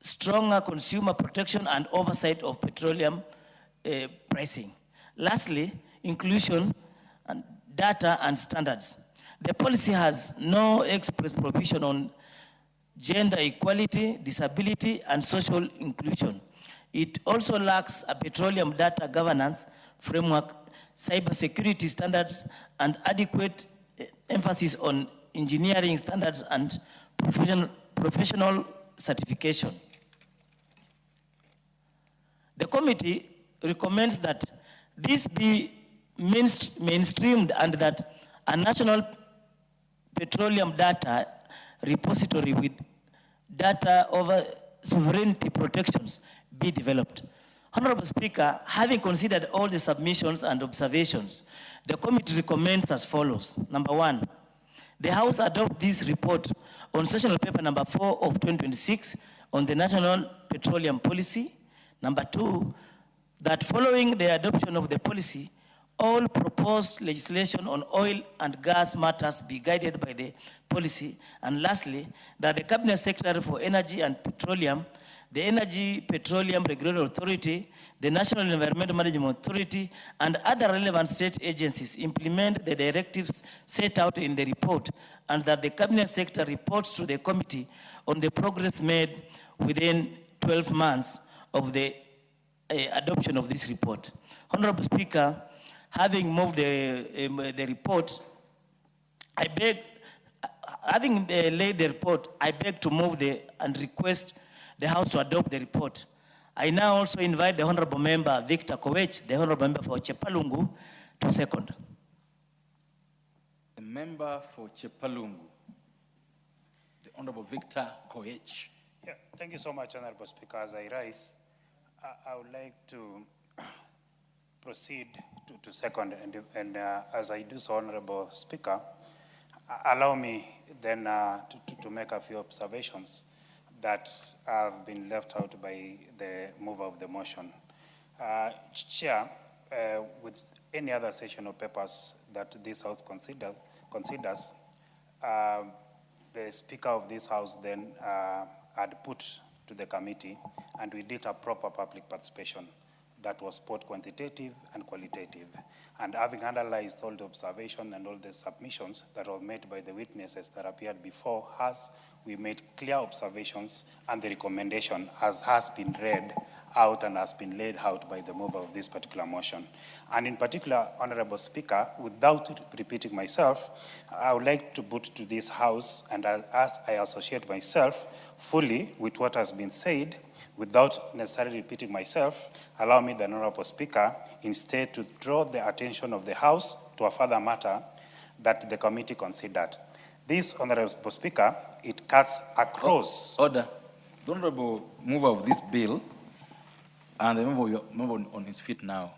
stronger consumer protection, and oversight of petroleum pricing. Lastly, inclusion and data and standards. The policy has no express provision on gender equality, disability, and social inclusion. It also lacks a petroleum data governance framework, cybersecurity standards, and adequate emphasis on engineering standards and professional certification. The committee recommends that this be mainstreamed and that a national petroleum data repository with data over sovereignty protections be developed. Honorable Speaker, having considered all the submissions and observations, the committee recommends as follows. Number one, the House adopt this report on sessional paper number 4 of 2026 on the National Petroleum Policy. Number two, that following the adoption of the policy, all proposed legislation on oil and gas matters be guided by the policy. And lastly, that the Cabinet Secretary for Energy and Petroleum, the Energy Petroleum Regulatory Authority, the National Environmental Management Authority, and other relevant state agencies implement the directives set out in the report, and that the Cabinet Secretary reports to the committee on the progress made within 12 months of the adoption of this report. Honorable Speaker, having moved the report, I beg, having laid the report, I beg to move and request the House to adopt the report. I now also invite the Honorable Member Victor Koech, the Honorable Member for Chepalungu, to second. The member for Chepalungu, the Honorable Victor Koech. Yeah, thank you so much, Honorable Speaker. As I rise, I would like to proceed to second, and as I do so, Honorable Speaker, allow me then to make a few observations that have been left out by the mover of the motion. Chair, with any other session of papers that this House considers, the Speaker of this House then had put to the committee, and we did a proper public participation that was both quantitative and qualitative. And having analyzed all the observation and all the submissions that were made by the witnesses that appeared before us, we made clear observations, and the recommendation as has been read out and has been laid out by the mover of this particular motion. And in particular, Honorable Speaker, without repeating myself, I would like to put to this House, and as I associate myself fully with what has been said, without necessarily repeating myself, allow me, the Honorable Speaker, instead to draw the attention of the House to a further matter that the committee considered. This, Honorable Speaker, it cuts across. Order. The Honorable mover of this bill and the member on his feet now,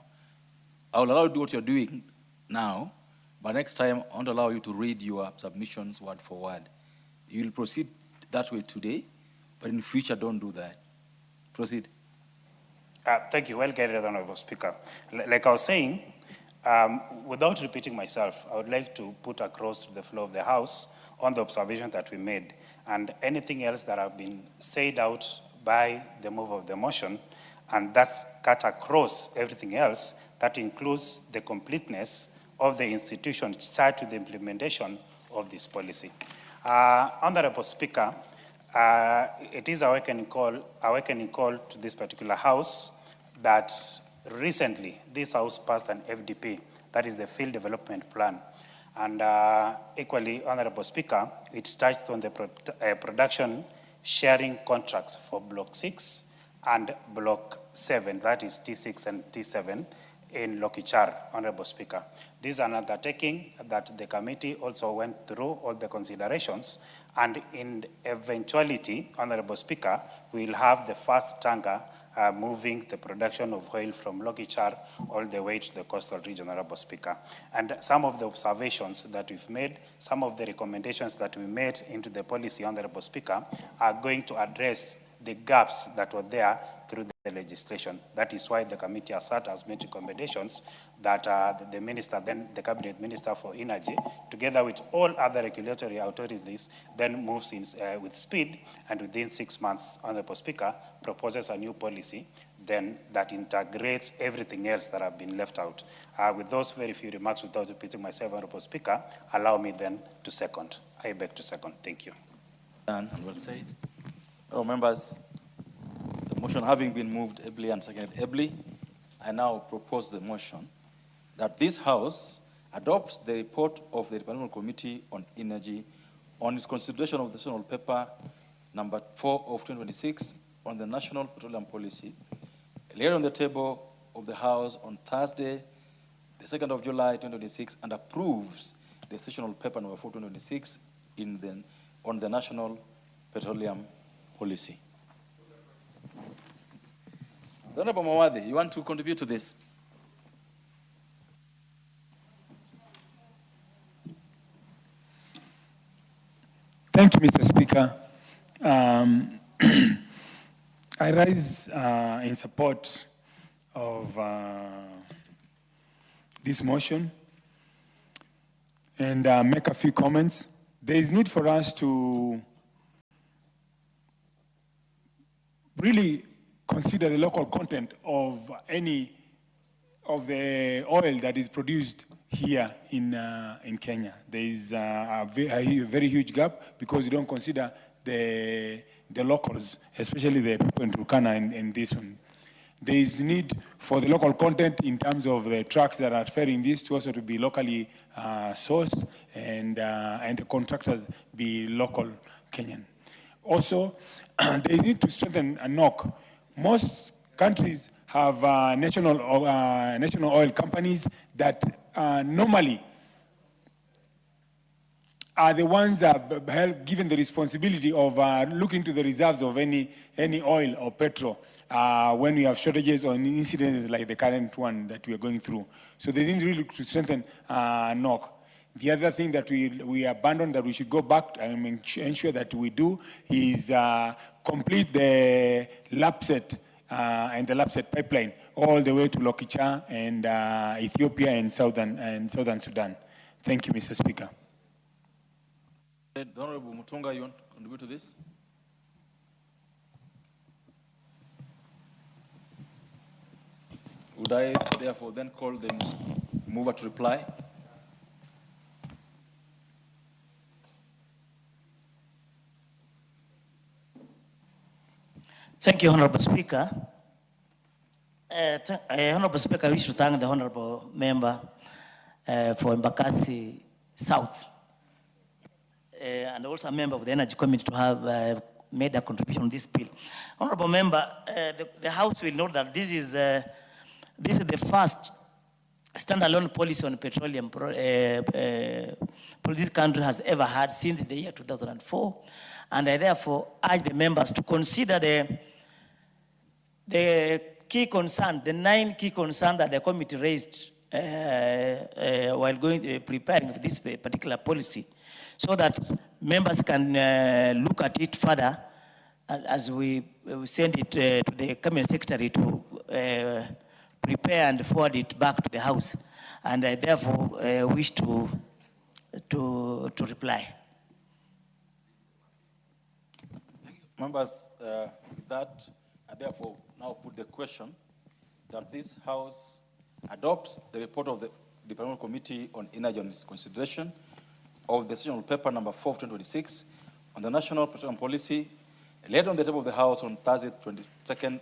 I will allow you to do what you're doing now, but next time I won't allow you to read your submissions word for word. You will proceed that way today, but in future don't do that. Proceed. Thank you. Well guided, Honorable Speaker. Like I was saying, without repeating myself, I would like to put across to the floor of the House on the observation that we made, and anything else that have been said out by the mover of the motion, and that's cut across everything else, that includes the completeness of the institution charged with the implementation of this policy. Honorable Speaker, it is a awakening call to this particular House that recently this House passed an FDP, that is the Field Development Plan. And equally, Honorable Speaker, it touched on the production sharing contracts for Block 6 and Block 7, that is T6 and T7 in Lokichar, Honorable Speaker. This is an undertaking that the committee also went through all the considerations, and in eventuality, Honorable Speaker, we will have the first tanker moving the production of oil from Lokichar all the way to the coastal region, Honorable Speaker. And some of the observations that we've made, some of the recommendations that we made into the policy, Honorable Speaker, are going to address the gaps that were there through the legislation. That is why the committee has made recommendations that the minister, then the cabinet minister for energy, together with all other regulatory authorities, then moves in, with speed, and within 6 months, Honorable Speaker, proposes a new policy then that integrates everything else that have been left out. With those very few remarks, without repeating myself, Honorable Speaker, allow me then to second. I beg to second. Thank you. Done and well said. Oh, members, the motion having been moved ably and seconded ably, I now propose the motion that this House adopts the report of the Parliamentary Committee on Energy on its consideration of the sessional paper number 4 of 2026 on the National Petroleum Policy, laid on the table of the House on Thursday, the 2nd of July 2026, and approves the sessional paper number 4 2026 on the National Petroleum policy. The Honorable Mawadi, you want to contribute to this? Thank you, Mr. Speaker. I rise in support of this motion and make a few comments. There is need for us to really consider the local content of any of the oil that is produced here in Kenya. There is a very huge gap because we don't consider the locals, especially the people in Turkana in this one. There is need for the local content in terms of the trucks that are ferrying this to also to be locally sourced and the contractors be local Kenyan. Also, they need to strengthen a NOC. Most countries have national oil companies that normally are the ones that are given the responsibility of looking to the reserves of any oil or petrol when we have shortages or incidents like the current one that we are going through. So they need really to strengthen NOC. The other thing that we abandoned that we should go back and ensure that we do is complete the LAPSET and the LAPSET pipeline all the way to Lokicha and Ethiopia and Southern Sudan. Thank you, Mr. Speaker. The Honorable Mutunga, you want to contribute to this? Would I therefore then call the mover to reply? Thank you, Honorable Speaker. Honorable Speaker, I wish to thank the Honorable Member for Embakasi South and also a member of the Energy Committee to have made a contribution on this bill. Honorable Member, the House will note that this is the first standalone policy on petroleum this country has ever had since the year 2004. And I therefore urge the members to consider the key concern, the 9 key concerns that the committee raised while preparing for this particular policy, so that members can look at it further as we send it to the Cabinet Secretary to prepare and forward it back to the House. And I therefore wish to reply. Members, with that, I therefore now put the question that this House adopts the report of the Departmental Committee on Energy and its consideration of the sessional paper number 4 of 2026 on the National Petroleum Policy, laid on the table of the House on Thursday, 2nd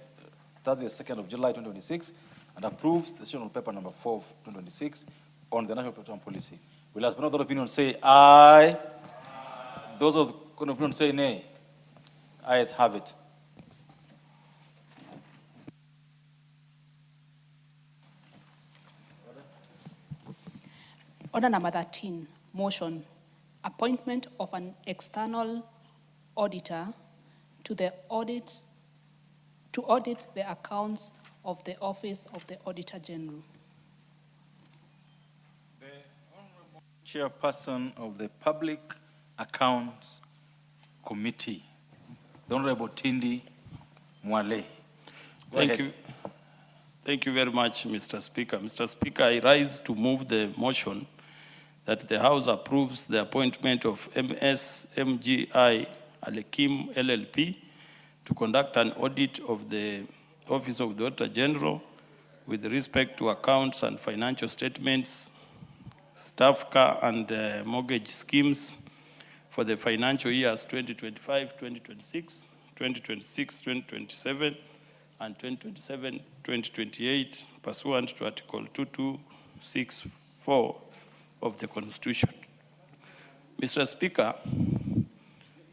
of July 2026, and approves the sessional paper number 4 of 2026 on the National Petroleum Policy. Will, as per other opinion, say aye? Those of the opinion say nay. Ayes have it. Order number 13, motion, appointment of an external auditor to audit the accounts of the Office of the Auditor General. The Honorable Chairperson of the Public Accounts Committee, the Honorable Tindi Mwale. Thank you. Thank you very much, Mr. Speaker. Mr. Speaker, I rise to move the motion that the House approves the appointment of MSMGI Alekim LLP to conduct an audit of the Office of the Auditor General with respect to accounts and financial statements, staff car and mortgage schemes for the financial years 2025, 2026, 2026, 2027, and 2027, 2028, pursuant to Article 2264 of the Constitution. Mr. Speaker,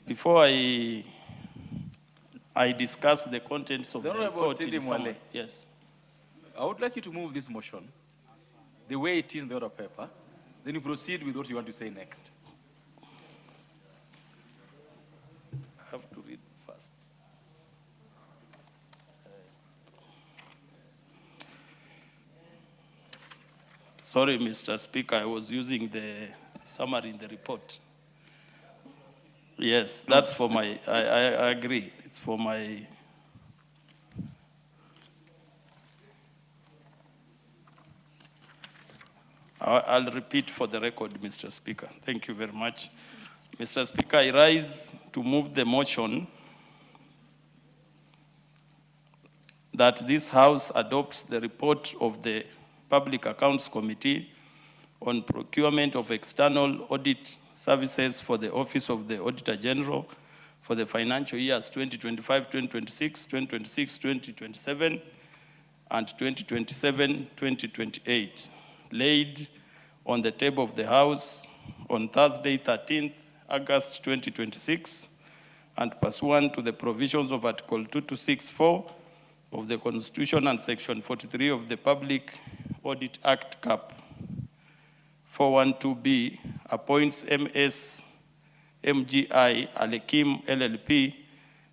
before I discuss the contents of the report in summary, yes. I would like you to move this motion the way it is in the order paper, then you proceed with what you want to say next. I have to read first. Sorry, Mr. Speaker, I was using the summary in the report. Yes, that's for my, I agree. It's for my, I'll repeat for the record, Mr. Speaker. Thank you very much. Mr. Speaker, I rise to move the motion that this House adopts the report of the Public Accounts Committee on procurement of external audit services for the Office of the Auditor General for the financial years 2025, 2026, 2026, 2027, and 2027, 2028, laid on the table of the House on Thursday, 13th August 2026, and pursuant to the provisions of Article 2264 of the Constitution and Section 43 of the Public Audit Act, Cap. 412B, appoints MS MGI Alekim LLP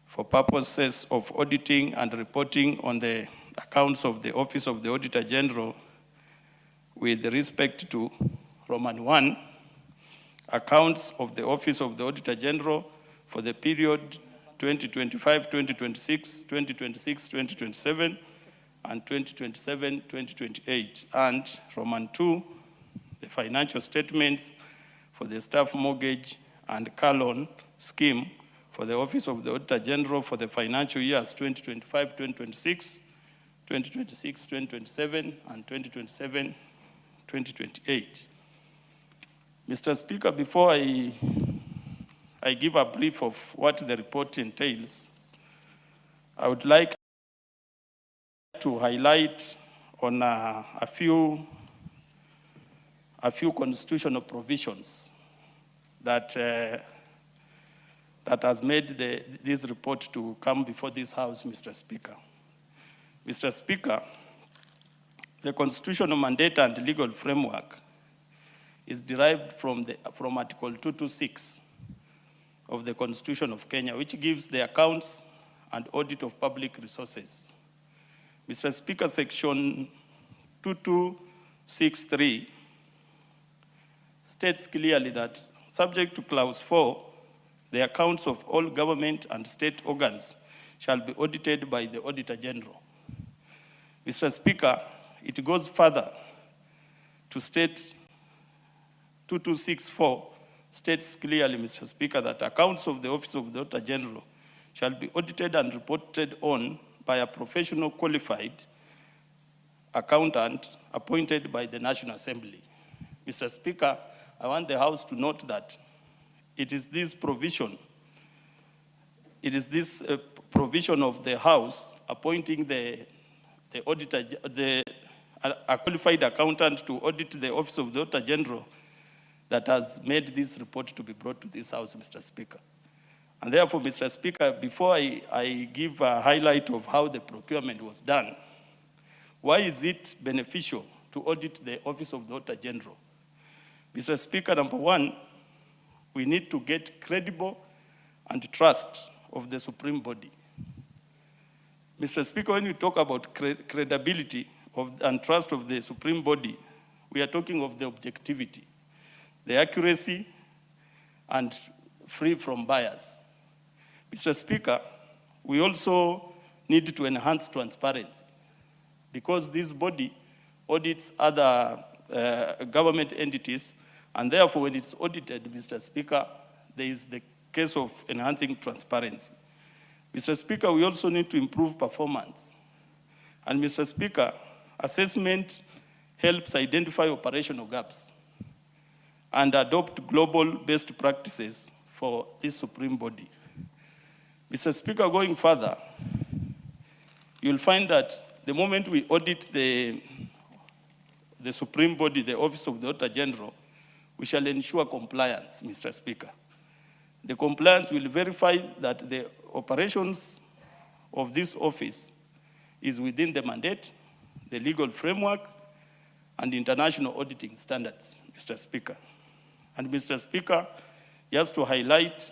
for purposes of auditing and reporting on the accounts of the Office of the Auditor General with respect to Roman 1, accounts of the Office of the Auditor General for the period 2025, 2026, 2026, 2027, and 2027, 2028, and Roman 2, the financial statements for the staff mortgage and car loan scheme for the Office of the Auditor General for the financial years 2025, 2026, 2026, 2027, and 2027, 2028. Mr. Speaker, before I give a brief of what the report entails, I would like to highlight on a few constitutional provisions that that has made this report to come before this House, Mr. Speaker. Mr. Speaker, the constitutional mandate and legal framework is derived from Article 226 of the Constitution of Kenya, which gives the accounts and audit of public resources. Mr. Speaker, Section 2263 states clearly that, subject to Clause 4, the accounts of all government and state organs shall be audited by the Auditor General. Mr. Speaker, it goes further to state 2264 states clearly, Mr. Speaker, that accounts of the Office of the Auditor General shall be audited and reported on by a professional qualified accountant appointed by the National Assembly. Mr. Speaker, I want the House to note that it is this provision of the House appointing a qualified accountant to audit the Office of the Auditor General that has made this report to be brought to this House, Mr. Speaker. And therefore, Mr. Speaker, before I give a highlight of how the procurement was done, why is it beneficial to audit the Office of the Auditor General? Mr. Speaker, number one, we need to get credible and trust of the supreme body. Mr. Speaker, when you talk about credibility and trust of the supreme body, we are talking of the objectivity, the accuracy, and free from bias. Mr. Speaker, we also need to enhance transparency because this body audits other government entities, and therefore when it's audited, Mr. Speaker, there is the case of enhancing transparency. Mr. Speaker, we also need to improve performance. And Mr. Speaker, assessment helps identify operational gaps and adopt global best practices for this supreme body. Mr. Speaker, going further, you'll find that the moment we audit the supreme body, the Office of the Auditor General, we shall ensure compliance, Mr. Speaker. The compliance will verify that the operations of this office is within the mandate, the legal framework, and international auditing standards, Mr. Speaker. And Mr. Speaker, just to highlight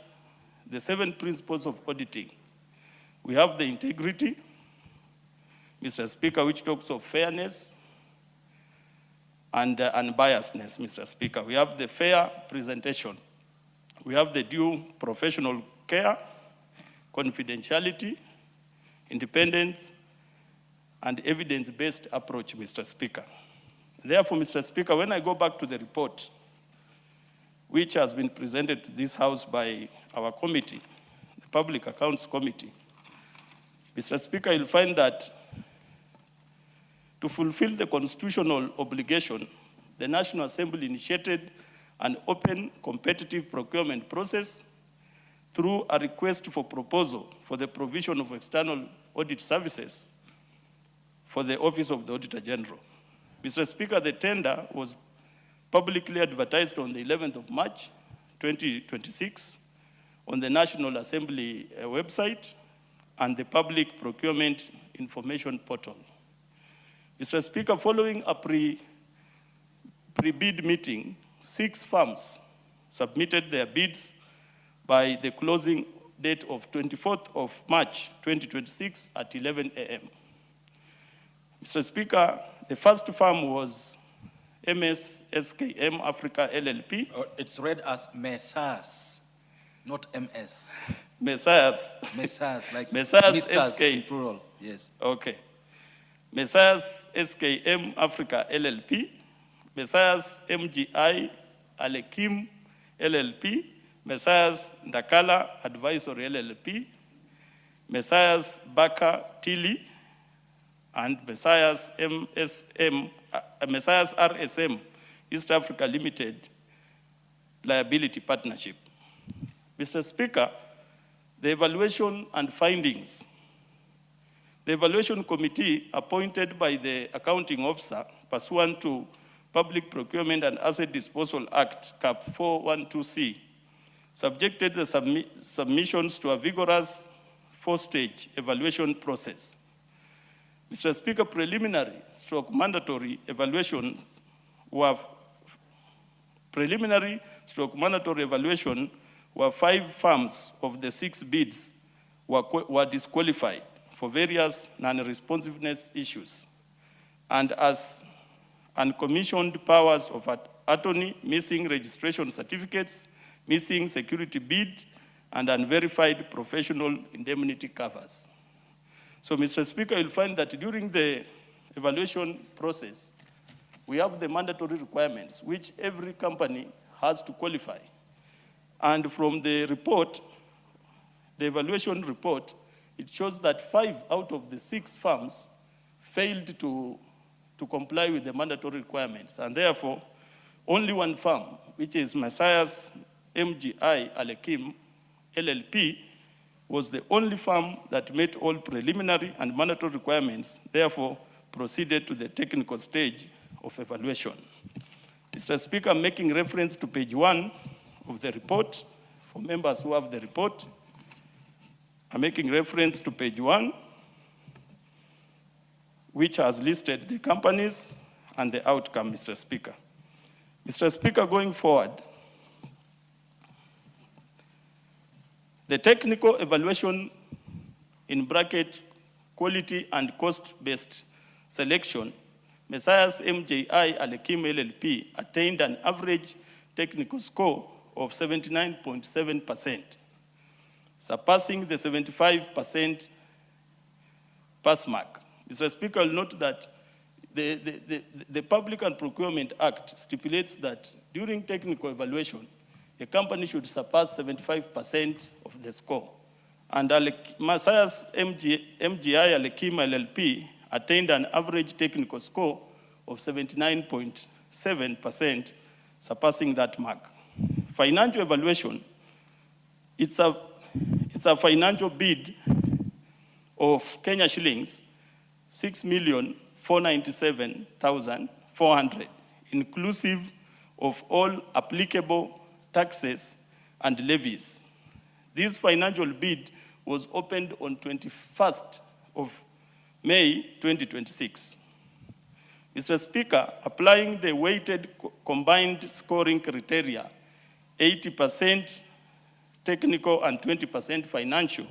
the 7 principles of auditing, we have the integrity, Mr. Speaker, which talks of fairness and unbiasedness, Mr. Speaker. We have the fair presentation. We have the due professional care, confidentiality, independence, and evidence-based approach, Mr. Speaker. Therefore, Mr. Speaker, when I go back to the report, which has been presented to this House by our committee, the Public Accounts Committee, Mr. Speaker, you'll find that to fulfill the constitutional obligation, the National Assembly initiated an open competitive procurement process through a request for proposal for the provision of external audit services for the Office of the Auditor General. Mr. Speaker, the tender was publicly advertised on the 11th of March, 2026, on the National Assembly website and the Public Procurement Information Portal. Mr. Speaker, following a pre-bid meeting, 6 firms submitted their bids by the closing date of 24th of March, 2026 at 11 a.m. Mr. Speaker, the first firm was MSSKM Africa LLP. It's read as Messrs, not MS. Messrs. Messrs, like Messrs. Misters SK. in plural, yes. Okay. Messrs. SKM Africa LLP, Messrs. MGI Alekim LLP, Messrs. Ndakala Advisory LLP, Messrs. Baka Tili, and Messrs. Messrs. RSM East Africa Limited Liability Partnership. Mr. Speaker, the evaluation and findings. The evaluation committee appointed by the accounting officer pursuant to Public Procurement and Asset Disposal Act, Cap 412C, subjected the submissions to a vigorous 4-stage evaluation process. Mr. Speaker, preliminary stroke mandatory evaluations were 5 firms of the 6 bids were disqualified for various non-responsiveness issues, and as uncommissioned powers of attorney, missing registration certificates, missing security bid, and unverified professional indemnity covers. So, Mr. Speaker, you'll find that during the evaluation process, we have the mandatory requirements which every company has to qualify. And from the report, the evaluation report, it shows that 5 out of the 6 firms failed to comply with the mandatory requirements. And therefore, only 1 firm, which is Messrs. MGI Alekim LLP, was the only firm that met all preliminary and mandatory requirements, therefore proceeded to the technical stage of evaluation. Mr. Speaker, making reference to page 1 of the report, for members who have the report, I'm making reference to page 1, which has listed the companies and the outcome, Mr. Speaker. Mr. Speaker, going forward, the technical evaluation, in bracket, quality and cost-based selection, Messrs. MJI Alekim LLP attained an average technical score of 79.7%, surpassing the 75% pass mark. Mr. Speaker, I'll note that the Public and Procurement Act stipulates that during technical evaluation, a company should surpass 75% of the score. And Messrs. MGI Alekim LLP attained an average technical score of 79.7%, surpassing that mark. Financial evaluation, it's a financial bid of Kenya shillings 6,497,400, inclusive of all applicable taxes and levies. This financial bid was opened on 21st of May 2026. Mr. Speaker, applying the weighted combined scoring criteria, 80% technical and 20% financial,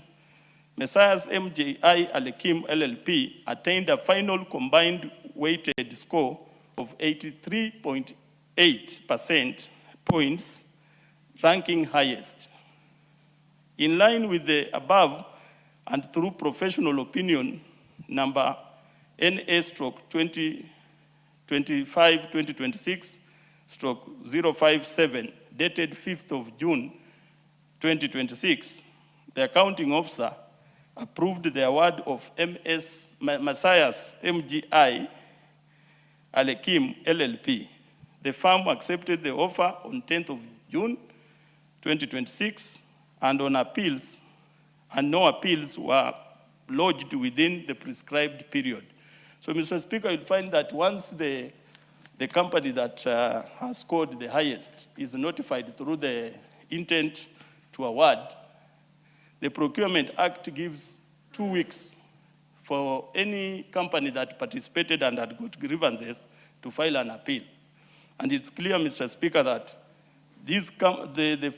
Messrs. MJI Alekim LLP attained a final combined weighted score of 83.8% points, ranking highest. In line with the above, and through professional opinion number NA/2025-2026/057, dated 5th of June 2026, the accounting officer approved the award of Messiah's MGI Alekim LLP. The firm accepted the offer on 10th of June 2026, and on appeals, and no appeals were lodged within the prescribed period. So, Mr. Speaker, you'll find that once the company that has scored the highest is notified through the intent to award, the Procurement Act gives 2 weeks for any company that participated and had got grievances to file an appeal. And it's clear, Mr. Speaker, that the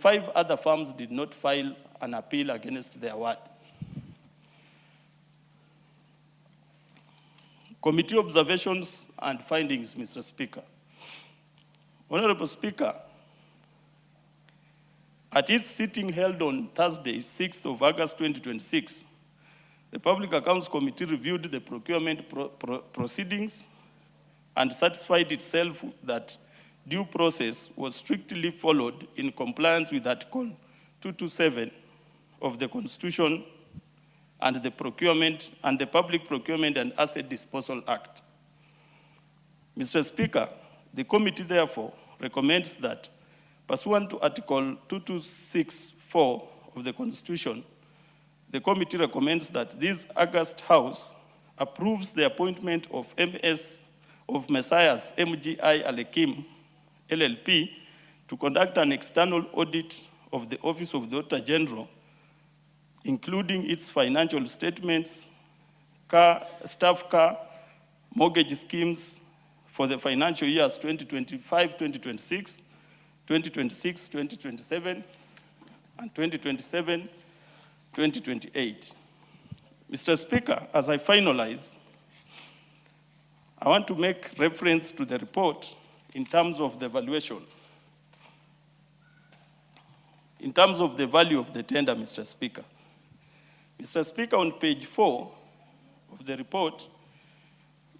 5 other firms did not file an appeal against the award. Committee observations and findings, Mr. Speaker. Honorable Speaker, at its sitting held on Thursday, 6th of August 2026, the Public Accounts Committee reviewed the procurement proceedings and satisfied itself that due process was strictly followed in compliance with Article 227 of the Constitution and the Procurement and the Public Procurement and Asset Disposal Act. Mr. Speaker, the committee therefore recommends that, pursuant to Article 2264 of the Constitution, the committee recommends that this August House approves the appointment of Messiah's MGI Alekim LLP to conduct an external audit of the Office of the Auditor General, including its financial statements, staff car, mortgage schemes for the financial years 2025-2026, 2026-2027, and 2027-2028. Mr. Speaker, as I finalize, I want to make reference to the report in terms of the valuation. In terms of the value of the tender, Mr. Speaker. Mr. Speaker, on page 4 of the report,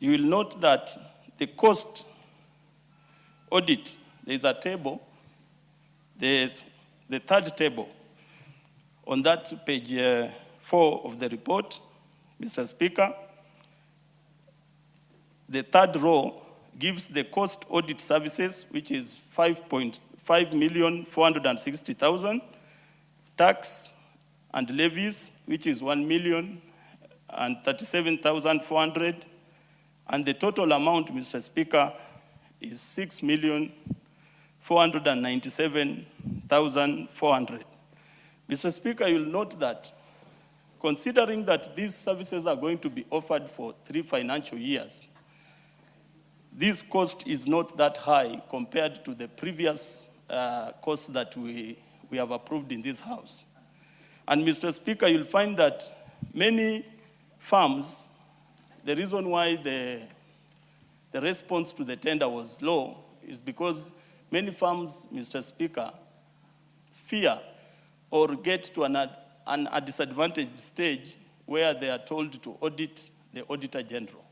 you will note that the cost audit, there is a table, the third table on that page 4 of the report, Mr. Speaker. The third row gives the cost audit services, which is 5,460,000, tax and levies, which is 1,037,400, and the total amount, Mr. Speaker, is 6,497,400. Mr. Speaker, you'll note that considering that these services are going to be offered for 3 financial years, this cost is not that high compared to the previous costs that we have approved in this House. And Mr. Speaker, you'll find that many firms, the reason why the response to the tender was low is because many firms, Mr. Speaker, fear or get to a disadvantaged stage where they are told to audit the Auditor General.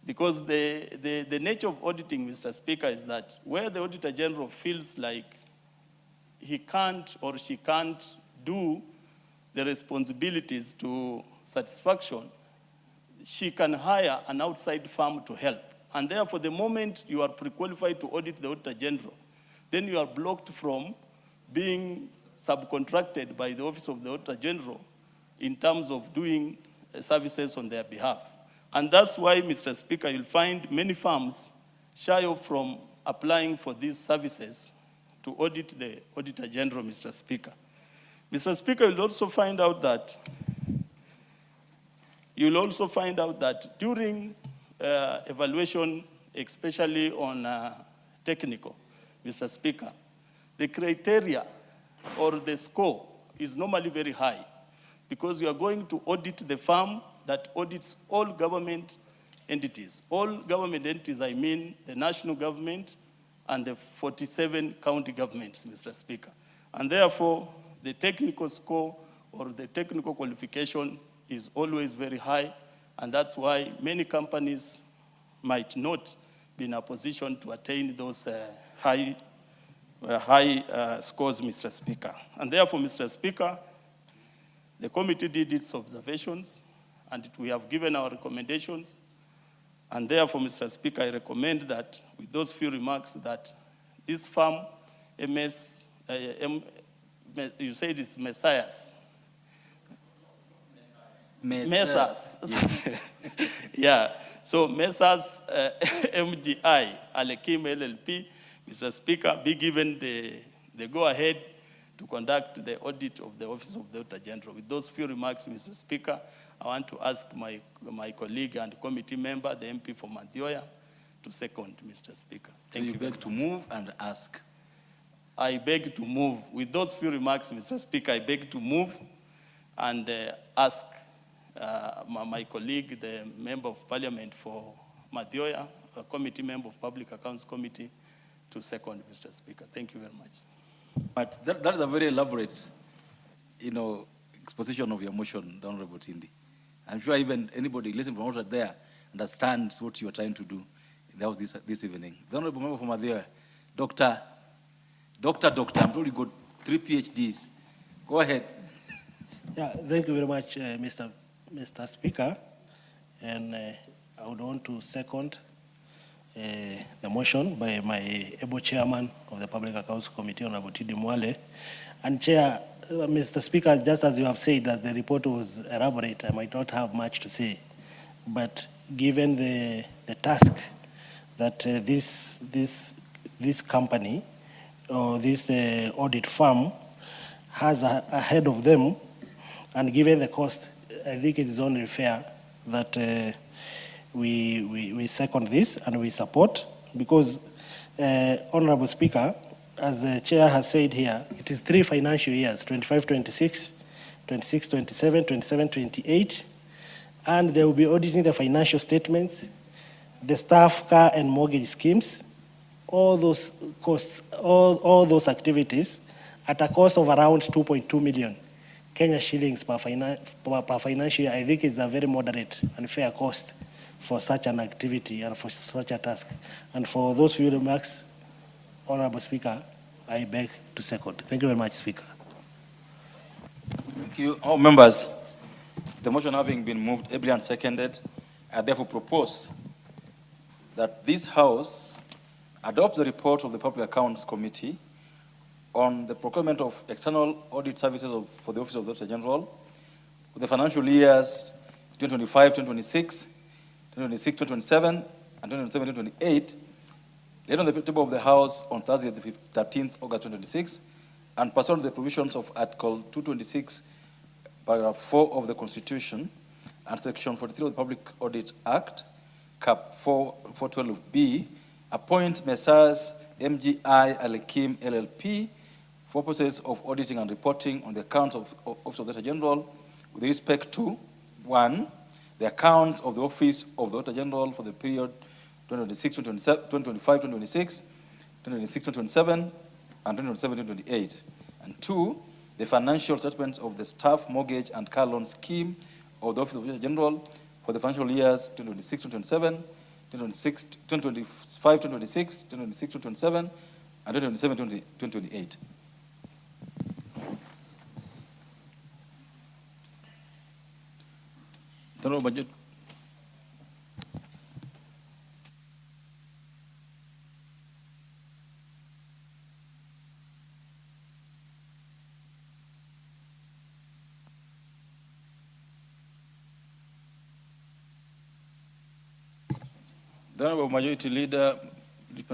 Because the nature of auditing, Mr. Speaker, is that where the Auditor General feels like he can't or she can't do the responsibilities to satisfaction, she can hire an outside firm to help. And therefore, the moment you are pre-qualified to audit the Auditor General, then you are blocked from being subcontracted by the Office of the Auditor General in terms of doing services on their behalf. And that's why, Mr. Speaker, you'll find many firms shy off from applying for these services to audit the Auditor General, Mr. Speaker. Mr. Speaker, you'll also find out that during evaluation, especially on technical, Mr. Speaker, the criteria or the score is normally very high because you are going to audit the firm that audits all government entities. All government entities, I mean the national government and the 47 county governments, Mr. Speaker. And therefore, the technical score or the technical qualification is always very high, and that's why many companies might not be in a position to attain those high scores, Mr. Speaker. And therefore, Mr. Speaker, the committee did its observations, and we have given our recommendations. And therefore, Mr. Speaker, I recommend that with those few remarks that this firm, you said it's Messiahs. Messrs. Yeah. So Messrs. MGI, Alekim LLP, Mr. Speaker, be given the go-ahead to conduct the audit of the Office of the Auditor General. With those few remarks, Mr. Speaker, I want to ask my colleague and committee member, the MP for Mathioya, to second, Mr. Speaker. Thank you. Beg to move and ask. I beg to move. With those few remarks, Mr. Speaker, I beg to move and ask my colleague, the Member of Parliament for Mathioya, a committee member of Public Accounts Committee, to second, Mr. Speaker. Thank you very much. But that is a very elaborate, exposition of your motion, the Honorable Tindi. I'm sure even anybody listening from outside there understands what you are trying to do in the House this evening. The Honorable Member from Mathioya, Doctor, I'm told you got 3 PhDs. Go ahead. Yeah, thank you very much, Mr. Speaker. And I would want to second the motion by my able chairman of the Public Accounts Committee, Honorable Tindi Mwale. And Chair, Mr. Speaker, just as you have said that the report was elaborate, I might not have much to say. But given the task that this company or this audit firm has ahead of them, and given the cost, I think it is only fair that we second this and we support, because, Honorable Speaker, as the Chair has said here, it is 3 financial years, 25-26, 26-27, 27-28, and they will be auditing the financial statements, the staff, car, and mortgage schemes, all those costs, all those activities at a cost of around 2.2 million Kenya shillings per financial year. I think it's a very moderate and fair cost for such an activity and for such a task. And for those few remarks, Honorable Speaker, I beg to second. Thank you very much, Speaker. Thank you. All members, the motion having been moved, ably and seconded, I therefore propose that this House adopt the report of the Public Accounts Committee on the procurement of external audit services for the Office of the Auditor General for the financial years 2025-2026, 2026-2027, and 2027-2028, laid on the table of the House on Thursday, the 13th August 2026, and pursuant to the provisions of Article 226, Paragraph 4 of the Constitution, and Section 43 of the Public Audit Act, Cap 412B, appoint Messrs. MGI Alekim LLP for purposes of auditing and reporting on the accounts of Office of the Auditor General with respect to, 1, the accounts of the Office of the Auditor General for the period 2025-2026, 2026-2027, and 2027-2028, and 2, the financial statements of the staff mortgage and car loan scheme of the Office of the Auditor General for the financial years 2026-2027, 2025-2026, 2026-2027, and 2027-2028. Total budget. The Honorable Majority Leader, you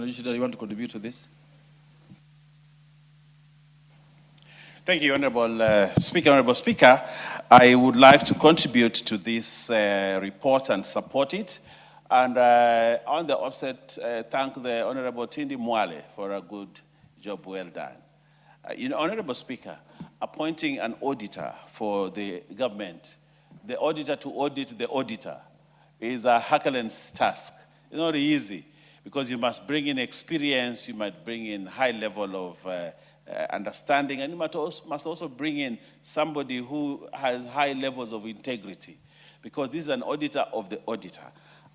want to contribute to this? Thank you, Honorable Speaker. Honorable Speaker, I would like to contribute to this report and support it. And on the offset, thank the Honorable Tindi Mwale for a good job well done. Honorable Speaker, appointing an auditor for the government, the auditor to audit the auditor, is a Herculean task. It's not easy because you must bring in experience, you might bring in high level of understanding, and you must also bring in somebody who has high levels of integrity, because this is an auditor of the auditor.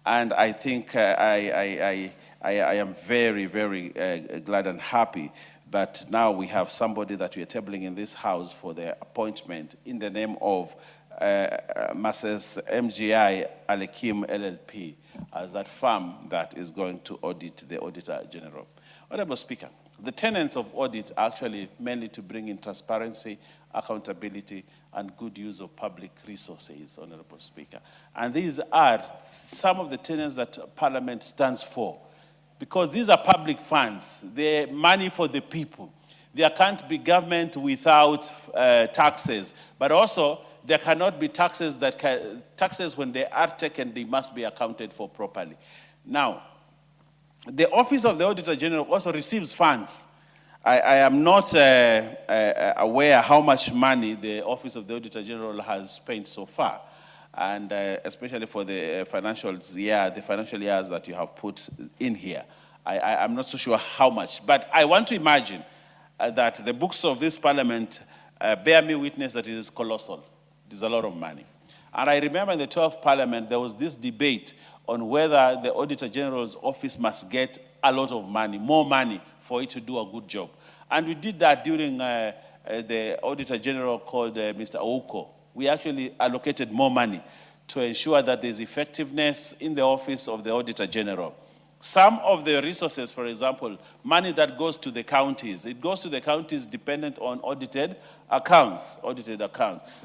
And I think I am very, very glad and happy that now we have somebody that we are tabling in this house for their appointment in the name of Mrs. MGI Alekim LLP as that firm that is going to audit the Auditor General. Honorable Speaker, the tenets of audit are actually mainly to bring in transparency, accountability, and good use of public resources, Honorable Speaker. And these are some of the tenets that Parliament stands for, because these are public funds. They're money for the people. There can't be government without taxes, but also there cannot be taxes taxes when they are taken, they must be accounted for properly. Now, the Office of the Auditor General also receives funds. I am not aware how much money the Office of the Auditor General has spent so far, and especially for the financial years that you have put in here. I'm not so sure how much, but I want to imagine that the books of this Parliament bear me witness that it is colossal. It is a lot of money. And I remember in the 12th Parliament, there was this debate on whether the Auditor General's office must get a lot of money, more money, for it to do a good job. And we did that during the Auditor General called Mr. Ouko. We actually allocated more money to ensure that there's effectiveness in the office of the Auditor General. Some of the resources, for example, money that goes to the counties, it goes to the counties dependent on audited accounts.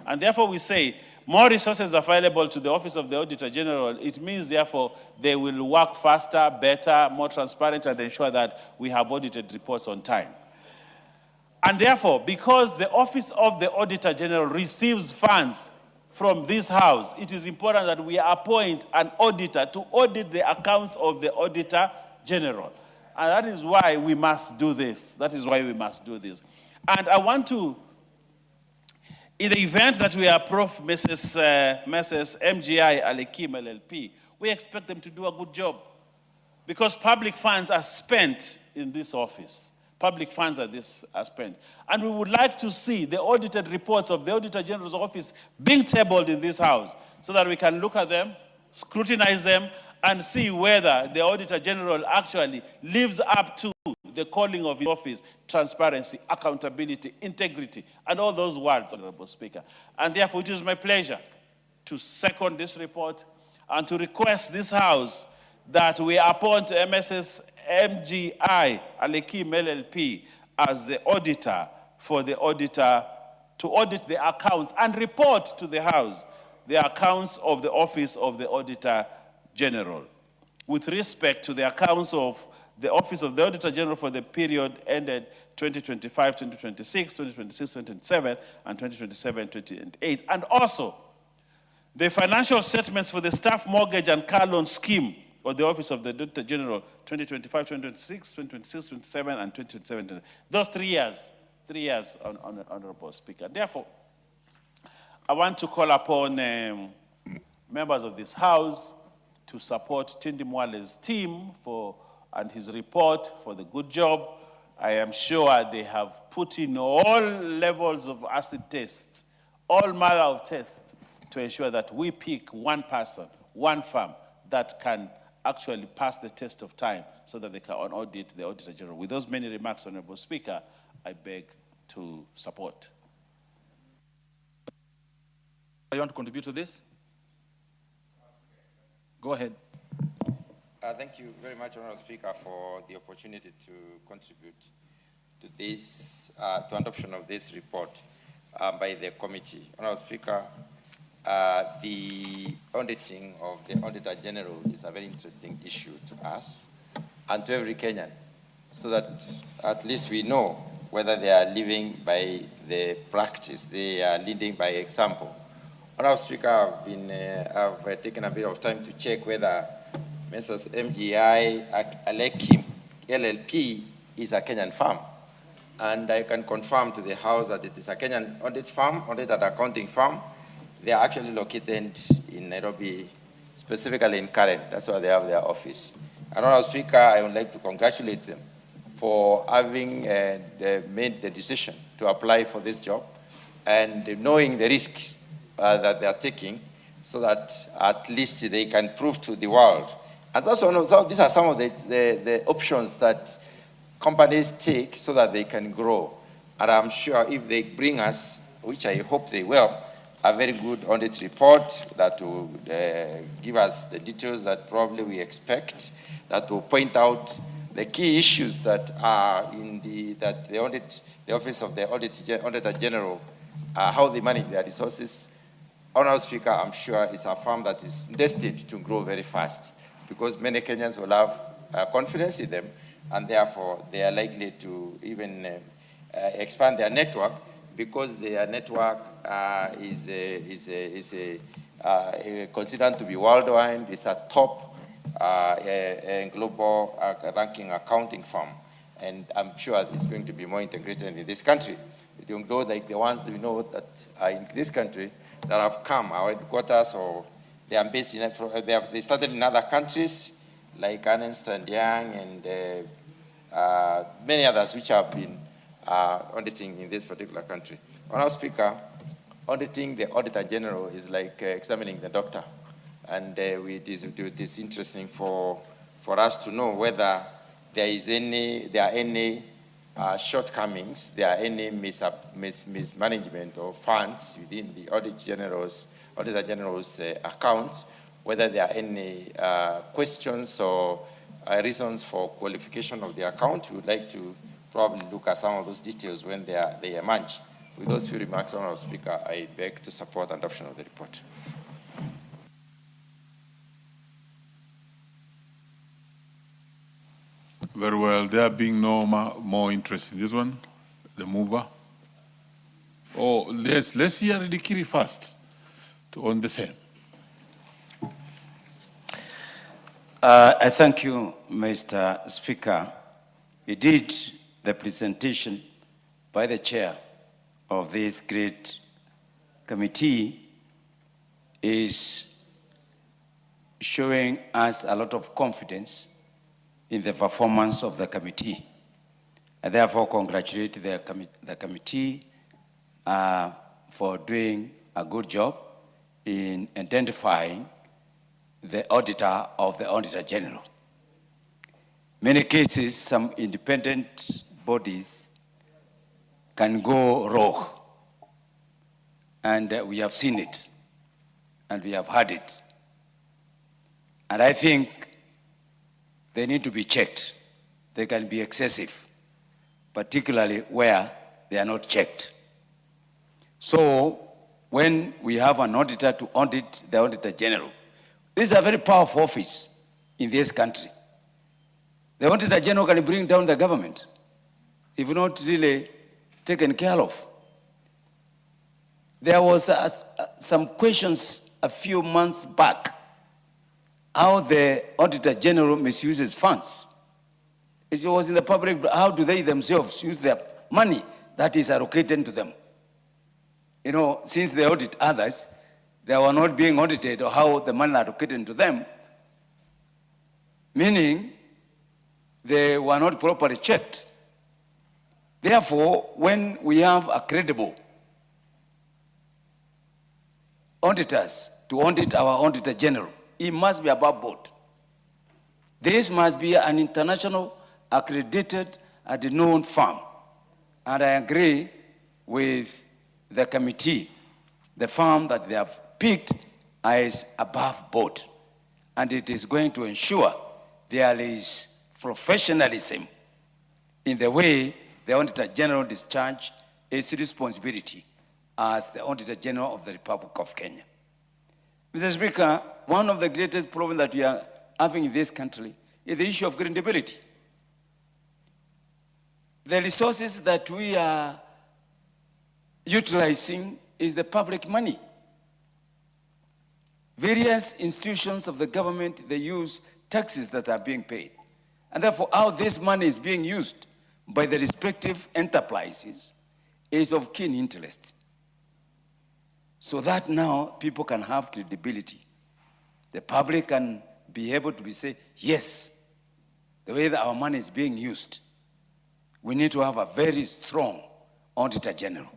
And therefore we say, more resources available to the Office of the Auditor General, it means therefore they will work faster, better, more transparent, and ensure that we have audited reports on time. And therefore, because the Office of the Auditor General receives funds from this house, it is important that we appoint an auditor to audit the accounts of the Auditor General. And that is why we must do this. That is why we must do this. And I want to, in the event that we approve Mrs. MGI Alekim LLP, we expect them to do a good job, because public funds are spent in this office. Public funds are spent. And we would like to see the audited reports of the Auditor General's office being tabled in this house so that we can look at them, scrutinize them, and see whether the Auditor General actually lives up to the calling of his office: transparency, accountability, integrity, and all those words, Honorable Speaker. And therefore, it is my pleasure to second this report and to request this House that we appoint MSS MGI Alekim LLP as the auditor for the auditor to audit the accounts and report to the House the accounts of the Office of the Auditor General with respect to the accounts of the Office of the Auditor General for the period ended 2025, 2026, 2026, 2027, and 2027, 2028, and also the financial statements for the staff mortgage and car loan scheme or the Office of the Auditor General, 2025, 2026, 2026, 2027, and 2027. Those 3 years, Honorable Speaker. Therefore, I want to call upon members of this House to support Tindi Mwale's team and his report for the good job. I am sure they have put in all levels of acid tests, all manner of tests, to ensure that we pick one person, one firm that can actually pass the test of time so that they can audit the Auditor General. With those many remarks, Honorable Speaker, I beg to support. You want to contribute to this? Go ahead. Thank you very much, Honorable Speaker, for the opportunity to contribute to this, to adoption of this report by the committee. Honorable Speaker, the auditing of the Auditor General is a very interesting issue to us and to every Kenyan, so that at least we know whether they are living by the practice, they are leading by example. Honorable Speaker, I've taken a bit of time to check whether Mrs. MGI Alekim LLP is a Kenyan firm. And I can confirm to the House that it is a Kenyan audit firm, audit and accounting firm. They are actually located in Nairobi, specifically in Karen. That's why they have their office. And Honorable Speaker, I would like to congratulate them for having made the decision to apply for this job and knowing the risks that they are taking so that at least they can prove to the world. And that's one of, so these are some of the options that companies take so that they can grow. And I'm sure if they bring us, which I hope they will, a very good audit report that will give us the details that probably we expect, that will point out the key issues that are in the Office of the Auditor General, how they manage their resources. Honorable Speaker, I'm sure it's a firm that is destined to grow very fast because many Kenyans will have confidence in them, and therefore they are likely to even expand their network because their network is considered to be worldwide. It's a top global ranking accounting firm, and I'm sure it's going to be more integrated in this country. Though like the ones we know that are in this country that have come, our headquarters, or they are based in, they started in other countries like Ernst & Young and many others which have been auditing in this particular country. Honorable Speaker, auditing the Auditor General is like examining the doctor. And it is interesting for us to know whether there are any shortcomings, there are any mismanagement of funds within the Auditor General's accounts, whether there are any questions or reasons for qualification of the account. We would like to probably look at some of those details when they emerge. With those few remarks, Honorable Speaker, I beg to support adoption of the report. Very well. There being no more interest in this one, the mover. Oh, let's hear Ridikiri first on the same. I thank you, Mr. Speaker. Indeed, the presentation by the chair of this great committee is showing us a lot of confidence in the performance of the committee. I therefore congratulate the committee for doing a good job in identifying the auditor of the Auditor General. Many cases, some independent bodies can go rogue, and we have seen it, and we have heard it. And I think they need to be checked. They can be excessive, particularly where they are not checked. So when we have an auditor to audit the Auditor General, this is a very powerful office in this country. The Auditor General can bring down the government if not really taken care of. There was some questions a few months back how the Auditor General misuses funds. It was in the public, how do they themselves use their money that is allocated to them? You know, since they audit others, they were not being audited or how the money allocated to them, meaning they were not properly checked. Therefore, when we have a credible auditors to audit our Auditor General, it must be above board. This must be an international accredited and known firm. And I agree with the committee, the firm that they have picked is above board. And it is going to ensure there is professionalism in the way the Auditor General discharges its responsibility as the Auditor General of the Republic of Kenya. Mr. Speaker, one of the greatest problems that we are having in this country is the issue of credibility. The resources that we are utilizing is the public money. Various institutions of the government, they use taxes that are being paid. And therefore, how this money is being used by the respective enterprises is of keen interest. So that now people can have credibility. the public can be able to say, yes, the way that our money is being used, we need to have a very strong Auditor General.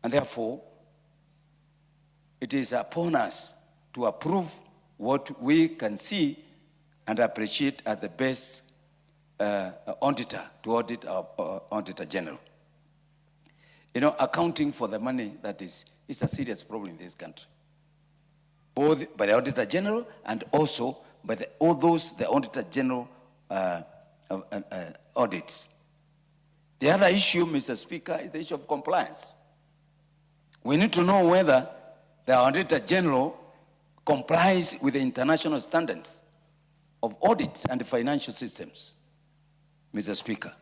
And therefore, it is upon us to approve what we can see and appreciate as the best auditor to audit our Auditor General. You know, accounting for the money that is a serious problem in this country, both by the Auditor General and also by the Auditor General audits. The other issue, Mr. Speaker, is the issue of compliance. We need to know whether the Auditor General complies with the international standards of audit and financial systems, Mr. Speaker.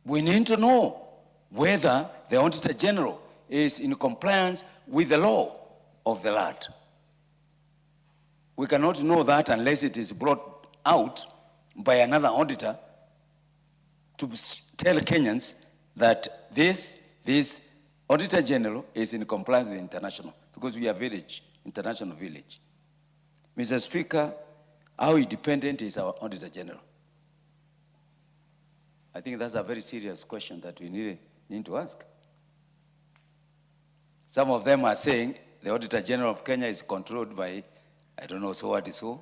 We need to know whether the Auditor General is in compliance with the law of the land. We cannot know that unless it is brought out by another auditor to tell Kenyans that this Auditor General is in compliance with international, because we are international village. Mr. Speaker, how independent is our Auditor General? I think that's a very serious question that we need to ask. Some of them are saying the Auditor General of Kenya is controlled by, I don't know, so what is so.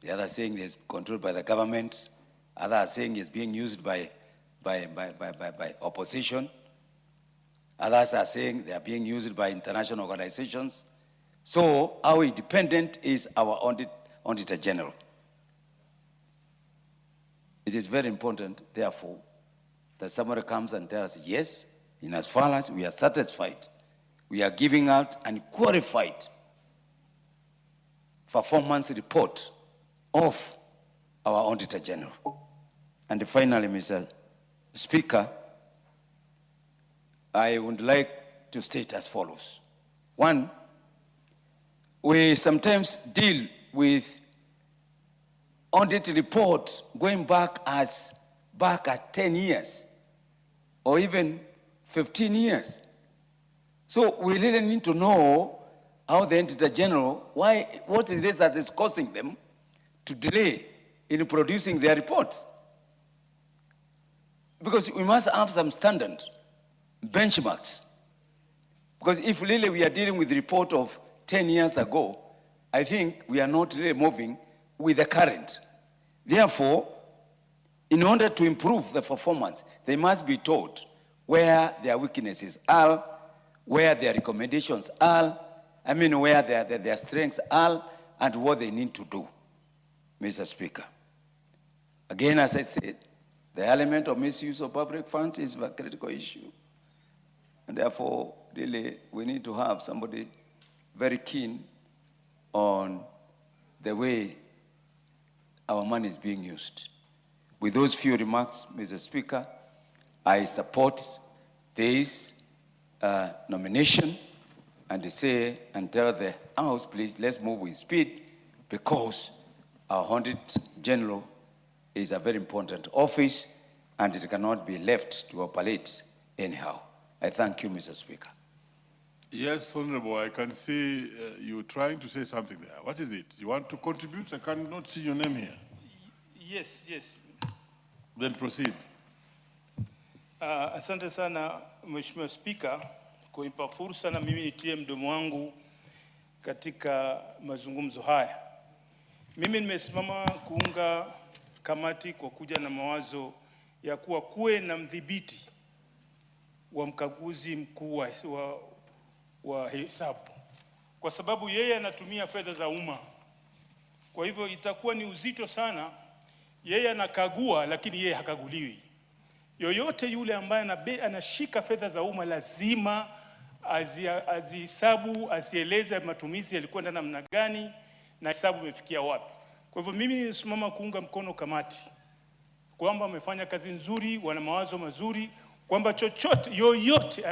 The other saying it's controlled by the government. Others are saying it's being used by opposition. Others are saying they are being used by international organizations. So how independent is our Auditor General? It is very important, therefore, that somebody comes and tells us, yes, in as far as we are satisfied, we are giving out an qualified performance report of our Auditor General. And finally, Mr. Speaker, I would like to state as follows. One, we sometimes deal with audit report going back as 10 years or even 15 years. So we really need to know how the Auditor General, what is this that is causing them to delay in producing their reports? Because we must have some standard benchmarks. Because if really we are dealing with the report of 10 years ago, I think we are not really moving with the current. Therefore, in order to improve the performance, they must be told where their weaknesses are, where their recommendations are, where their strengths are, and what they need to do, Mr. Speaker. Again, as I said, the element of misuse of public funds is a critical issue. And therefore, really, we need to have somebody very keen on the way our money is being used. With those few remarks, Mr. Speaker, I support this nomination and tell the House, please, let's move with speed, because our Auditor General is a very important office and it cannot be left to operate anyhow. I thank you, Mr. Speaker. Yes, Honorable, I can see you trying to say something there. What is it? You want to contribute? I cannot see your name here. Yes, yes. Then proceed. Asante sana Mheshimiwa Spika kunipa fursa na mimi nitie mdomo wangu katika mazungumzo haya. Mimi nimesimama kuunga kamati kwa kuja na mawazo ya kuwa kuwe na mdhibiti wa mkaguzi mkuu wa hesabu, kwa sababu yeye anatumia fedha za umma. Kwa hivyo itakuwa ni uzito sana, yeye anakagua lakini yeye hakaguliwi. Yoyote yule ambaye anashika fedha za umma lazima azihesabu, azieleze matumizi yalikwenda namna gani na hesabu imefikia wapi. Kwa hivyo mimi nimesimama kuunga mkono kamati kwamba wamefanya kazi nzuri, wana mawazo mazuri, kwamba chochote yoyote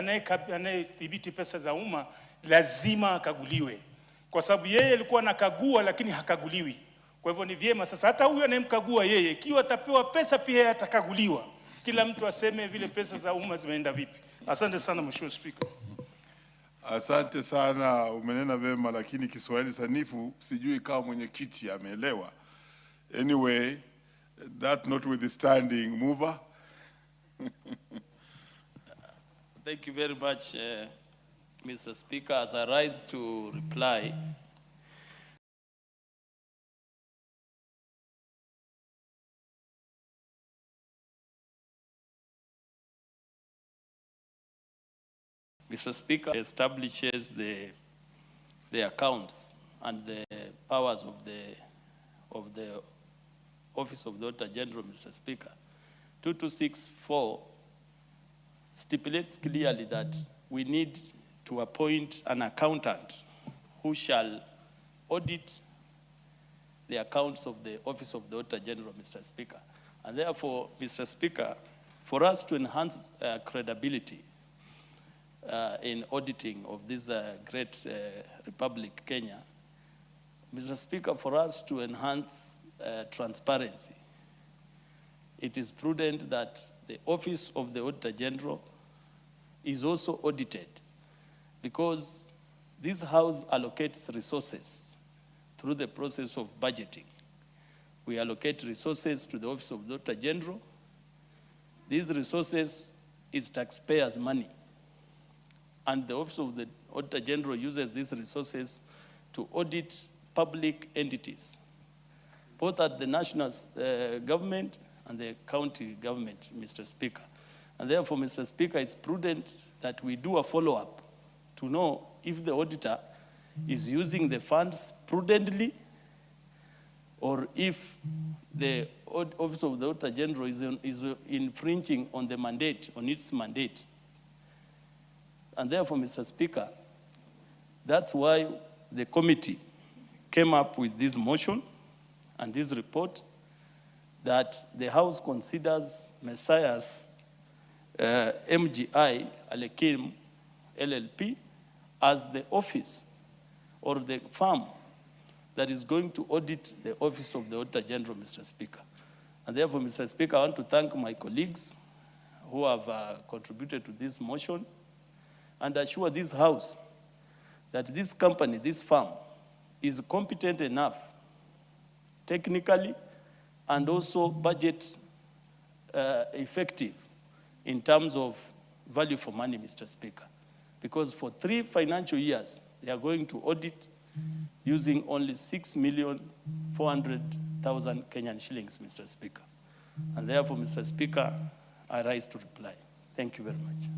anayedhibiti pesa za umma lazima akaguliwe, kwa sababu yeye alikuwa anakagua lakini hakaguliwi. Kwa hivyo ni vyema sasa hata huyu anayemkagua yeye, ikiwa atapewa pesa pia atakaguliwa, kila mtu aseme vile pesa za umma zimeenda vipi. Asante sana Mheshimiwa Spika. Asante sana, umenena vema, lakini Kiswahili sanifu sijui kama mwenyekiti ameelewa. Anyway, that notwithstanding, mover. Thank you very much, Mr. Speaker. As I rise to reply, Mr. Speaker establishes the accounts and the powers of the Office of the Auditor General, Mr. Speaker. 2264 stipulates clearly that we need to appoint an accountant who shall audit the accounts of the Office of the Auditor General, Mr. Speaker. And therefore, Mr. Speaker, for us to enhance credibility in auditing of this great republic, Kenya, Mr. Speaker, for us to enhance transparency, it is prudent that the Office of the Auditor General is also audited, because this house allocates resources through the process of budgeting. We allocate resources to the Office of the Auditor General. These resources is taxpayers' money, and the Office of the Auditor General uses these resources to audit public entities, both at the national government and the county government, Mr. Speaker. And therefore, Mr. Speaker, it's prudent that we do a follow-up to know if the auditor is using the funds prudently, or if the Office of the Auditor General is infringing on the mandate, on its mandate. And therefore, Mr. Speaker, that's why the committee came up with this motion and this report, that the House considers Messiah's MGI Alekim LLP as the office or the firm that is going to audit the Office of the Auditor General, Mr. Speaker. And therefore, Mr. Speaker, I want to thank my colleagues who have contributed to this motion and assure this House that this company, this firm, is competent enough technically and also budget effective in terms of value for money, Mr. Speaker. Because for 3 financial years, they are going to audit using only 6,400,000 Kenyan shillings, Mr. Speaker. And therefore, Mr. Speaker, I rise to reply. Thank you very much.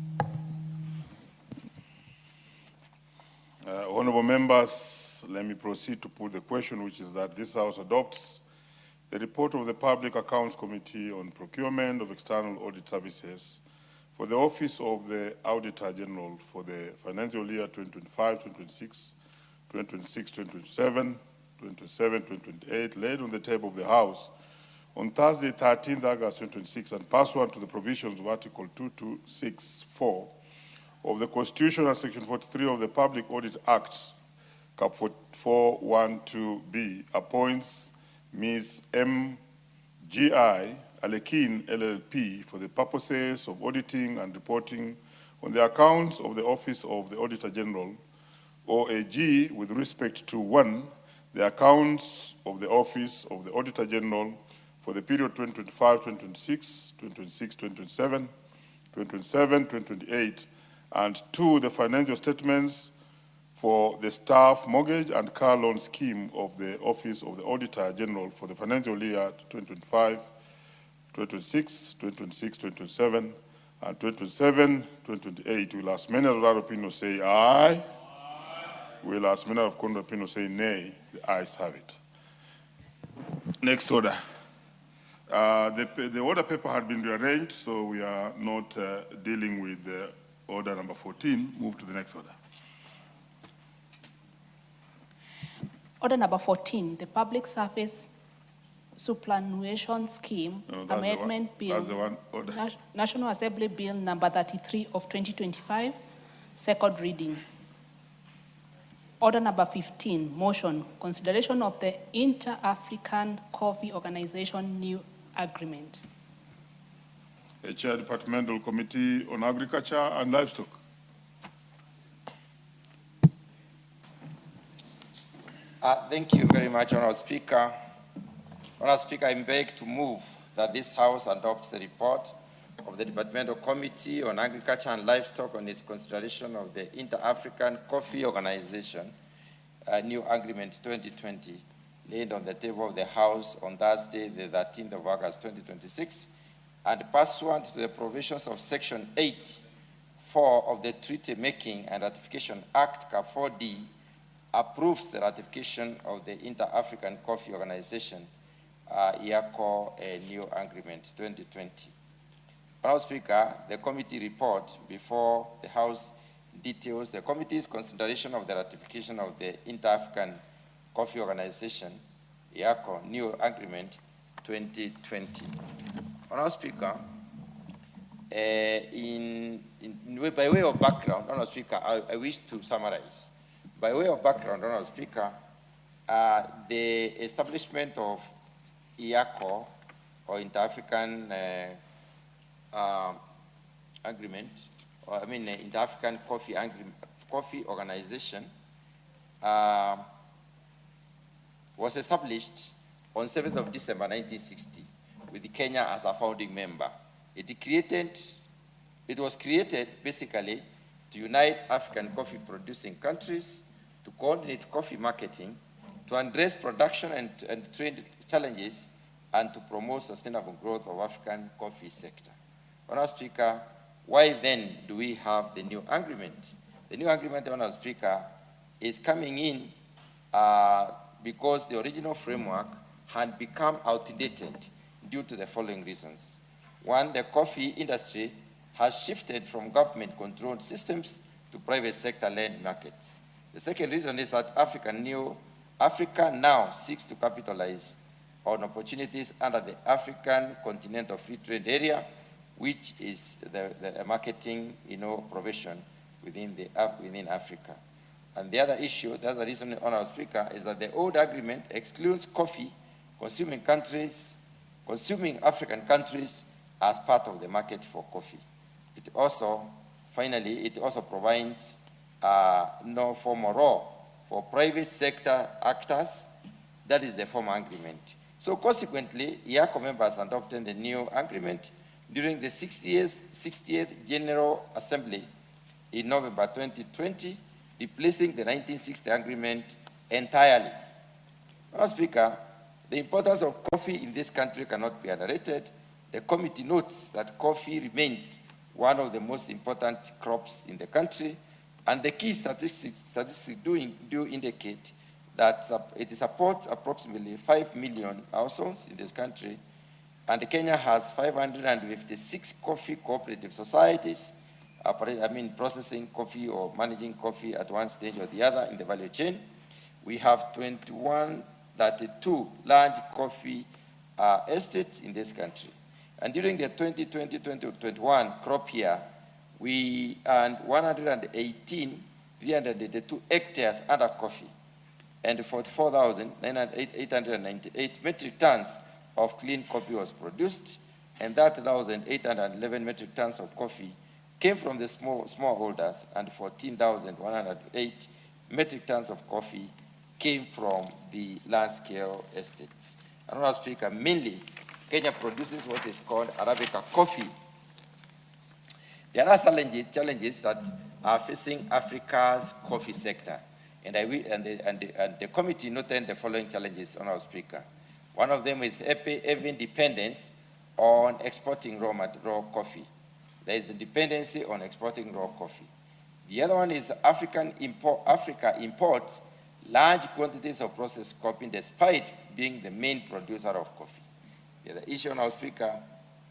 Honorable members, let me proceed to put the question, which is that this House adopts the report of the Public Accounts Committee on procurement of external audit services for the Office of the Auditor General for the financial year 2025-2026, 2026-2027, 2027-2028, laid on the table of the House on Thursday, 13th August 2026, and pursuant to the provisions of Article 2264 of the Constitution and Section 43 of the Public Audit Act, Cap 412B, appoints Ms. M.G.I. Alekin LLP for the purposes of auditing and reporting on the accounts of the Office of the Auditor General, OAG, with respect to 1, the accounts of the Office of the Auditor General for the period 2025-2026, 2026-2027, 2027-2028, and 2, the financial statements for the staff mortgage and car loan scheme of the Office of the Auditor General for the financial year 2025, 2026, 2026, 2027, and 2027, 2028. Will as many of our opinions say aye? Aye. Will as many of our opinions say nay? The ayes have it. Next order. The order paper had been rearranged, so we are not dealing with order number 14. Move to the next order. Order number 14, the Public Service Superannuation Scheme Amendment Bill, that's the one. Order. National Assembly Bill number 33 of 2025, second reading. Order number 15, motion, consideration of the Inter-African Coffee Organization new agreement. Chair Departmental Committee on Agriculture and Livestock. Thank you very much, Honourable Speaker. Honourable Speaker, I beg to move that this House adopts the report of the Departmental Committee on Agriculture and Livestock on its consideration of the Inter-African Coffee Organization New Agreement 2020, laid on the table of the House on Thursday, the 13th of August 2026, and pursuant to the provisions of Section 8(4) of the Treaty Making and Ratification Act, CAR-4D, approves the ratification of the Inter-African Coffee Organization, IACO New Agreement 2020. Honourable Speaker, the committee report before the House details the committee's consideration of the ratification of the Inter-African Coffee Organization, IACO New Agreement 2020. Honourable Speaker, by way of background, Honourable Speaker, I wish to summarize. By way of background, Honourable Speaker, the establishment of IACO, or Inter-African Agreement, or Inter-African Coffee Organization, was established on 7th of December 1960 with Kenya as a founding member. It was created basically to unite African coffee producing countries, to coordinate coffee marketing, to address production and trade challenges, and to promote sustainable growth of African coffee sector. Honourable Speaker, why then do we have the new agreement? The new agreement, Honourable Speaker, is coming in because the original framework had become outdated due to the following reasons. One, the coffee industry has shifted from government-controlled systems to private sector-led markets. The second reason is that Africa now seeks to capitalize on opportunities under the African Continental Free Trade Area, which is the marketing provision within Africa. And the other issue, the other reason, Honourable Speaker, is that the old agreement excludes coffee consuming African countries as part of the market for coffee. It also, finally, it also provides no formal role for private sector actors. That is the former agreement. So consequently, IACO members adopted the new agreement during the 60th General Assembly in November 2020, replacing the 1960 agreement entirely. Mr. Speaker, the importance of coffee in this country cannot be underrated. The committee notes that coffee remains one of the most important crops in the country, and the key statistics do indicate that it supports approximately 5 million households in this country, and Kenya has 556 coffee cooperative societies, processing coffee or managing coffee at one stage or the other in the value chain. We have 32 large coffee estates in this country. And during the 2020-2021 crop year, we earned 382 hectares under coffee, and 44,898 metric tons of clean coffee was produced, and 30,811 metric tons of coffee came from the smallholders, and 14,108 metric tons of coffee came from the large-scale estates. Honourable Speaker, mainly Kenya produces what is called Arabica coffee. There are challenges that are facing Africa's coffee sector, and the committee noted the following challenges, Honourable Speaker. One of them is heavy dependence on exporting raw coffee. There is a dependency on exporting raw coffee. The other one is Africa imports large quantities of processed coffee despite being the main producer of coffee. The other issue, Honourable Speaker,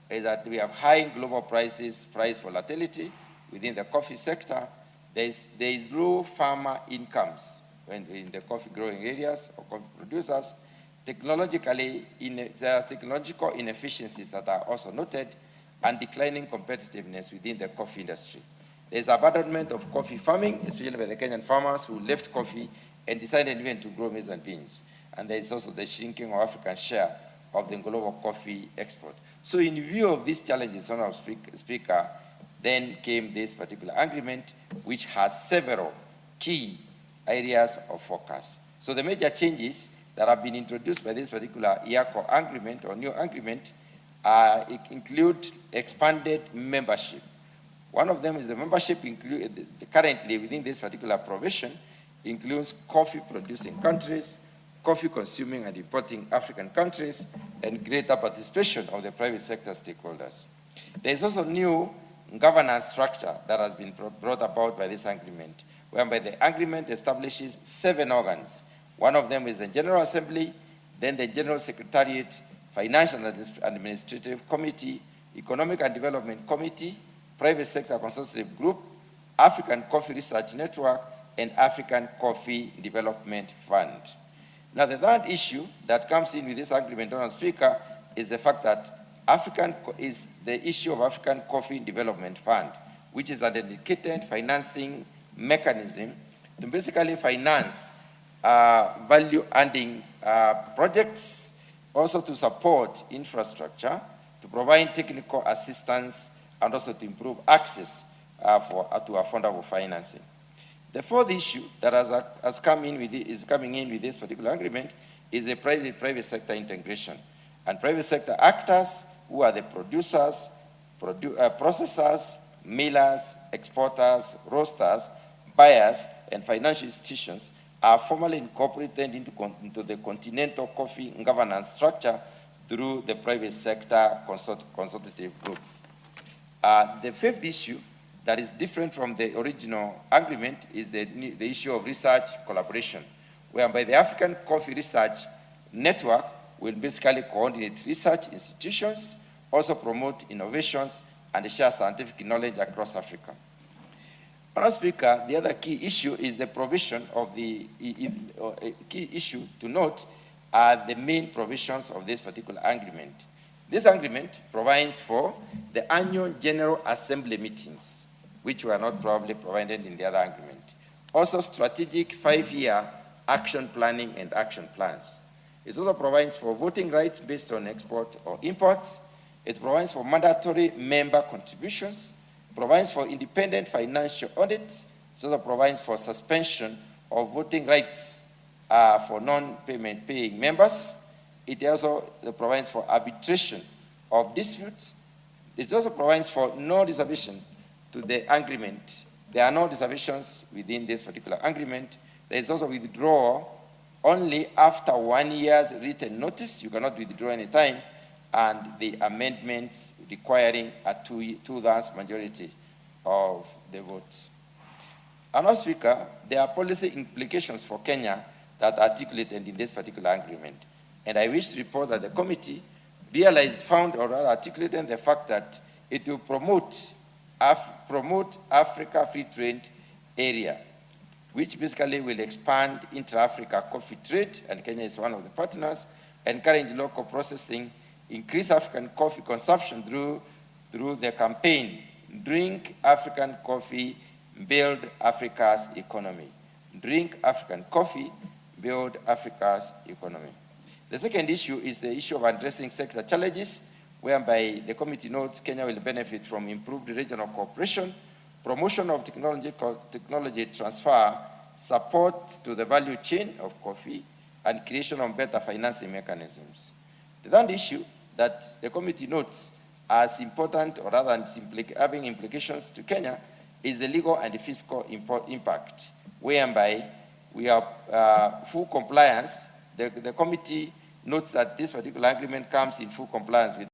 is that we have high global price volatility within the coffee sector. There is low farmer incomes in the coffee growing areas or coffee producers. There are technological inefficiencies that are also noted, and declining competitiveness within the coffee industry. There is abandonment of coffee farming, especially by the Kenyan farmers who left coffee and decided even to grow maize and beans. And there is also the shrinking of African share of the global coffee export. So in view of these challenges, Honourable Speaker, then came this particular agreement, which has several key areas of focus. So the major changes that have been introduced by this particular IACO agreement or new agreement include expanded membership. One of them is the membership currently within this particular provision includes coffee producing countries, coffee consuming and importing African countries, and greater participation of the private sector stakeholders. There is also new governance structure that has been brought about by this agreement, whereby the agreement establishes 7 organs. One of them is the General Assembly, then the General Secretariat, Financial and Administrative Committee, Economic and Development Committee, Private Sector Consultative Group, African Coffee Research Network, and African Coffee Development Fund. Now, the third issue that comes in with this agreement, Madam Speaker, is the fact that the issue of African Coffee Development Fund, which is a dedicated financing mechanism to basically finance value-adding projects, also to support infrastructure, to provide technical assistance, and also to improve access to affordable financing. The fourth issue that is coming in with this particular agreement is the private sector integration. And private sector actors, who are the producers, processors, millers, exporters, roasters, buyers, and financial institutions, are formally incorporated into the continental coffee governance structure through the private sector consultative group. The fifth issue that is different from the original agreement is the issue of research collaboration, whereby the African Coffee Research Network will basically coordinate research institutions, also promote innovations, and share scientific knowledge across Africa. Madam Speaker, the other key issue is the provision of the key issue to note are the main provisions of this particular agreement. This agreement provides for the annual General Assembly meetings, which were not probably provided in the other agreement. Also, strategic 5-year action planning and action plans. It also provides for voting rights based on export or imports. It provides for mandatory member contributions, provides for independent financial audits. It also provides for suspension of voting rights for non-payment paying members. It also provides for arbitration of disputes. It also provides for no reservation to the agreement. There are no reservations within this particular agreement. There is also withdrawal only after 1 year's written notice. You cannot withdraw any time, and the amendments requiring a two-thirds majority of the votes. Madam Speaker, there are policy implications for Kenya that are articulated in this particular agreement. And I wish to report that the committee found or articulated the fact that it will promote Africa Free Trade Area, which basically will expand intra-Africa coffee trade, and Kenya is one of the partners, encourage local processing, increase African coffee consumption through the campaign, Drink African Coffee, Build Africa's Economy. Drink African Coffee, Build Africa's Economy. The second issue is the issue of addressing sector challenges, whereby the committee notes Kenya will benefit from improved regional cooperation, promotion of technology transfer, support to the value chain of coffee, and creation of better financing mechanisms. The third issue that the committee notes as important, or rather having implications to Kenya, is the legal and the fiscal impact, whereby we have full compliance. The committee notes that this particular agreement comes in full compliance with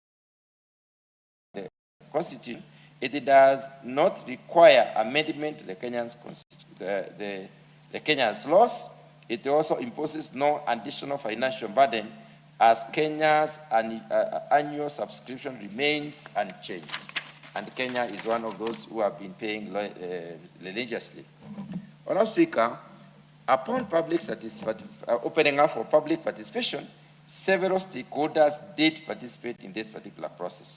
the Constitution. It does not require amendment to the Kenya's laws. It also imposes no additional financial burden, as Kenya's annual subscription remains unchanged. And Kenya is one of those who have been paying religiously. Madam Speaker, upon opening up for public participation, several stakeholders did participate in this particular process.